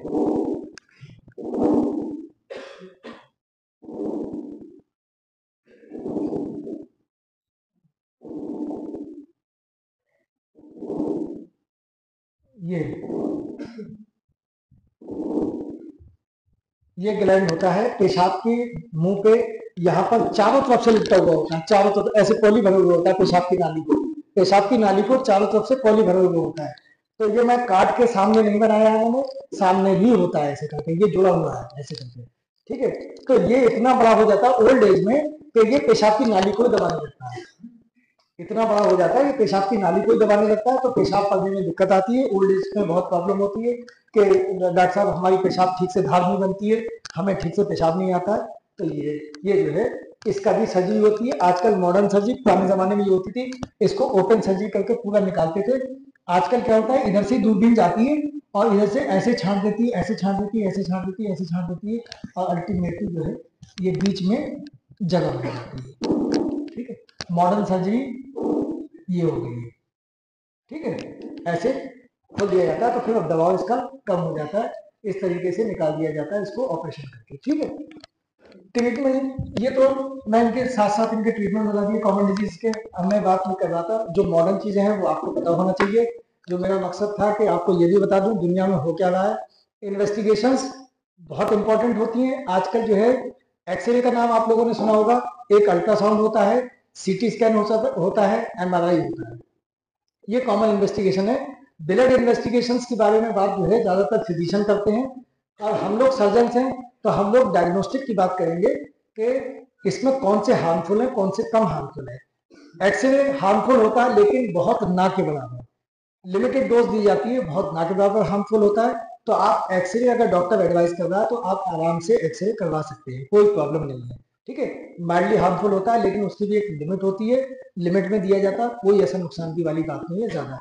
ये ग्लैंड होता है पेशाब के मुंह पे, यहाँ पर चारों तरफ से लिपटा हुआ होता है, चारों तरफ ऐसे पॉली भरे हुए होता है पेशाब की नाली को, पेशाब की नाली को चारों तरफ से पॉली भरे हुए होता है। तो ये मैं काट के सामने नहीं बनाया है मैंने, सामने भी होता है ऐसे करके, ये जुड़ा हुआ है ऐसे करके, ठीक है। तो ये इतना बड़ा हो जाता है ओल्ड एज में कि ये पेशाब की नाली को दबाने लगता है, इतना बड़ा हो जाता है कि पेशाब की नाली को ही दबाने लगता है। तो पेशाब करने में दिक्कत आती है, ओल्ड एज में बहुत प्रॉब्लम होती है कि डॉक्टर साहब हमारी पेशाब ठीक से धार नहीं बनती है, हमें ठीक से पेशाब नहीं आता है। तो ये जो है इसका भी सर्जरी होती है, आजकल मॉडर्न सर्जरी, पुराने जमाने में ये होती थी, इसको ओपन सर्जरी करके पूरा निकालते थे। आजकल क्या होता है, इधर से दूरबीन जाती है और इधर से ऐसे छांट देती है, ऐसे छांट देती है, ऐसे छांट देती है, ऐसे छांट देती है, और अल्टीमेटली जो है ये बीच में जगह बन जाती है, ठीक है। मॉडर्न सर्जरी ये हो गई है, ठीक है। ऐसे खोल दिया जाता है तो फिर अब दबाव इसका कम हो जाता है, इस तरीके से निकाल दिया जाता है इसको ऑपरेशन करके, ठीक है। ट्रीटमेंट ये तो मैं इनके साथ साथ इनके ट्रीटमेंट बता दिए कॉमन डिजीज के। अब मैं बात नहीं कर रहा था, जो मॉडर्न चीजें हैं वो आपको पता होना चाहिए। जो मेरा मकसद था कि आपको ये भी बता दूं दुनिया में हो क्या रहा है। इन्वेस्टिगेशंस बहुत इंपॉर्टेंट होती हैं आजकल जो है। एक्सरे का नाम आप लोगों ने सुना होगा, एक अल्ट्रासाउंड होता है, सीटी स्कैन होता है, एमआरआई होता है, ये कॉमन इन्वेस्टिगेशन है। ब्लड इन्वेस्टिगेशंस के बारे में बात जो है ज्यादातर फिजिशियन करते हैं, और हम लोग सर्जन हैं तो हम लोग डायग्नोस्टिक की बात करेंगे कि इसमें कौन से हार्मफुल है, कौन से कम हार्मफुल है। एक्सरे हार्मफुल होता है लेकिन बहुत ना के बराबर, लिमिटेड डोज दी जाती है, बहुत ना के बराबर हार्मफुल होता है। तो आप एक्सरे अगर डॉक्टर एडवाइस कर रहा है तो आप आराम से एक्सरे करवा सकते हैं, कोई प्रॉब्लम नहीं है, ठीक है। माइल्डली हार्मफुल होता है लेकिन उसकी भी एक लिमिट होती है, लिमिट में दिया जाता है, कोई ऐसा नुकसान की वाली बात नहीं है ज्यादा।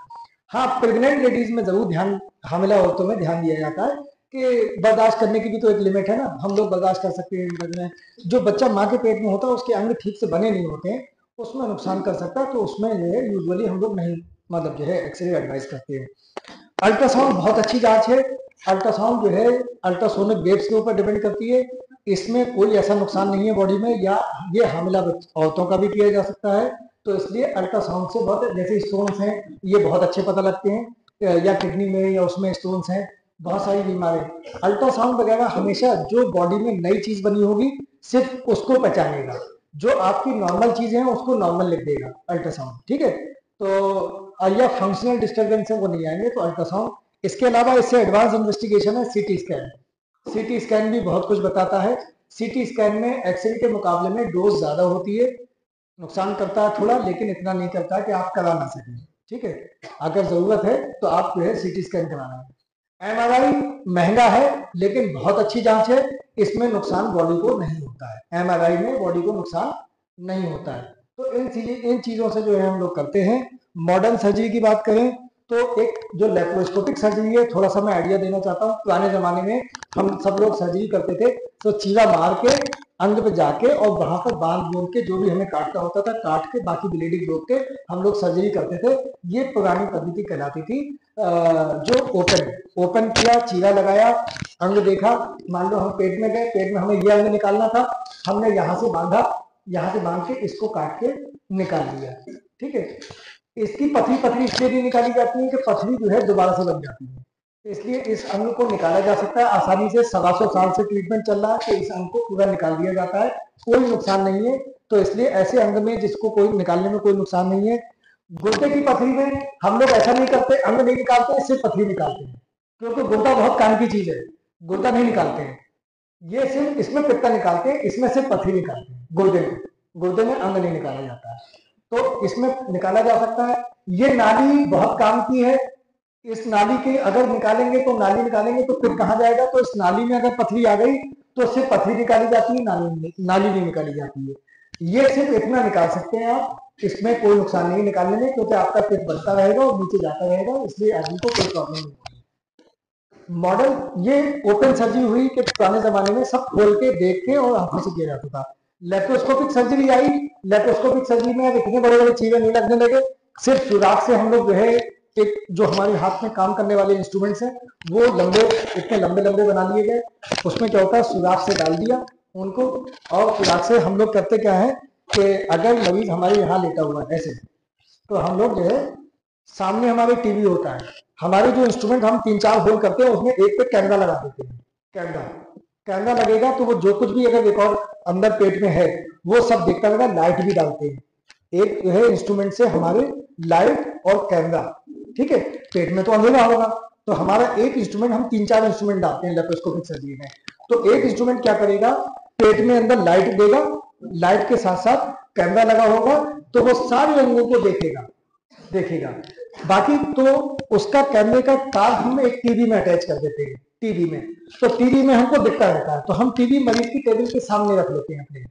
हाँ, प्रेग्नेंट लेडीज में जरूर ध्यान, हामिला औरतों में ध्यान दिया जाता है कि बर्दाश्त करने की भी तो एक लिमिट है ना, हम लोग बर्दाश्त कर सकते हैं। जो बच्चा माँ के पेट में होता है उसके अंग ठीक से बने नहीं होते हैं, उसमें नुकसान कर सकता है, तो उसमें जो है यूजुअली हम लोग नहीं, मतलब जो है एक्सरे एडवाइस करते हैं। अल्ट्रासाउंड बहुत अच्छी जांच है, अल्ट्रासाउंड जो है अल्ट्रासोनिक वेव्स के ऊपर डिपेंड करती है। इसमें कोई ऐसा नुकसान नहीं है बॉडी में, या ये हामिला औरतों का भी किया जा सकता है। तो इसलिए अल्ट्रासाउंड से बहुत, जैसे स्टोन्स हैं ये बहुत अच्छे पता लगते हैं, या किडनी में या उसमें स्टोन्स हैं, बहुत सारी बीमारी। अल्ट्रासाउंड वगैरह हमेशा जो बॉडी में नई चीज बनी होगी सिर्फ उसको पहचानेगा, जो आपकी नॉर्मल चीजें हैं उसको नॉर्मल लिख देगा अल्ट्रासाउंड, ठीक है। तो या फंक्शनल डिस्टर्बेंस है वो नहीं आएंगे तो अल्ट्रासाउंड। इसके अलावा इससे एडवांस इन्वेस्टिगेशन है सीटी स्कैन। सीटी स्कैन भी बहुत कुछ बताता है। सीटी स्कैन में एक्सरे के मुकाबले में डोज ज्यादा होती है, नुकसान करता है थोड़ा, लेकिन इतना नहीं करता कि आप करा ना सकें, ठीक है। अगर जरूरत है तो आप जो है सीटी स्कैन कराना है। एमआरआई महंगा है लेकिन बहुत अच्छी जांच है, इसमें नुकसान बॉडी को नहीं होता है, एमआरआई में बॉडी को नुकसान नहीं होता है। तो इन चीजों से जो है हम लोग करते हैं। मॉडर्न सर्जरी की बात करें तो एक जो लेप्रोस्कोपिक सर्जरी है, थोड़ा सा मैं आइडिया देना चाहता हूँ। पुराने जमाने में हम सब लोग सर्जरी करते थे तो चीरा मार के अंग पे जाके और वहां पर बांध बूंद के जो भी हमें काटना होता था काट के बाकी ब्लीडिंग रोक के हम लोग सर्जरी करते थे। ये पुरानी पद्धति कहलाती थी। जो ओपन किया, चीरा लगाया, अंग देखा, मान लो हम पेट में गए, पेट में हमें ये अंग निकालना था, हमने यहाँ से बांधा, यहाँ से बांध के इसको काट के निकाल दिया, ठीक है। इसकी पथरी इसलिए भी निकाली जाती है कि पथरी जो है दोबारा से बन जाती है, इसलिए इस अंग को निकाला जा सकता है आसानी से। 125 साल से ट्रीटमेंट चल रहा है कि इस अंग को पूरा निकाल दिया जाता है, कोई नुकसान नहीं है। तो इसलिए ऐसे अंग में जिसको कोई निकालने में कोई नुकसान नहीं है। गुर्दे की पथरी में हम लोग ऐसा नहीं करते, अंग नहीं निकालते, सिर्फ पथरी निकालते हैं, क्योंकि गुर्दा बहुत काम की चीज है, गुर्दा नहीं निकालते हैं। ये सिर्फ इसमें पित्ता निकालते हैं, इसमें सिर्फ पथरी निकालते हैं। गुर्दे में अंग नहीं निकाला जाता है, तो इसमें निकाला जा सकता है। ये नाली बहुत काम की है, इस नाली के अगर निकालेंगे तो नाली निकालेंगे तो फिर कहाँ जाएगा, तो इस नाली में अगर पथरी आ गई तो सिर्फ पथरी निकाली जाती है, नाली नहीं निकाली जाती है। ये सिर्फ इतना निकाल सकते हैं आप, इसमें कोई नुकसान नहीं निकालने में, क्योंकि आपका पेट बढ़ता रहेगा और नीचे जाता रहेगा, इसलिए आदमी को कोई प्रॉब्लम नहीं होगी। मॉडल ये ओपन सर्जरी हुई कि पुराने जमाने में सब खोल के देख के और आंखों से किया जाता था। लेप्रोस्कोपिक सर्जरी आई, लेप्रोस्कोपिक सर्जरी में अब इतने बड़े बड़े चीजें नहीं लगने लगे, सिर्फ सुराख से हम लोग जो है एक जो हमारे हाथ में काम करने वाले इंस्ट्रूमेंट्स हैं वो इतने लंबे लंबे बना लिए गए। उसमें क्या होता है, सुराख से डाल दिया उनको, और सुराख से हम लोग करते क्या है कि अगर मरीज हमारे यहाँ लेटा हुआ है ऐसे, तो हम लोग जो है सामने हमारे टीवी होता है, हमारे जो इंस्ट्रूमेंट हम 3-4 होल करते हैं उसमें एक पे कैमरा लगा देते हैं। कैमरा लगेगा तो वो जो कुछ भी अगर रिकॉर्ड अंदर पेट में है वो सब देखता रहेगा। लाइट भी डालते हैं, एक जो है इंस्ट्रूमेंट से हमारे लाइट और कैमरा, ठीक है। पेट में तो अंधेरा होगा तो हमारा एक इंस्ट्रूमेंट, हम 3-4 इंस्ट्रूमेंट डालते हैं लेप्रोस्कोपिक सर्जरी में। तो एक इंस्ट्रूमेंट क्या करेगा, पेट में अंदर लाइट देगा, लाइट के साथ साथ कैमरा लगा होगा तो वो सारे अंगों को देखेगा। बाकी तो उसका कैमरे का तार हम एक टीवी में अटैच कर देते हैं, टीवी में, तो टीवी में हमको दिखता रहता है, तो हम टीवी मरीज की टेबल के सामने रख लेते हैं अपने।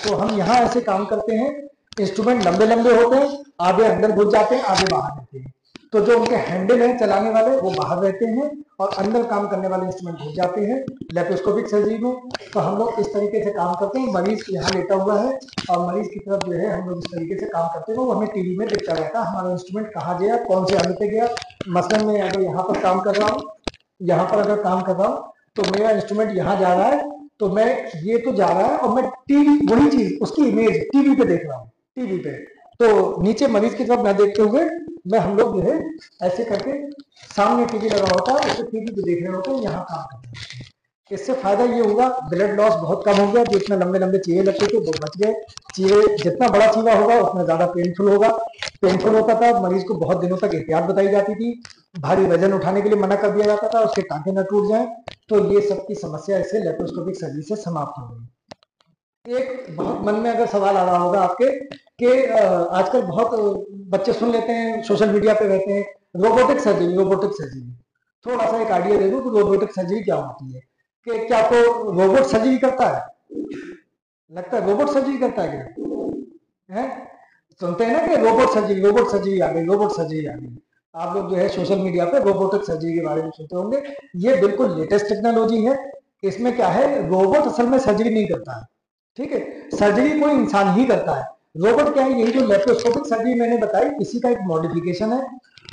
तो हम यहाँ ऐसे काम करते हैं, इंस्ट्रूमेंट लंबे लंबे होते हैं, आधे अंदर घुस जाते हैं, आधे बाहर रहते हैं। तो जो उनके हैंडल हैं चलाने वाले वो बाहर रहते हैं और अंदर काम करने वाले इंस्ट्रूमेंट घुस जाते हैं लेप्रोस्कोपिक सर्जरी में। तो हम लोग इस तरीके से काम करते हैं, मरीज यहाँ लेटा हुआ है और मरीज की तरफ जो है हम लोग इस तरीके से काम करते हैं, वो हमें टीवी में दिखता रहता है हमारा इंस्ट्रूमेंट कहाँ गया, कौन से अंग पे गया। मसलन मैं अगर यहाँ पर काम कर रहा हूँ, यहाँ पर अगर काम कर रहा हूँ तो मेरा इंस्ट्रूमेंट यहाँ जा रहा है, तो मैं ये तो जा रहा है और मैं टीवी वही चीज उसकी इमेज टीवी पे देख रहा हूँ, टीवी पे। तो नीचे मरीज की तरफ न देखते हुए मैं हम लोग जो है ऐसे करके, सामने टीवी लगा होता है उसे टीवी पे देख रहे होते हैं, यहाँ काम करते हैं। इससे फायदा ये होगा, ब्लड लॉस बहुत कम हो गया, जो इतने लंबे लंबे चीरे लगते थे वो बच गए। चीरे जितना बड़ा चीरा होगा उतना ज्यादा पेनफुल होता था, मरीज को बहुत दिनों तक एहतियात बताई जाती थी, भारी वजन उठाने के लिए मना कर दिया जाता था, उसके टांके न टूट जाए। तो ये सब की समस्या इससे लेप्रोस्कोपिक सर्जरी से समाप्त हो गई। एक बहुत मन में अगर सवाल आ रहा होगा आपके कि आजकल बहुत बच्चे सुन लेते हैं, सोशल मीडिया पे रहते हैं, रोबोटिक सर्जरी। थोड़ा सा एक आइडिया दे दूं कि रोबोटिक सर्जरी क्या होती है, कि क्या तो रोबोट सर्जरी करता है, लगता है रोबोट सर्जरी करता है क्या है? सुनते हैं ना कि रोबोट सर्जरी आ गई। आप लोग जो है सोशल मीडिया पे रोबोटिक सर्जरी के बारे में सुनते होंगे। ये बिल्कुल लेटेस्ट टेक्नोलॉजी है। इसमें क्या है, रोबोट असल में सर्जरी नहीं करता है, ठीक है, सर्जरी कोई इंसान ही करता है। रोबोट क्या है, यही जो लेप्रोस्कोपिक सर्जरी मैंने बताई इसी का एक मॉडिफिकेशन है।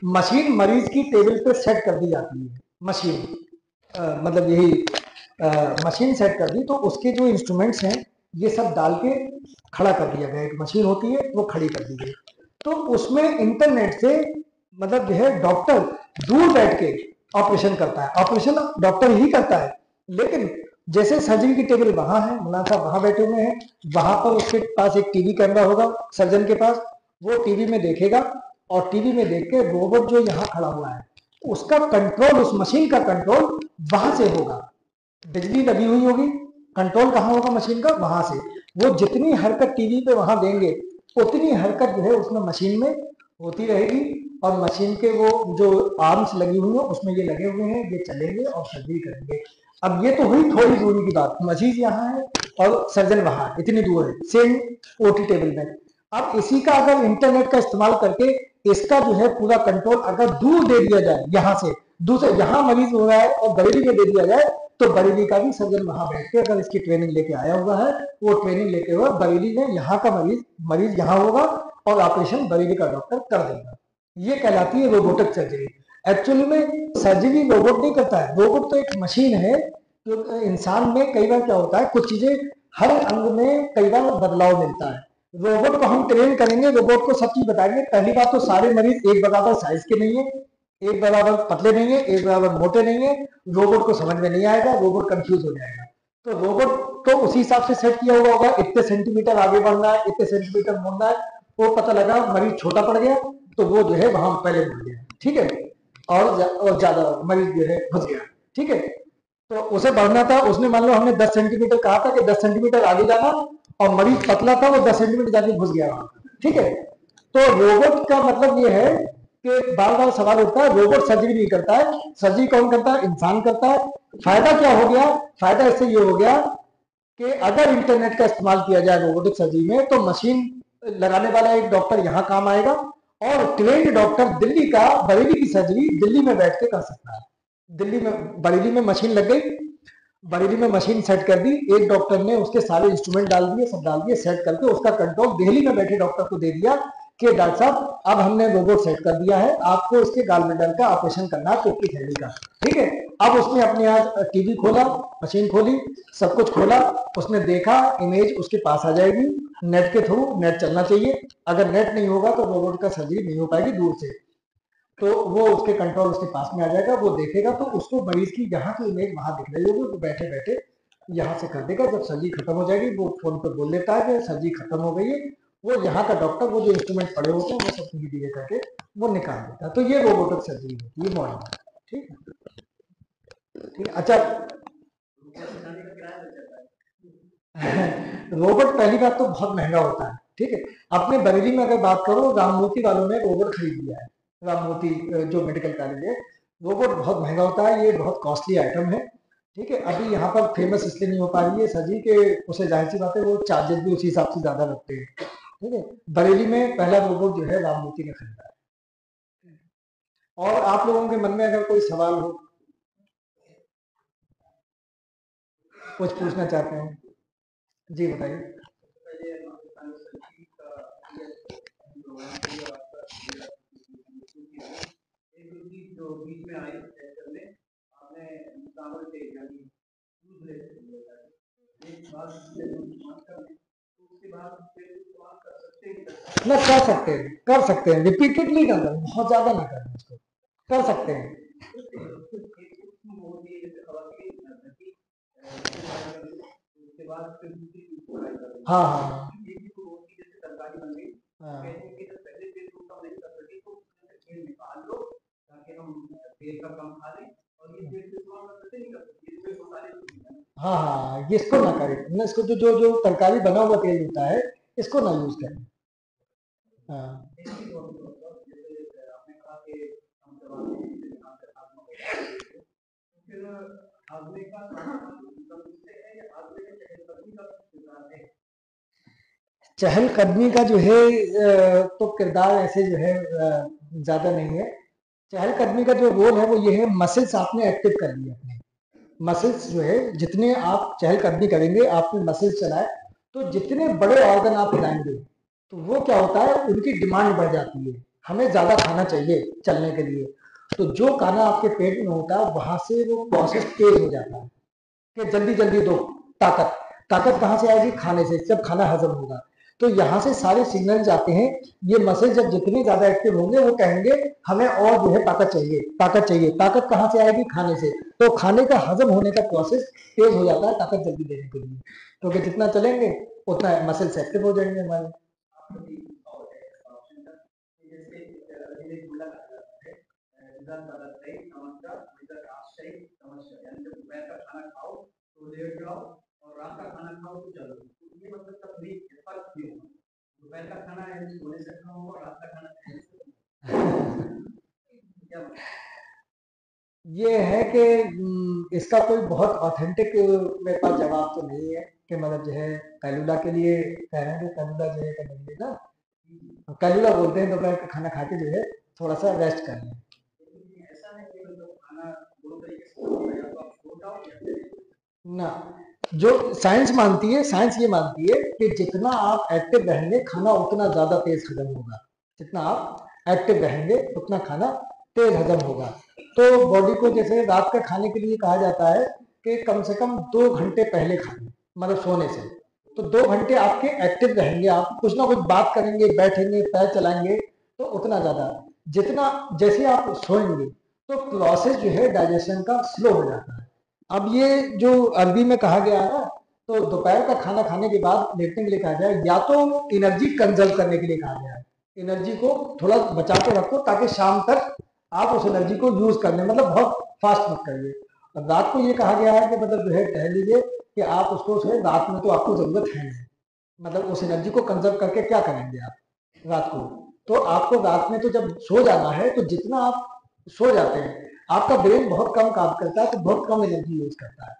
मशीन मरीज की टेबल पे सेट कर दी जाती है, मशीन मतलब यही मशीन सेट कर दी, तो उसके जो इंस्ट्रूमेंट्स हैं ये सब डाल के खड़ा कर दिया गया। एक मशीन होती है वो खड़ी कर दी गई, तो उसमें इंटरनेट से मतलब जो है डॉक्टर दूर बैठ के ऑपरेशन करता है। ऑपरेशन डॉक्टर ही करता है, लेकिन जैसे सर्जरी की टेबल वहां है, मौलाना साहब वहां बैठे हुए हैं, वहां पर उसके पास एक टीवी कैमरा होगा सर्जन के पास, वो टीवी में देखेगा और टीवी में देख के रोबोट जो यहाँ खड़ा हुआ है उसका कंट्रोल, उस मशीन का कंट्रोल वहां से होगा। बिजली लगी हुई होगी, कंट्रोल कहाँ होगा मशीन का, वहां से। वो जितनी हरकत टीवी पे वहां देंगे उतनी हरकत जो है उसमें मशीन में होती रहेगी, और मशीन के वो जो आर्म्स लगी हुई है उसमें ये लगे हुए हैं, ये चलेंगे और सर्जरी करेंगे। अब ये तो हुई थोड़ी दूरी की बात, मशीन यहाँ है और सर्जन वहां इतनी दूर है सेम ओटी टेबल में। अब इसी का अगर इंटरनेट का इस्तेमाल करके इसका जो है पूरा कंट्रोल अगर दूर दे दिया जाए, यहाँ से दूसरे जहां मरीज हो रहा है और बरेली में दे दिया जाए, तो बरेली का भी सर्जन वहां बैठ के अगर इसकी ट्रेनिंग लेके आया हुआ है, वो ट्रेनिंग लेके हुआ बरेली में यहाँ का मरीज यहाँ होगा और ऑपरेशन बरेली का डॉक्टर कर देगा। ये कहलाती है रोबोटिक सर्जरी। एक्चुअली में सर्जरी रोबोट नहीं करता है, रोबोट तो एक मशीन है। तो इंसान में कई बार क्या होता है, कुछ चीजें हर अंग में कई बार बदलाव मिलता है। रोबोट को हम ट्रेन करेंगे, रोबोट को सब चीज बताएंगे। पहली बात तो सारे मरीज एक बराबर साइज के नहीं है, एक बराबर पतले नहीं है, एक बराबर मोटे नहीं है। रोबोट को समझ में नहीं आएगा, रोबोट कंफ्यूज हो जाएगा। तो रोबोट तो उसी हिसाब से सेट किया हुआ होगा, इतने सेंटीमीटर आगे बढ़ना है, इतने सेंटीमीटर मुड़ना है। वो पता लगा मरीज छोटा पड़ गया तो वो जो है वहां पहले मुड़ गया, ठीक है, और ज्यादा मरीज जो है घुस गया, ठीक है। तो उसे बढ़ना था, उसने मान लो हमने 10 सेंटीमीटर कहा था कि 10 सेंटीमीटर आगे जाना, और मरीज पतला था वो 10 सेंटीमीटर जाके घुस गया, ठीक है। तो रोबोट का मतलब ये है कि बार बार सवाल उठता है, रोबोट सर्जरी नहीं करता है, सर्जरी कौन करता है, इंसान करता है। फायदा क्या हो गया, फायदा इससे ये हो गया कि अगर इंटरनेट का इस्तेमाल किया जाए रोबोटिक सर्जरी में, तो मशीन लगाने वाला एक डॉक्टर यहाँ काम आएगा, और ट्रेंड डॉक्टर दिल्ली का बरेली की सर्जरी दिल्ली में बैठ के कर सकता है। दिल्ली में बरेली में मशीन लग गई, बरेली में मशीन सेट कर दी, एक डॉक्टर ने उसके सारे इंस्ट्रूमेंट डाल दिए, सब डाल दिए, सेट करके उसका कंट्रोल दिल्ली में बैठे डॉक्टर को दे दिया कि डॉक्टर साहब अब हमने रोबोट सेट कर दिया है, आपको इसके गाल ब्लैडर का ऑपरेशन करना है, पेट की थैली का, ठीक है। अब उसने अपने यहाँ टीवी खोला, मशीन खोली, सब कुछ खोला, उसने देखा, इमेज उसके पास आ जाएगी नेट के थ्रू, नेट चलना चाहिए। अगर नेट नहीं होगा तो रोबोट का सर्जरी नहीं हो पाएगी दूर से, तो वो उसके कंट्रोल उसके पास में आ जाएगा, वो देखेगा तो उसको मरीज की यहाँ की इमेज वहां दिख रही होगी, वो बैठे बैठे यहाँ से कर देगा। जब सर्जरी खत्म हो जाएगी वो फोन पर बोल देता है कि सर्जरी खत्म हो गई है, वो यहाँ का डॉक्टर वो जो इंस्ट्रूमेंट पड़े होते हैं वो सब धीरे धीरे करके वो निकाल देता है। तो ये रोबोटिक सर्जरी होती है मॉडर्न, ठीक है, ठीक है। अच्छा रोबोट पहली बात तो बहुत महंगा होता है, ठीक है। अपने बरेली में अगर बात करो, राममूर्ति वालों ने रोबोट खरीद लिया है, राममूर्ति जो मेडिकल कॉलेज है, रोबोट बहुत महंगा होता है, ये बहुत कॉस्टली आइटम है, ठीक है। अभी यहाँ पर फेमस इसलिए नहीं हो पा रही है सर्जरी के, उसे जाहिर सी बात है वो चार्जेस भी उसी हिसाब से ज्यादा लगते हैं, ठीक है। बरेली में पहला रोबोट जो है राममूर्ति ने खरीदा है। और आप लोगों के मन में अगर कोई सवाल हो, कुछ पूछना चाहते हैं, जी बताइए। जो बीच में आई में आपने चावल के यानी दूध ले एक बार उसके बाद ना कर सकते हैं रिपीटेडली ना करें, बहुत ज्यादा ना करें, उसको कर सकते हैं। हाँ हाँ हाँ हाँ हाँ, इसको ना करें ना, इसको जो जो जो तरकारी बना हुआ तेल होता है इसको ना यूज करें। हाँ चहलकदमी का जो है तो किरदार ऐसे जो है ज्यादा नहीं है। चहलकदमी का जो रोल है वो ये है, मसल्स आपने एक्टिव कर लिए अपने, मसल्स जो है जितने आप चहलकदमी करेंगे, आपने मसल्स चलाए, तो जितने बड़े ऑर्गन आप हिलाएंगे तो वो क्या होता है, उनकी डिमांड बढ़ जाती है, हमें ज्यादा खाना चाहिए चलने के लिए। तो जो खाना आपके पेट में होता है वहां से वो प्रोसेस तेज हो जाता है कि जल्दी जल्दी दो ताकत। ताकत कहाँ से आएगी? खाने से, जब खाना हजम होगा। तो यहाँ से सारे सिग्नल जाते हैं। ये मसल जब जितने ज्यादा एक्टिव होंगे वो कहेंगे हमें और जो है ताकत चाहिए, ताकत चाहिए। ताकत कहाँ से आएगी? खाने से। तो खाने का हजम होने का प्रोसेस तेज हो जाता है ताकत जल्दी देने के लिए, क्योंकि जितना चलेंगे उतना मसल एक्टिव हो जाएंगे हमारे। तो लेट जाओ और रात का खाना खाओ तो चलो, ये मतलब तकलीफ है, फर्क क्यों? दोपहर का खाना है सोने से खाओ और रात का खाना खाने से क्या मतलब? ये है कि इसका कोई बहुत ऑथेंटिक मेरे पास जवाब तो नहीं है कि मतलब जो है कैलूला के लिए कह रहे हैं कि कैलूला जो है करेंगे ना, कैलूला बोलते हैं दोपहर का खाना खा के जो है थोड़ा सा रेस्ट कर लें। ऐसा है कि मतलब खाना दो तरीके से होता है, या तो आप सो जाओ या फिर ना, जो साइंस मानती है, साइंस ये मानती है कि जितना आप एक्टिव रहेंगे खाना उतना ज्यादा तेज हजम होगा। जितना आप एक्टिव रहेंगे उतना खाना तेज हजम होगा। तो बॉडी को जैसे रात का खाने के लिए कहा जाता है कि कम से कम 2 घंटे पहले खाएं, मतलब सोने से। तो 2 घंटे आपके एक्टिव रहेंगे, आप कुछ ना कुछ बात करेंगे, बैठेंगे, पैर चलाएंगे, तो उतना ज्यादा। जितना जैसे आप सोएंगे तो प्रोसेस जो है डाइजेशन का स्लो हो जाता है। अब ये जो अरबी में कहा गया है ना, तो दोपहर का खाना खाने के बाद लेटने के लिए कहा गया है, या तो एनर्जी कंजर्व करने के लिए कहा गया है, एनर्जी को थोड़ा बचा के रखो ताकि शाम तक आप उस एनर्जी को यूज करने, मतलब बहुत फास्ट मत करिए। और रात को ये कहा गया है कि मतलब जो है टहल लीजिए, कि आप उसको जो है रात में तो आपको जरूरत है नहीं, मतलब उस एनर्जी को कंजर्व करके क्या करेंगे आप रात को। तो आपको रात में तो जब सो जाना है तो जितना आप सो जाते हैं, आपका ब्रेन बहुत कम काम करता है, तो बहुत कम एनर्जी यूज करता है।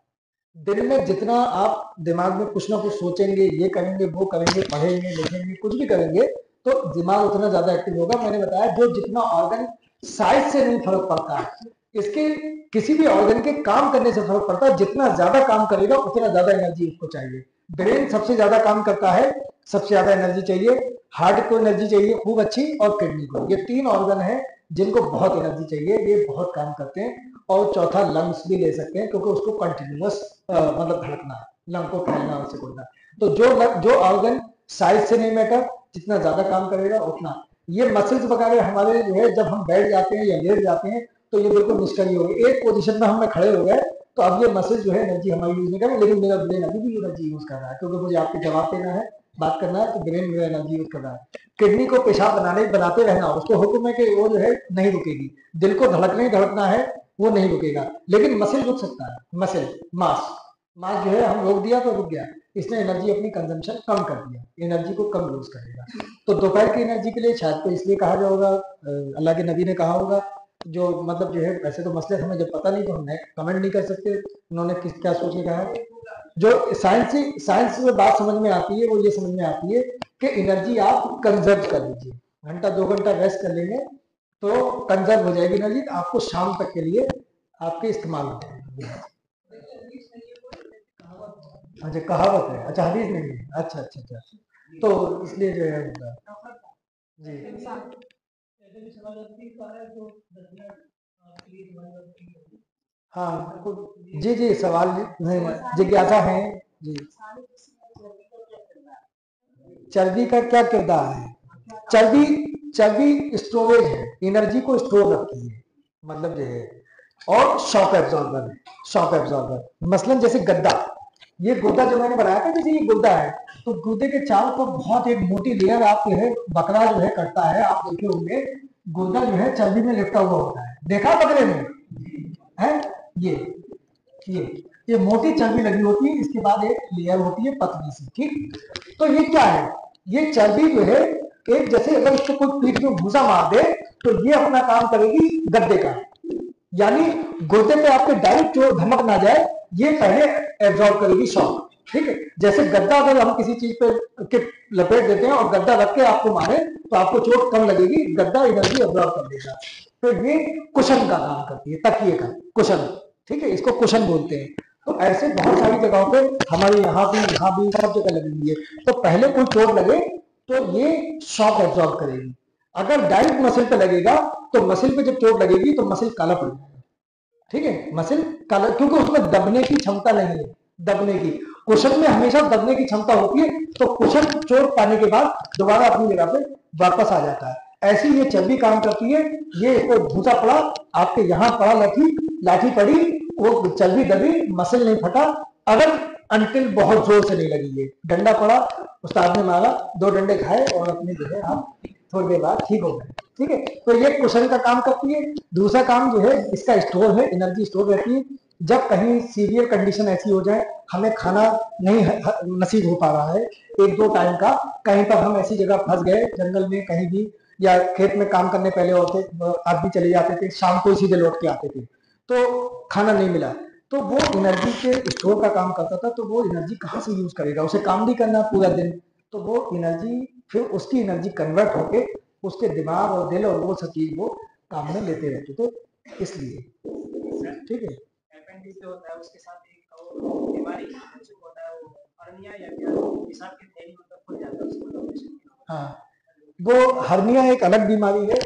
दिन में जितना आप दिमाग में कुछ ना कुछ सोचेंगे, ये करेंगे वो करेंगे, पढ़ेंगे लिखेंगे, कुछ भी करेंगे, तो दिमाग उतना ज्यादा एक्टिव होगा। मैंने बताया जो जितना ऑर्गन साइज से नहीं फर्क पड़ता है, इसके किसी भी ऑर्गन के काम करने से फर्क पड़ता है। जितना ज्यादा काम करेगा उतना ज्यादा एनर्जी उसको चाहिए। ब्रेन सबसे ज्यादा काम करता है, सबसे ज्यादा एनर्जी चाहिए। हार्ट को एनर्जी चाहिए खूब अच्छी, और किडनी को। ये 3 ऑर्गन है जिनको बहुत एनर्जी चाहिए, ये बहुत काम करते हैं। और चौथा लंग्स भी ले सकते हैं, क्योंकि उसको कंटिन्यूअस मतलब धड़कना है, लंग को फैलना और सिकुड़ना। तो जो ऑर्गन साइज से नहीं मैटर, जितना ज्यादा काम करेगा उतना। ये मसल्स वगैरह हमारे जो है जब हम बैठ जाते हैं या लेट जाते हैं तो ये बिल्कुल निष्क्रिय हो गए, एक पोजीशन में हम खड़े हो गए, तो अब ये मसल्स जो है एनर्जी हमारी यूज नहीं कर रहे, लेकिन मेरा ब्रेन अभी भी एनर्जी यूज कर रहा है, क्योंकि मुझे आपके जवाब देना है, बात करना है, तो ब्रेन मेरा एनर्जी यूज कर रहा है। किडनी को पेशाब बनाते रहना, उसको हुक्म है कि वो जो है नहीं रुकेगी। दिल को धड़कना है, वो नहीं रुकेगा, लेकिन मसल रुक सकता है। मसल मास मास जो है हम रोक दिया तो रुक गया, इसने एनर्जी अपनी कंजम्पशन कम कर दिया, एनर्जी को कम यूज करेगा। तो दोपहर की एनर्जी के लिए शायद तो इसलिए कहा जाएगा, अल्लाह के नबी ने कहा होगा, जो मतलब जो है वैसे तो मसले हमें जब पता नहीं तो हम कमेंट नहीं कर सकते उन्होंने किस क्या सोच के कहा है। जो साइंस में बात समझ में आती है वो ये समझ में आती है कि एनर्जी आप कंजर्व कर लीजिए, घंटा 2 घंटा रेस्ट कर लेंगे तो कंजर्व हो जाएगी एनर्जी, आपको शाम तक के लिए आपके इस्तेमाल हो जाएगी। अच्छा कहावत है, अच्छा हदीस नहीं है, अच्छा अच्छा अच्छा, तो इसलिए जो है जी हाँ जी जी, सवाल नहीं जिज्ञासा है जी। चर्बी का क्या किरदार है? चर्बी चर्बी स्टोरेज है, एनर्जी को स्टोर रखती है, मतलब जो है। और शॉक एब्जॉर्बर है, शॉक एब्जॉर्बर। मसलन जैसे गद्दा, ये गुर्दा जो मैंने बनाया था, जैसे ये गुर्दा है, तो गुर्दे के चारों तरफ बहुत एक मोटी लेयर आप जो है बकरा जो है करता है, आप देखे होंगे गुर्दा जो है चर्बी में लिपटा हुआ होता है, देखा बकरे में है। ये ये ये मोटी चर्बी लगी होती है, इसके बाद एक लेयर होती है पतली सी, ठीक। तो ये क्या है? ये चर्बी जो है एक, जैसे अगर इसको कोई पीठ में भूसा मार दे तो ये अपना काम करेगी गद्दे का, यानी गुर्दे पे आपके डायरेक्ट जो धमक ना जाए, ये पहले एब्जॉर्ब करेगी शॉक, ठीक है। जैसे गद्दा अगर हम किसी चीज पे के लपेट देते हैं और गद्दा रख के आपको मारे तो आपको चोट कम लगेगी, गद्दा एनर्जी एब्जॉर्ब कर देगा। तो ये कुशन का काम करती है, तकिए का कुशन, ठीक है, इसको कुशन बोलते हैं। तो ऐसे बहुत सारी जगहों पे हमारे यहाँ भी सब जगह लगी हुई है। तो पहले कोई चोट लगे तो ये शॉक एब्जॉर्ब करेगी। अगर डायरेक्ट मसल पे लगेगा तो मसल पे जब चोट लगेगी तो मसल काला पड़ जाएगा, ठीक है, मसल काला, क्योंकि उसमें दबने की क्षमता नहीं है, दबने की, कुशन में हमेशा दबने की क्षमता होती है, तो कुशन चोट पाने के बाद दोबारा अपनी जगह पे वापस आ जाता है। ऐसी ये चर्बी काम करती है, ये इसको भूसा पड़ा, आपके यहाँ पड़ा, लाठी पड़ी, वो चर्बी दबी, मसल नहीं फटा, अगर अंटिल बहुत जोर से नहीं लगी, है डंडा पड़ा, उस्ताद ने मारा, 2 डंडे खाए और अपने जो है आप थोड़ी देर बाद ठीक हो गए, ठीक है। तो ये कुशन का काम करती है। दूसरा काम जो है इसका स्टोर है, एनर्जी स्टोर रहती है। जब कहीं सीवियर कंडीशन ऐसी हो जाए, हमें खाना नहीं नसीब हो पा रहा है 1-2 टाइम का, कहीं पर हम ऐसी जगह फंस गए, जंगल में कहीं भी, या खेत में काम करने पहले होते आदमी चले जाते थे, शाम को सीधे लौट के आते थे, तो खाना नहीं मिला, तो वो एनर्जी के स्टोर का काम करता था, तो वो एनर्जी कहाँ से यूज करेगा, उसे काम भी करना पूरा दिन, तो वो एनर्जी फिर उसकी एनर्जी कन्वर्ट होके उसके दिमाग और दिल और वो सब चीज वो काम में लेते रहते थे, इसलिए, ठीक है। अपेंडिक्स जो होता है उसके साथ एक बीमारी होता है, वो हर्निया या क्या पेशाब की थैली मतलब खुल जाता है, उसको ऑपरेशन। हाँ, वो हर्निया एक अलग बीमारी है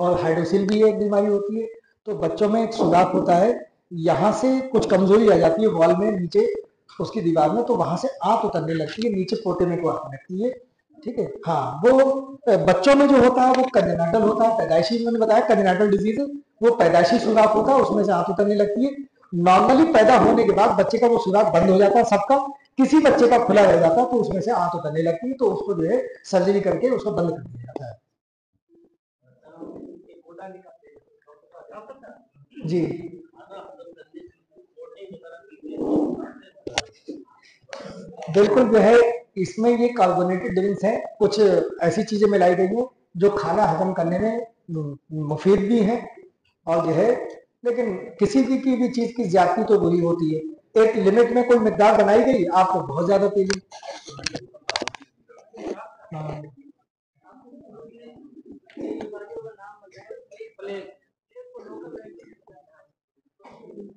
और हाइड्रोसिल भी एक बीमारी होती है। तो बच्चों में एक सुराख होता है, यहाँ से कुछ कमजोरी आ जाती है वॉल में नीचे उसकी दीवार में, तो वहां से आंत उतरने लगती है, नीचे पोटे में को आने लगती है, ठीक है। हाँ, वो बच्चों में जो होता है वो कंजेनिटल होता है, पैदाइशी, मैंने बताया कंजेनिटल डिजीज, वो पैदाइशी सुराख होता है, उसमें से आंत उतरने लगती है। नॉर्मली पैदा होने के बाद बच्चे का वो सुराख बंद हो जाता है सबका, किसी बच्चे का खुला रह जाता है तो उसमें से आंत उतरने लगती है, तो उसको जो है सर्जरी करके उसको बंद कर दिया जाता है। जी, बिल्कुल जो है इसमें ये कार्बोनेटेड ड्रिंक्स है, कुछ ऐसी चीजें मिलाई गई हैं जो खाना हजम करने में मुफीद भी है, और जो है लेकिन किसी की भी चीज की ज्यादती तो बुरी होती है, एक लिमिट में कोई मिकदार बनाई गई, आपको बहुत ज्यादा पी ली।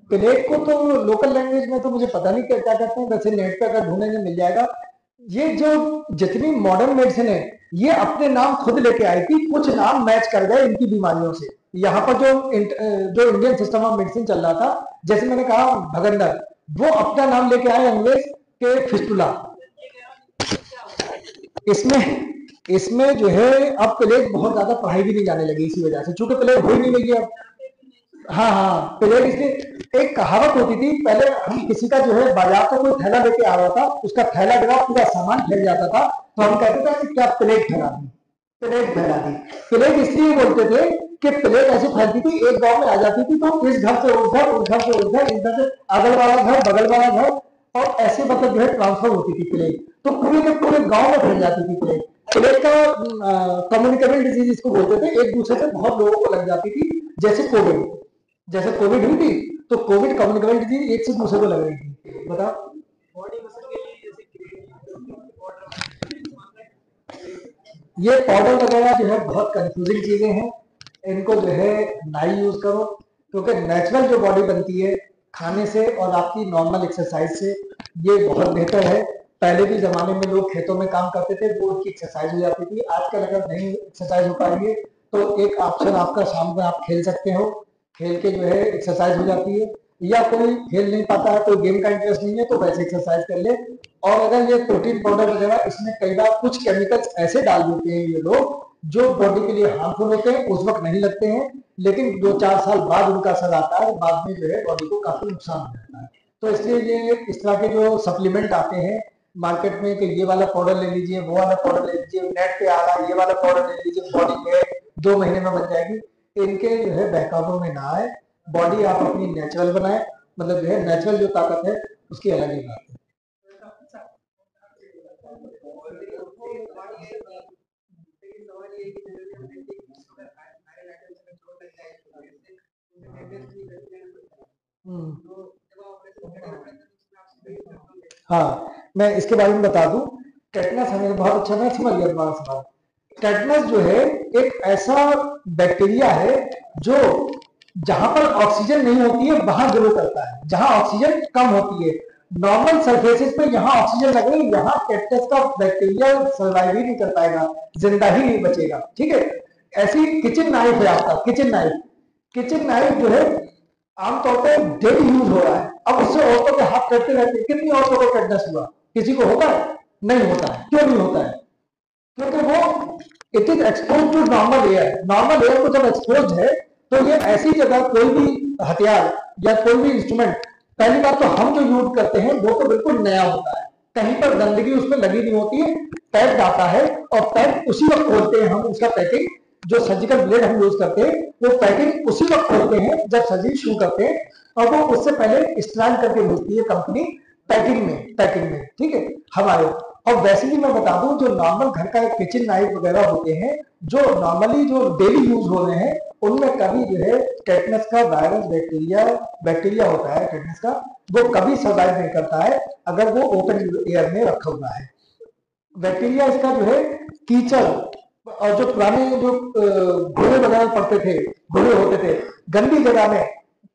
प्लेग को तो लोकल लैंग्वेज में तो मुझे पता नहीं क्या क्या कहते हैं, वैसे नेट पे अगर ढूंढेंगे मिल जाएगा। ये जो जितनी मॉडर्न मेडिसिन है ये अपने नाम खुद लेके आई थी, कुछ नाम मैच कर गए इनकी बीमारियों से। यहाँ पर जो इंडियन सिस्टम ऑफ मेडिसिन चल रहा था, जैसे मैंने कहा भगंदर, वो अपना नाम लेके आए अंग्रेज के फिस्टुला। इसमें जो है अब प्लेग बहुत ज्यादा पढ़ाई भी नहीं जाने लगी इसी वजह से, चूंकि प्लेग हो ही नहीं लगी अब। हाँ, प्लेग इसलिए एक कहावत होती थी पहले, हम किसी का जो है बाजार से कोई थैला लेके आ रहा था, उसका थैला जगह पूरा सामान फैल जाता था, तो हम कहते थे कि क्या प्लेग फैला दी, प्लेग फैला दी। प्लेग इसलिए बोलते थे कि प्लेग ऐसी फैलती थी, एक गांव में आ जाती थी तो इस घर से उस घर, उस घर से उस घर, इस घर से अगल वाला घर, बगल वाला घर, और ऐसे मतलब जो है ट्रांसफर होती थी प्लेग, तो पूरे के पूरे गांव में फैल जाती थी प्लेग। प्लेग का कम्युनिकेबल डिजीज इसको बोलते थे, एक दूसरे से बहुत लोगों को लग जाती थी, जैसे कोविड हुई थी, तो कोविड कम्युनिकेबल डिजीज एक से दूसरे को लग रही थी। बताओ, ये पाउडर वगैरह जो है बहुत कंफ्यूजिंग चीजें हैं, इनको जो है ना ही यूज करो, क्योंकि नेचुरल जो बॉडी बनती है खाने से और आपकी नॉर्मल एक्सरसाइज से, ये बहुत बेहतर है। पहले भी जमाने में लोग खेतों में काम करते थे, वो उनकी एक्सरसाइज हो जाती थी। आजकल अगर नहीं एक्सरसाइज हो पा रही है तो एक ऑप्शन आपका शाम में आप खेल सकते हो, खेल के जो है एक्सरसाइज हो जाती है, या कोई खेल नहीं पाता है, कोई गेम का इंटरेस्ट नहीं है, तो वैसे एक्सरसाइज कर ले। और अगर ये प्रोटीन पाउडर वगैरह, इसमें कई बार कुछ केमिकल्स ऐसे डाल देते हैं ये लोग जो बॉडी के लिए हार्मफुल होते हैं, उस वक्त नहीं लगते हैं, लेकिन 2-4 साल बाद उनका असर आता है, बाद में जो है बॉडी को काफी नुकसान हो जाता है। तो इसलिए ये इस तरह के जो सप्लीमेंट आते हैं मार्केट में कि ये वाला पाउडर ले लीजिए, वो वाला पाउडर ले लीजिए, नेट पे आ रहा है ये वाला पाउडर ले लीजिए, बॉडी में 2 महीने में बन जाएगी, इनके जो है बहकावों में ना आए, बॉडी आप अपनी नेचुरल बनाए, मतलब जो है नेचुरल जो ताकत है उसकी अलग ही बात है। हाँ, मैं इसके बारे में बता दूं, टेटनस हमें बहुत अच्छा, मैं समझ गया तुम्हारा सवाल। टेटनस जो है एक ऐसा बैक्टीरिया है जो जहां पर ऑक्सीजन नहीं होती है वहां ग्रो करता है, जहां ऑक्सीजन कम होती है। नॉर्मल सरफेसेस पे यहाँ ऑक्सीजन लग रही है, यहाँ टेटनस का बैक्टीरिया सर्वाइव ही नहीं कर पाएगा, जिंदा ही नहीं बचेगा, ठीक है। ऐसी किचन नाइफ है आपका, किचन नाइफ जो है आमतौर पर डेली यूज हो रहा है, अब उससे औरतों के हाथ करते रहते हैं। कितनी औरतों को टेटनस हुआ? किसी को होता है? नहीं होता है। क्यों नहीं होता है? क्योंकि वो it is expose to normal air. Normal air को जब एक्सपोज है तो ये ऐसी जगह कोई भी हथियार या कोई भी इंस्ट्रूमेंट, पहली बात तो हम जो यूज करते हैं वो तो बिल्कुल नया होता है, कहीं पर गंदगी उसमें लगी नहीं होती है, पैक आता है और पैक उसी वक्त खोलते हैं हम उसका पैकिंग। जो सर्जिकल ब्लेड हम यूज करते हैं वो पैकिंग उसी वक्त खोलते हैं जब सर्जरी शुरू करते हैं, और वो उससे पहले स्टैंड करके भेजती है कंपनी पैकिंग में, ठीक है हमारे। और वैसे भी मैं बता दूं, जो नॉर्मल घर का किचन नाइफ वगैरह होते हैं जो नॉर्मली जो डेली यूज हो रहे हैं, उनमें कभी जो है टेटनस का वायरस बैक्टीरिया होता है टेटनस का, वो कभी सर्वाइव नहीं करता है अगर वो ओपन एयर में रखा हुआ है। बैक्टीरिया इसका जो है कीचड़, और जो पुराने जो घोड़े वगैरह पड़ते थे, घोड़े होते थे गंदी जगह में,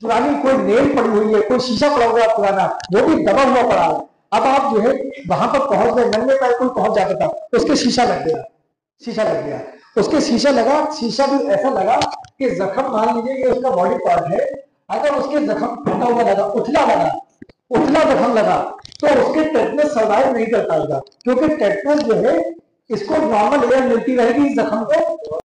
पुरानी कोई नेल पड़ी हुई है, कोई शीशा पड़ा हुआ पुराना, वो भी दबा हुआ पड़ा है, अब आप जो है वहां पर पहुंच गए, नंगे पैर कोई पहुंच जाता था, उसके शीशा लग गया, उसके शीशा लगा, शीशा भी ऐसा लगा कि जख्म, मान लीजिए कि उसका बॉडी पार्ट है, अगर उसके जख्म फटा हुआ लगा, उथला जख्म लगा, तो उसके टेटनस सर्वाइव नहीं कर पाएगा, क्योंकि टेटनस जो है इसको नॉर्मल एयर मिलती रहेगी इस जख्म को,